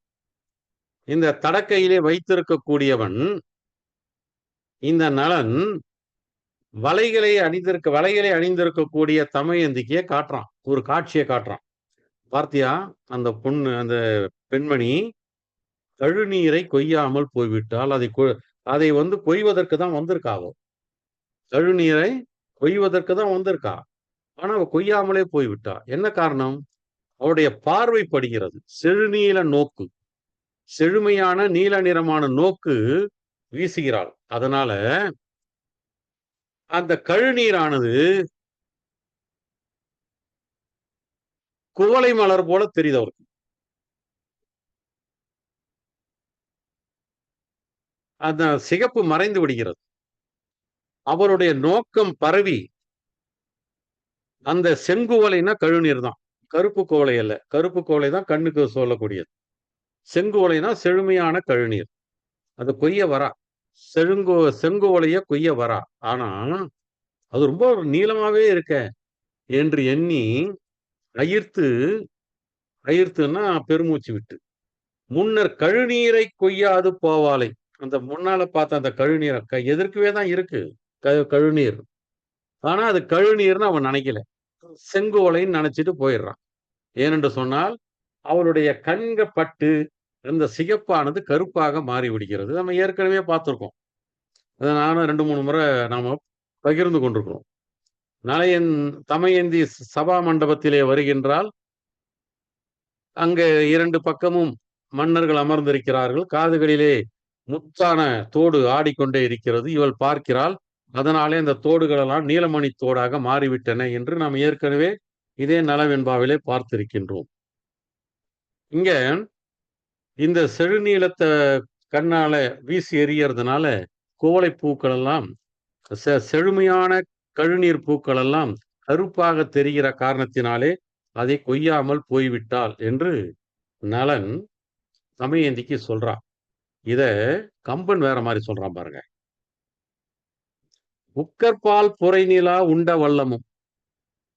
இந்த தடக்கையிலே வைத்திருக்கக்கூடியவன் இந்த நலன் வலைகளை அணிந்திருக்கக்கூடிய தமையந்திக்கே காட்டுறான். ஒரு காட்சியை காட்டுறான். பார்த்தியா, அந்த பொண்ணு, அந்த பெண்மணி கழுநீரை கொய்யாமல் போய்விட்டால், அதை கொய்வதற்கு தான் வந்திருக்காவோ. கழுநீரை கொய்வதற்கு தான் வந்திருக்கா. ஆனா அவ கொய்யாமலே போய்விட்டா. என்ன காரணம்? அவருடைய பார்வை படுகிறது. செழுநீல நோக்கு, செழுமையான நீல நிறமான நோக்கு வீசுகிறாள். அதனால அந்த கழுநீரானது குவளை மலர் போல தெரியுது அவருக்கு. அந்த சிகப்பு மறைந்து விடுகிறது. அவருடைய நோக்கம் பரவி அந்த செங்குவலைனா கழுநீர் தான், கருப்பு கோவலை அல்ல. கருப்பு கோவலை தான் கண்ணுக்கு சொல்லக்கூடியது. செங்குவலைனா செழுமையான கழுநீர். அது கொய்ய வரா, செங்குவலைய கொய்ய வரா. ஆனா அது ரொம்ப நீளமாவே இருக்க என்று எண்ணி அயிர்த்துன்னா பெருமூச்சு விட்டு, முன்னர் கழுநீரை கொய்யாது போவாளை, அந்த முன்னால பார்த்த அந்த கழுநீரை எதிர்க்கவே தான் இருக்கு கழுநீர். ஆனா அது கழுநீர்னு அவன் நினைக்கல, செங்குவலைன்னு நினைச்சிட்டு போயிடுறான். ஏனென்று சொன்னால் அவளுடைய கண்கள் பட்டு இந்த சிகப்பானது கருப்பாக மாறி விடுகிறது. நம்ம ஏற்கனவே பார்த்திருக்கோம். அதை நானும் 2-3 முறை நாம பகிர்ந்து கொண்டிருக்கிறோம். தமையந்தி சபா மண்டபத்திலே வருகின்றால், அங்கே 2 பக்கமும் மன்னர்கள் அமர்ந்திருக்கிறார்கள். காதுகளிலே முத்தான தோடு ஆடிக்கொண்டே இருக்கிறது. இவள் பார்க்கிறாள். அதனாலே அந்த தோடுகள் எல்லாம் நீலமணி தோடாக மாறிவிட்டன என்று நாம் ஏற்கனவே இதே நலவெண்பாவிலே பார்த்திருக்கின்றோம். இங்க இந்த செழுநீளத்தை கண்ணால வீசி எறியறதுனால குவளை பூக்கள் எல்லாம், செழுமையான கழுநீர் பூக்கள் எல்லாம் கருப்பாக தெரிகிற காரணத்தினாலே அதை கொய்யாமல் போய்விட்டாள் என்று நலன் தமையந்திக்கு சொல்றான். இத கம்பன் வேற மாதிரி சொல்றான் பாருங்க. உக்கற்பால் புரைநிலா உண்ட வல்லமும்.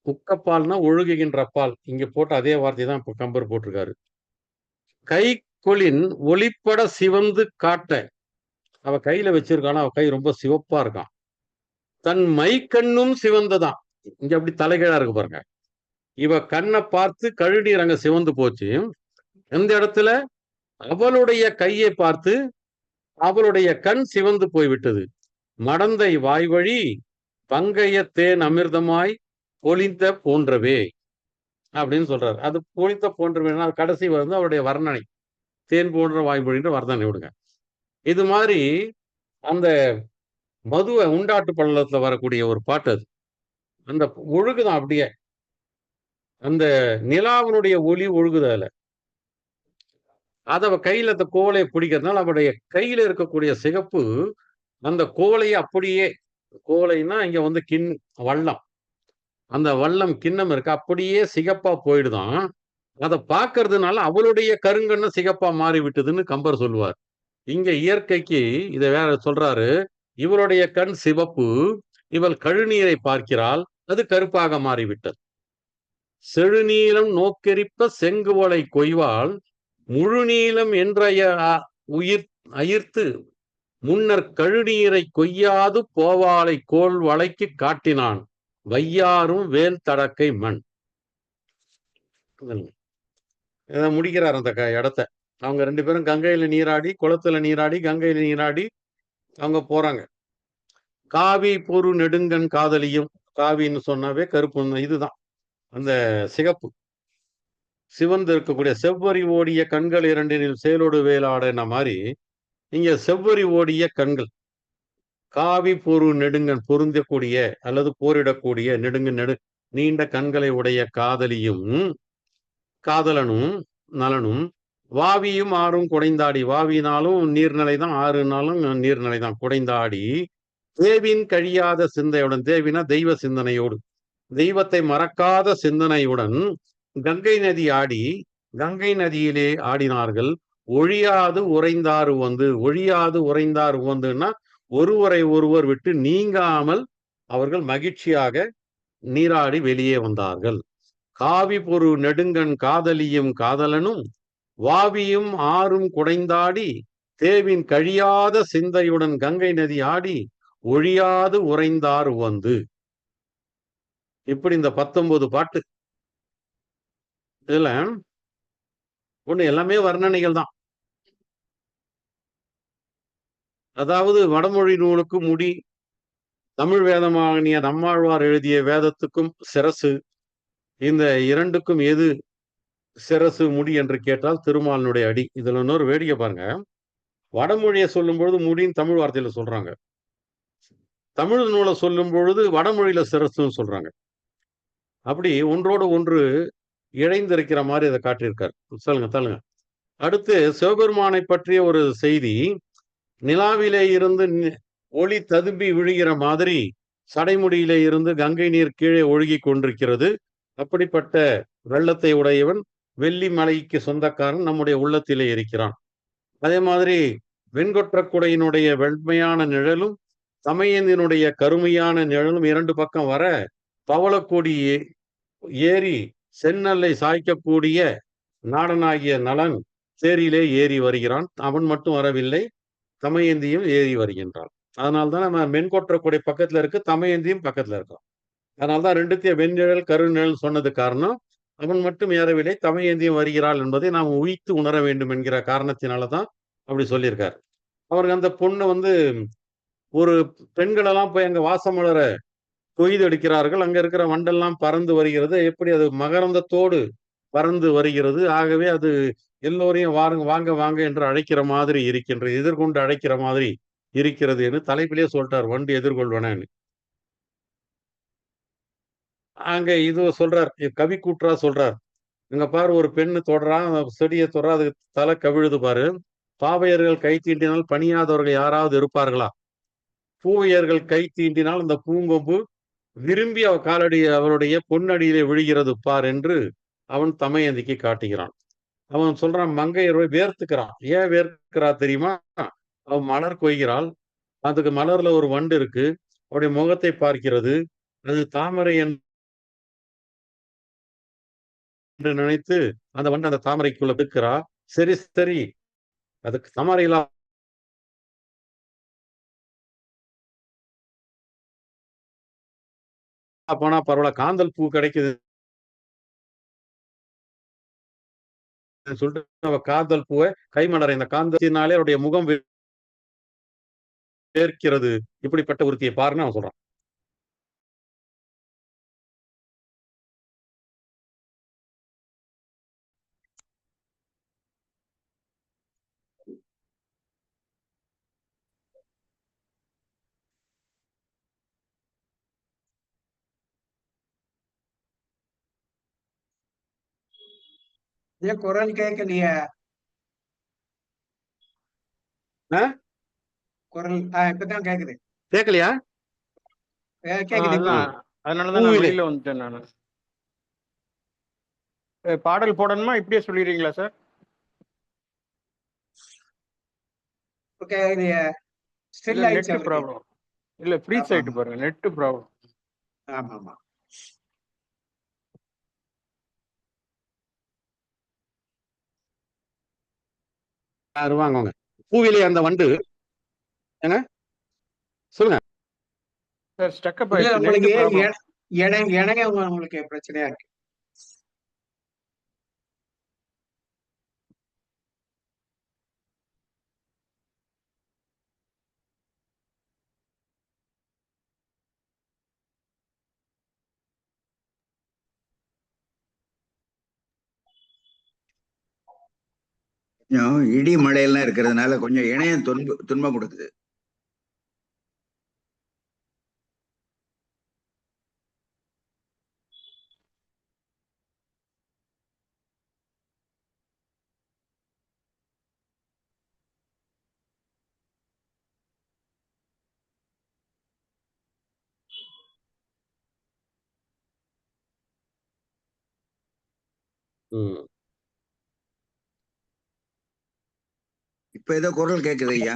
உக்கப்பால்னா ஒழுகுகின்ற பால். இங்க போட்ட அதே வார்த்தை தான் இப்ப கம்பர் போட்டிருக்காரு. கைக்கொளின் ஒளிப்பட சிவந்து காட்ட, அவ கையில வச்சிருக்கானா, அவ கை ரொம்ப சிவப்பா இருக்கான். தன் மைக்கண்ணும் சிவந்ததான். இங்க அப்படி தலைகீழா இருக்கு பாருங்க. இவ கண்ணை பார்த்து கழுநீர் அங்க சிவந்து போச்சு. எந்த இடத்துல? அவளுடைய கையை பார்த்து அவளுடைய கண் சிவந்து போய்விட்டது. மடந்தை வாய்வழி பங்கைய தேன் அமிர்தமாய் பொலிந்த போன்றவே அப்படின்னு சொல்றாரு. அது பொலித்த போன்றவேன்னா அது கடைசி அவருடைய வர்ணனை. தேன் போன்ற வாய்மொழின்ற வர்ணனை விடுங்க. இது மாதிரி அந்த மதுவை உண்டாட்டு பள்ளத்துல வரக்கூடிய ஒரு பாட்டு அது. அந்த ஒழுகுதான் அப்படியே, அந்த நிலாவினுடைய ஒளி ஒழுகுது அதுல. அத கையில அந்த கோவலையை பிடிக்கிறதுனால அவருடைய கையில இருக்கக்கூடிய சிகப்பு அந்த கோவலையை அப்படியே, கோவலைன்னா இங்க வல்லம், அந்த வல்லம் கிண்ணம் இருக்கு, அப்படியே சிகப்பா போயிடுதான். அதை பார்க்கறதுனால அவளுடைய கருங்கண்ணு சிகப்பா மாறி விட்டதுன்னு கம்பர் சொல்லுவார். இங்க இயற்கைக்கு இதை வேற சொல்றாரு. இவளுடைய கண் சிவப்பு, இவள் கழுநீரை பார்க்கிறாள், அது கருப்பாக மாறிவிட்டது. செழுநீலம் நோக்கெரிப்ப செங்குவலை கொய்வாள் முழுநீளம் என்றைய அயிர்த்து முன்னர் கழுநீரை கொய்யாது போவாளை கோல் வளைக்கு காட்டினான் வையாரும் வேல் தடக்கை மண். இதை முடிக்கிறார் அந்த இடத்த. அவங்க 2 பேரும் கங்கையில நீராடி, குளத்துல நீராடி, கங்கையில நீராடி அவங்க போறாங்க. காவி பொரு நெடுங்கண் காதலியும் காவின்னு சொன்னாவே கருப்பு இதுதான் அந்த சிகப்பு. சிவந்து இருக்கக்கூடிய செவ்வரி ஓடிய கண்கள் இரண்டினில் சேலோடு வேலாடன மாதிரி இங்க செவ்வரி ஓடிய கண்கள். காவி பொரு நெடுங்கன் பொருந்தக்கூடிய அல்லது போரிடக்கூடிய நீண்ட கண்களை உடைய காதலியும் காதலனும் நலனும் வாவியும் ஆறும் குடைந்தாடி. வாவினாலும் நீர்நிலை தான், ஆறுனாலும் நீர்நிலை தான். குடைந்தாடி தேவின் கழியாத சிந்தையுடன், தேவினா தெய்வ சிந்தனையோடு, தெய்வத்தை மறக்காத சிந்தனையுடன் கங்கை நதி ஆடி, கங்கை நதியிலே ஆடினார்கள். ஒழியாது உறைந்தார் உவந்து. ஒழியாது உறைந்தார் உவந்துன்னா ஒருவரை ஒருவர் விட்டு நீங்காமல் அவர்கள் மகிழ்ச்சியாக நீராடி வெளியே வந்தார்கள். காவி பொரு நெடுங்கண் காதலியும் காதலனும் வாவியும் ஆறும் குடைந்தாடி தேவின் கழியாத சிந்தையுடன் கங்கை நதி ஆடி ஒழியாது உறைந்தார் உவந்து. இப்படி இந்த 19 பாட்டு இதுல ஒண்ணு எல்லாமே வர்ணனைகள் தான். அதாவது வடமொழி நூலுக்கு முடி, தமிழ் வேதமாகிய நம்மாழ்வார் எழுதிய வேதத்துக்கும் சிரசு, இந்த இரண்டுக்கும் எது சிரசு முடி என்று கேட்டால் திருமாலினுடைய அடி. இதுல இன்னொரு வேடிக்கை பாருங்க. வடமொழியை சொல்லும் பொழுது முடின்னு தமிழ் வார்த்தையில சொல்றாங்க, தமிழ் நூலை சொல்லும் பொழுது வடமொழியில சிரசுன்னு சொல்றாங்க. அப்படி ஒன்றோடு ஒன்று இழைந்திருக்கிற மாதிரி அதை காட்டியிருக்காரு. சொல்லுங்க. அடுத்து சிவபெருமானை பற்றிய ஒரு செய்தி. நிலாவிலே இருந்து ஒளி ததும்பி விழுகிற மாதிரி சடைமுடியிலே இருந்து கங்கை நீர் கீழே ஒழுகி கொண்டிருக்கிறது. அப்படிப்பட்ட வெள்ளத்தை உடையவன் வெள்ளி மலைக்கு சொந்தக்காரன் நம்முடைய உள்ளத்திலே இருக்கிறான். அதே மாதிரி வெண்கொற்ற குடையினுடைய வெண்மையான நிழலும் தமையந்தினுடைய கருமையான நிழலும் இரண்டு பக்கம் வர பவளக்கொடி ஏறி செந்நெல்லை சாய்க்கக்கூடிய நாடனாகிய நலன் தேரிலே ஏறி வருகிறான். அவன் மட்டும் வரவில்லை, தமையந்தியும் ஏறி வருகின்றான். அதனால்தான் நம்ம மென்கொற்ற கொடை பக்கத்துல இருக்கு, தமையந்தியும் பக்கத்துல இருக்கான். அதனால்தான் ரெண்டுத்தையும் வெண்நிழல் கருநிழல் சொன்னது காரணம். அவன் மட்டும் ஏறவில்லை, தமையந்தியும் வருகிறாள் என்பதை நாம் உய்த்து உணர வேண்டும் என்கிற காரணத்தினாலதான் அப்படி சொல்லியிருக்காரு. அவருக்கு அந்த பொண்ணு ஒரு பெண்களெல்லாம் போய் அங்க வாசமலர கொய்து எடுக்கிறார்கள். அங்க இருக்கிற வண்டெல்லாம் பறந்து வருகிறது. எப்படி அது மகரந்தத்தோடு பறந்து வருகிறது. ஆகவே அது எல்லோரையும் வாங்க வாங்க என்று அழைக்கிற மாதிரி இருக்கின்றது, எதிர்கொண்டு அழைக்கிற மாதிரி இருக்கிறது என்று தலைப்பிலே சொல்லிட்டார், வண்டு எதிர்கொள்வனன்னு. அங்க இது சொல்றார், கவி கூற்றா சொல்றார். இங்க பாரு, ஒரு பெண்ணு தொடரான், செடியை தொடரா, அதுக்கு தலை கவிழுது பாரு. பாவையர்கள் கை தீண்டினால் பணியாதவர்கள் யாராவது இருப்பார்களா? பூவையர்கள் கை தீண்டினால் அந்த பூங்கொம்பு விரும்பி அவளுடைய பொன்னடியிலே விழுகிறது பார் என்று அவன் தமையந்திக்கு காட்டுகிறான். அவன் சொல்றான், மங்கையர் வேர்த்துக்கிறான். ஏன் வேர்க்கிறா தெரியுமா? அவன் மலர் கொய்கிறாள், அதுக்கு மலர்ல ஒரு வண்டு இருக்கு, அவருடைய முகத்தை பார்க்கிறது, அது தாமரை என்று நினைத்து அந்த வண்டு அந்த தாமரைக்குள்ள இருக்கிறா. சரி அதுக்கு தாமரையிலா போனா பரவாயில்ல, காந்தல் பூ கிடைக்குது சொல்லிட்டு அவ காந்தல் பூவை கைமலரை, இந்த காந்தத்தினாலே அவருடைய முகம் வேர்க்கிறது, இப்படிப்பட்ட ஒருத்தியை பாருன்னு அவன் சொல்றான். ஏன் குரல் கேட்கலையே? குரல் இப்பதான் கேக்குது. கேட்கலையா? கேக்குது. அதனாலதான் நான் வெளியில வந்துட்டேன் நானு. பாடல் போடணுமா இப்படியே சொல்லிடுறீங்களா சார்? ஓகே, இது ஸ்டில் ஆயிடுச்சு. நெட் ப்ராப்ளம் இல்ல, ஃப்ரீஸ் ஆயிட்டு பாருங்க, நெட் ப்ராப்ளம். ஆமா. வாங்க பூவிலே அந்த வண்டு என்ன சொல்லுங்க சார். ஸ்டக்கப் உங்களுக்கு இணைய உங்களுக்கு பிரச்சனையா இருக்கு. கொஞ்சம் இடி மழையெல்லாம் இருக்கிறதுனால கொஞ்சம் இணையம் துன்பம் கொடுக்குது. ம். இப்ப ஏதோ குரல் கேக்குது ஐயா.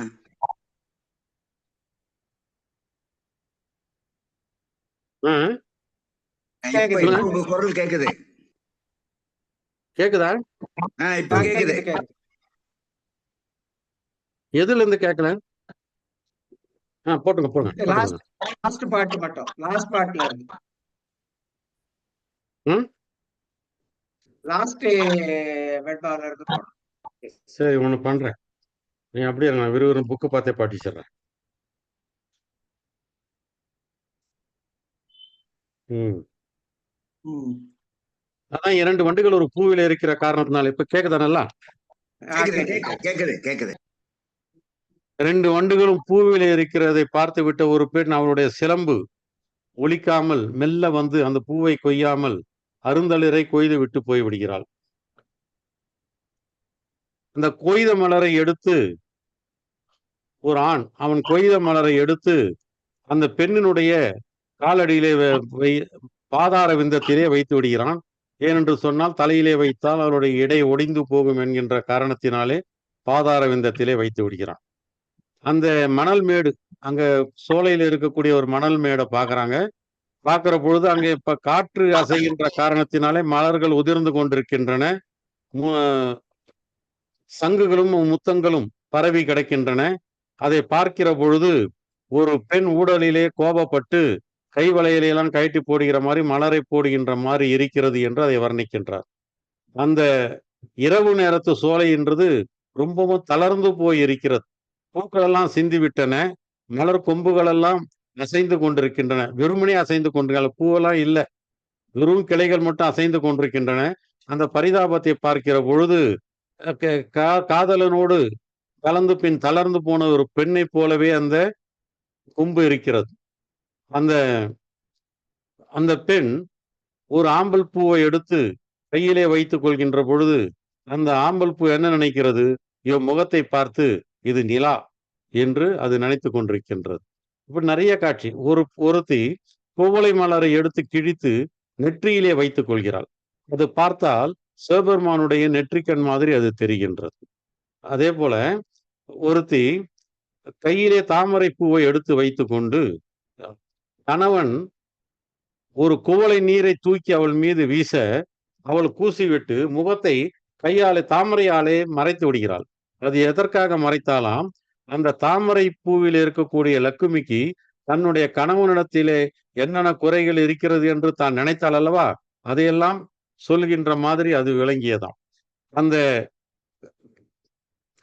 ஆ, இப்ப உங்க குரல் கேக்குது. கேக்குதா? இப்ப கேக்குது. எதுல இருந்து கேட்கல? போட்டுங்க போட்டுங்க. லாஸ்ட் பார்ட் மட்டும், லாஸ்ட் பார்ட்ல இருந்து ம், லாஸ்ட் வெண்பால இருந்து போடும். சரி ஒண்ணு பண்றேன். நீ அப்படியே நான் விறுவிறுன்னு புக்கு பார்த்தே பாட்டிச்சிடுறேன். ம். அதான் 2 வண்டுகள் ஒரு பூவில இருக்கிற காரணத்தினால இப்ப கேக்குதா நல்லா? கேக்குது கேக்குது. 2 வண்டுகளும் பூவில இருக்கிறதை பார்த்து விட்ட ஒரு பெண் அவளுடைய சிலம்பு ஒலிக்காமல் மெல்ல வந்து அந்த பூவை கொய்யாமல் அருந்தளிரை கொய்து விட்டு போய் விடுகிறாள். அந்த கொய்த மலரை எடுத்து ஒரு ஆண் அவன் கொய்த மலரை எடுத்து அந்த பெண்ணினுடைய காலடியிலே பாதார விந்தத்திலே வைத்து விடுகிறான். ஏனென்று சொன்னால் தலையிலே வைத்தால் அவருடைய இடை ஒடிந்து போகும் என்கின்ற காரணத்தினாலே பாதார விந்தத்திலே வைத்து விடுகிறான். அந்த மணல் மேடு அங்க சோலையில இருக்கக்கூடிய ஒரு மணல் மேடை பாக்குறாங்க. பார்க்கிற பொழுது அங்கே இப்ப காற்று அசைகின்ற காரணத்தினாலே மலர்கள் உதிர்ந்து கொண்டிருக்கின்றன. சங்குகளும் முத்தங்களும் பரவி கிடக்கின்றன. அதை பார்க்கிற பொழுது ஒரு பெண் ஊடலிலே கோபப்பட்டு கை வளையலையெல்லாம் கழட்டி போடுகிற மாதிரி மலரை போடுகின்ற மாதிரி இருக்கிறது என்று அதை வர்ணிக்கின்றார். அந்த இரவு நேரத்து சோலை என்றது ரொம்பவும் தளர்ந்து போய் இருக்கிறது. பூக்கள் எல்லாம் சிந்தி விட்டன. மலர் கொம்புகள் எல்லாம் அசைந்து கொண்டிருக்கின்றன. வெறுமனே அசைந்து கொண்டிருக்க பூவெல்லாம் இல்லை, வெறும் கிளைகள் மட்டும் அசைந்து கொண்டிருக்கின்றன. அந்த பரிதாபத்தை பார்க்கிற பொழுது காதலனோடு கலந்து பின் தளர்ந்து போன ஒரு பெண்ணை போலவே அந்த கொம்பு இருக்கிறது. அந்த அந்த பெண் ஒரு ஆம்பல் பூவை எடுத்து கையிலே வைத்துக் கொள்கின்ற பொழுது அந்த ஆம்பல் பூ என்ன நினைக்கிறது? இவன் முகத்தை பார்த்து இது நிலா என்று அது நினைத்து கொண்டிருக்கின்றது. இப்ப நிறைய காட்சி. ஒருத்தி குவளை மலரை எடுத்து கிழித்து நெற்றியிலே வைத்துக் கொள்கிறாள். அது பார்த்தால் சிவபெருமானுடைய நெற்றிக்கண் மாதிரி அது தெரிகின்றது. அதே போல ஒருத்தி கையிலே தாமரை பூவை எடுத்து வைத்துக் கொண்டு கணவன் ஒரு குவளை நீரை தூக்கி அவள் மீது வீச அவள் கூசிவிட்டு முகத்தை கையாலே தாமரையாலே மறைத்து விடுகிறாள். அது எதற்காக மறைத்தாலாம்? அந்த தாமரை பூவில் இருக்கக்கூடிய லக்குமிக்கு தன்னுடைய கணவனிடத்திலே என்னென்ன குறைகள் இருக்கிறது என்று தான் நினைத்தாள் அல்லவா, அதையெல்லாம் சொல்கின்ற மாதிரி அது விளங்கியதாம். அந்த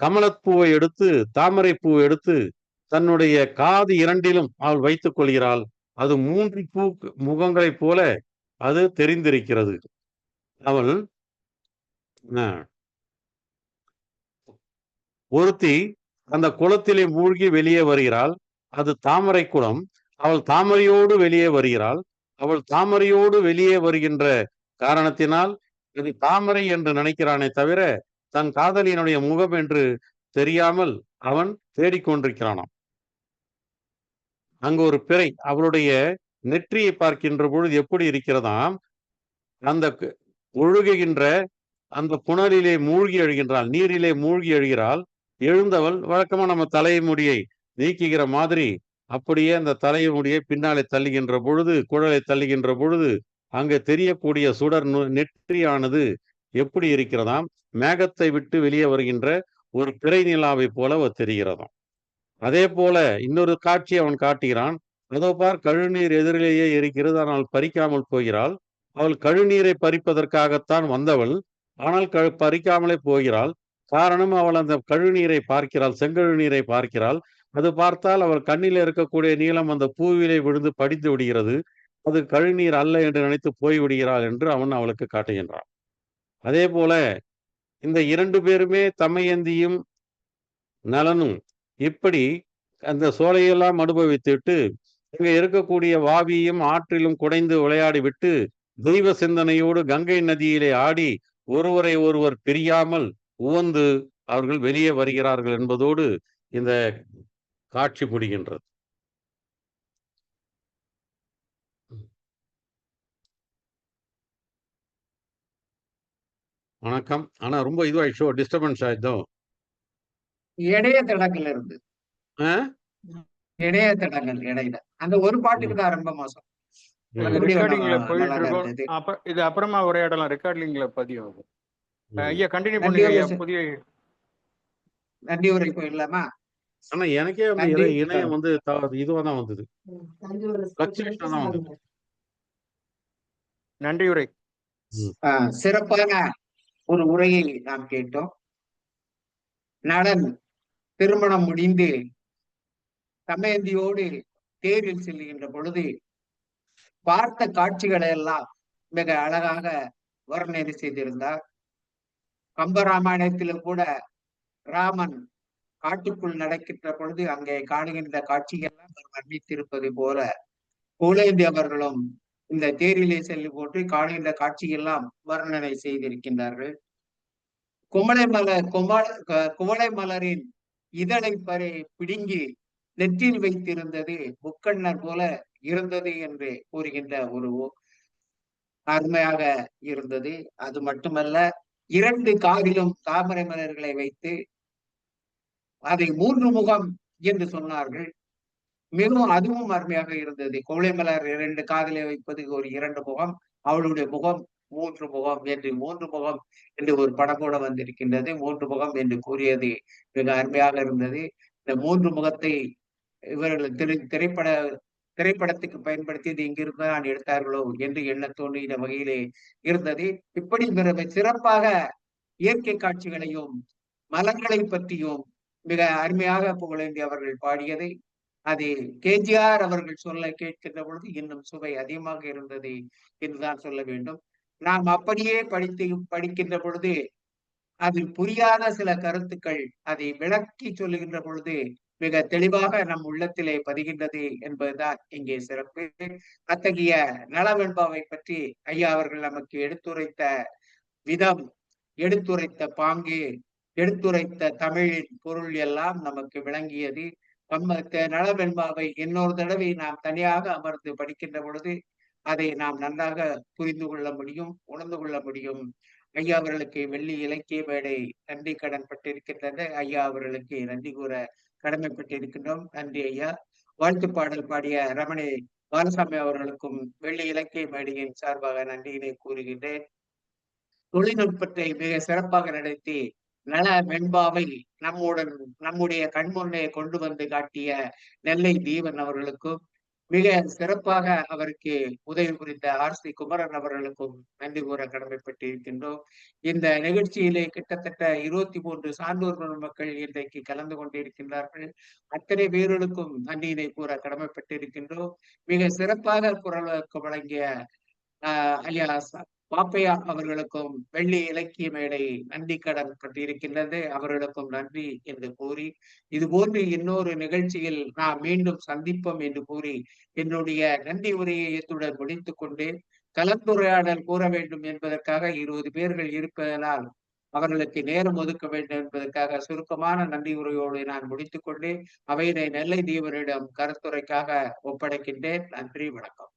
கமலப்பூவை எடுத்து தாமரை பூவை எடுத்து தன்னுடைய காது 2லும் அவள் வைத்துக் கொள்கிறாள். அது 3 பூ முகங்களைப் போல அது தெரிந்திருக்கிறது. அவள் ஒருத்தி அந்த குளத்திலே மூழ்கி வெளியே வருகிறாள். அது தாமரை குளம். அவள் தாமரையோடு வெளியே வருகிறாள். அவள் தாமரையோடு வெளியே வருகின்ற காரணத்தினால் இது தாமரை என்று நினைக்கிறானே தவிர தன் காதலியினுடைய முகம் என்று தெரியாமல் அவன் தேடிக்கொண்டிருக்கிறானாம். அங்கு ஒரு பிறை அவளுடைய நெற்றியை பார்க்கின்ற பொழுது எப்படி இருக்கிறதாம், அந்த ஒழுகுகின்ற அந்த புனலிலே மூழ்கி எழுகின்றாள், நீரிலே மூழ்கி எழுகிறாள். எழுந்தவள் வழக்கமா நம்ம தலைமுடியை நீக்குகிற மாதிரி அப்படியே அந்த தலைமுடியை பின்னாலே தள்ளுகின்ற பொழுது, குழலை தள்ளுகின்ற பொழுது அங்கே தெரியக்கூடிய சுடர் நெற்றியானது எப்படி இருக்கிறதாம், மேகத்தை விட்டு வெளியே வருகின்ற ஒரு பிறை நிலாவை போல தெரிகிறதாம். அதே போல இன்னொரு காட்சி அவன் காட்டுகிறான். அதோ பார், கழுநீர் எதிரிலேயே இருக்கிறது, ஆனால் பறிக்காமல் போகிறாள். அவள் கழுநீரை பறிப்பதற்காகத்தான் வந்தவள், ஆனால் பறிக்காமலே போகிறாள். காரணம், அவள் அந்த கழுநீரை பார்க்கிறாள், செங்கழுநீரை பார்க்கிறாள். அது பார்த்தால் அவள் கண்ணில் இருக்கக்கூடிய நீளம் அந்த பூவிலே விழுந்து படித்து விடுகிறது. அது கழுநீர் அல்ல என்று நினைத்து போய் விடுகிறாள் என்று அவன் அவளுக்கு காட்டுகின்றான். அதே போல இந்த 2 பேருமே தமயந்தியும் நலனும் இப்படி அந்த சோலையெல்லாம் அனுபவித்துவிட்டு இங்க இருக்கக்கூடிய வாவியும் ஆற்றிலும் குடைந்து விளையாடி விட்டு தெய்வ சிந்தனையோடு கங்கை நதியிலே ஆடி ஒருவரை ஒருவர் பிரியாமல் உவந்து அவர்கள் வெளியே வருகிறார்கள் என்பதோடு இந்த காட்சி முடிகின்றது. வணக்கம். ஆனா ரொம்ப இதுவாயிடுச்சோ, டிஸ்டர்பன்ஸ் ஆயிடுதோ? இணைய தடங்கள் இருந்து ஆ? இணைய தடங்கள் இடையில அந்த ஒரு பாட்டுக்கு தான் ரொம்ப மோசம். ம். மற்றபடி ரெக்கார்டிங்ல ஒண்ணும் போயிட்டு நல்லா தான் இருக்கோம். இருந்தது. இது அப்புறமா உரையாடலாம். ரெக்கார்டிங்ல பதியும் அது. ம். ஐயா கண்டினியூ பண்ணுங்க ஐயா. நன்றி புதிய நன்றி உரை போயிடலாமா? ஆனா எனக்கே அந்த நன்றி. இணையம் வந்து இதுவா தான் வந்தது. Fluctuation தான் வந்தது. நன்றி உரை. ம். சிறப்பான ஒரு உரையை நாம் கேட்டோம். நளன் திருமணம் முடிந்து தமயந்தியோடு தேரில் செல்லுகின்ற பொழுது பார்த்த காட்சிகளை எல்லாம் மிக அழகாக வர்ணனை செய்திருந்தார். கம்பராமாயணத்திலும் கூட ராமன் காட்டுக்குள் நடக்கின்ற பொழுது அங்கே காணுகின்ற காட்சியெல்லாம் அவர் வர்ணித்திருப்பது போல புகழேந்தி அவர்களும் இந்த தேரிலே செல்லு போட்டு காணுகின்ற காட்சியெல்லாம் வர்ணனை செய்திருக்கின்றார்கள். குவளை மலரின் இதழை பிடுங்கி நெற்றில் வைத்திருந்தது முக்கண்ணர் போல இருந்தது என்று கூறுகின்ற ஒரு அருமையாக இருந்தது. அது மட்டுமல்ல, 2 காதிலும் தாமரை மலர்களை வைத்து அதை 3 முகம் என்று சொன்னார்கள். மிகவும் அதுவும் அருமையாக இருந்தது. குவளை மலர் 2 காதிலே வைப்பது ஒரு 2 முகம், அவளுடைய முகம் 3 முகம் என்று 3 முகம் என்று ஒரு படம் கூட வந்திருக்கின்றது. 3 முகம் என்று கூறியது மிக அருமையாக இருந்தது. இந்த 3 முகத்தை இவர்கள் திரைப்படத்துக்கு பயன்படுத்தியது இங்கிருந்து தான் எடுத்தார்களோ என்று எண்ண தோன்றின வகையிலே இருந்தது. இப்படி சிறப்பாக இயற்கை காட்சிகளையும் மலங்களை பற்றியும் மிக அருமையாக புகழேந்தி அவர்கள் பாடியதை அது கேஜிஆர் அவர்கள் சொல்ல கேட்கின்ற பொழுது இன்னும் சுவை அதிகமாக இருந்தது என்றுதான் சொல்ல வேண்டும். நாம் அப்படியே படிக்கின்ற பொழுது அதில் புரியாத சில கருத்துக்கள் அதை விளக்கி சொல்லுகின்ற பொழுது மிக தெளிவாக நம் உள்ளத்திலே பதிகின்றது என்பதுதான் இங்கே சிறப்பு. அத்தகைய நலவெண்பாவை பற்றி ஐயா அவர்கள் நமக்கு எடுத்துரைத்த விதம், எடுத்துரைத்த பாங்கு, எடுத்துரைத்த தமிழின் பொருள் எல்லாம் நமக்கு விளங்கியது. நலவெண்பாவை இன்னொரு தடவை நாம் தனியாக அமர்ந்து படிக்கின்ற பொழுது அதை நாம் நன்றாக புரிந்து கொள்ள முடியும், உணர்ந்து கொள்ள முடியும். ஐயா அவர்களுக்கு வெள்ளி இலக்கிய மேடை நன்றி கடன் பட்டிருக்கின்றது. ஐயா அவர்களுக்கு நன்றி கூற கடமைப்பட்டிருக்கின்றோம். நன்றி ஐயா. வாழ்த்து பாடல் பாடிய ரமணி பாலசாமி அவர்களுக்கும் வெள்ளி இலக்கிய மேடையின் சார்பாக நன்றியினை கூறுகின்றேன். தொழில்நுட்பத்தை மிக சிறப்பாக நடத்தி நல வெண்பாவை நம்முடைய கண்முன்னே கொண்டு வந்து காட்டிய நெல்லை தீவன் அவர்களுக்கும் மிக சிறப்பாக அவருக்கு உதவி புரிந்த RC குமரன் அவர்களுக்கும் நன்றி கூற கடமைப்பட்டிருக்கின்றோம். இந்த நிகழ்ச்சியிலே கிட்டத்தட்ட 23 சான்றோர் மக்கள் இன்றைக்கு கலந்து கொண்டிருக்கின்றார்கள். அத்தனை பேர்களுக்கும் நன்றியினை கூற கடமைப்பட்டிருக்கின்றோம். மிக சிறப்பாக குரல் வழங்கிய ஐயா பாப்பையா அவர்களுக்கும் வெள்ளி இலக்கிய மேடை நன்றி கடன் பட்டிருக்கின்றது. அவர்களுக்கும் நன்றி என்று கூறி, இது போன்று இன்னொரு நிகழ்ச்சியில் நாம் மீண்டும் சந்திப்போம் என்று கூறி என்னுடைய நன்றி உரையை இத்துடன் முடித்துக் கொண்டு கலந்துரையாடல் கூற வேண்டும் என்பதற்காக 20 பேர்கள் இருப்பதனால் அவர்களுக்கு நேரம் ஒதுக்க வேண்டும் என்பதற்காக சுருக்கமான நன்றி உரையோடு நான் முடித்துக் கொண்டு அவையினை நெல்லை தீவனிடம் கருத்துரைக்காக ஒப்படைக்கின்றேன். நன்றி, வணக்கம்.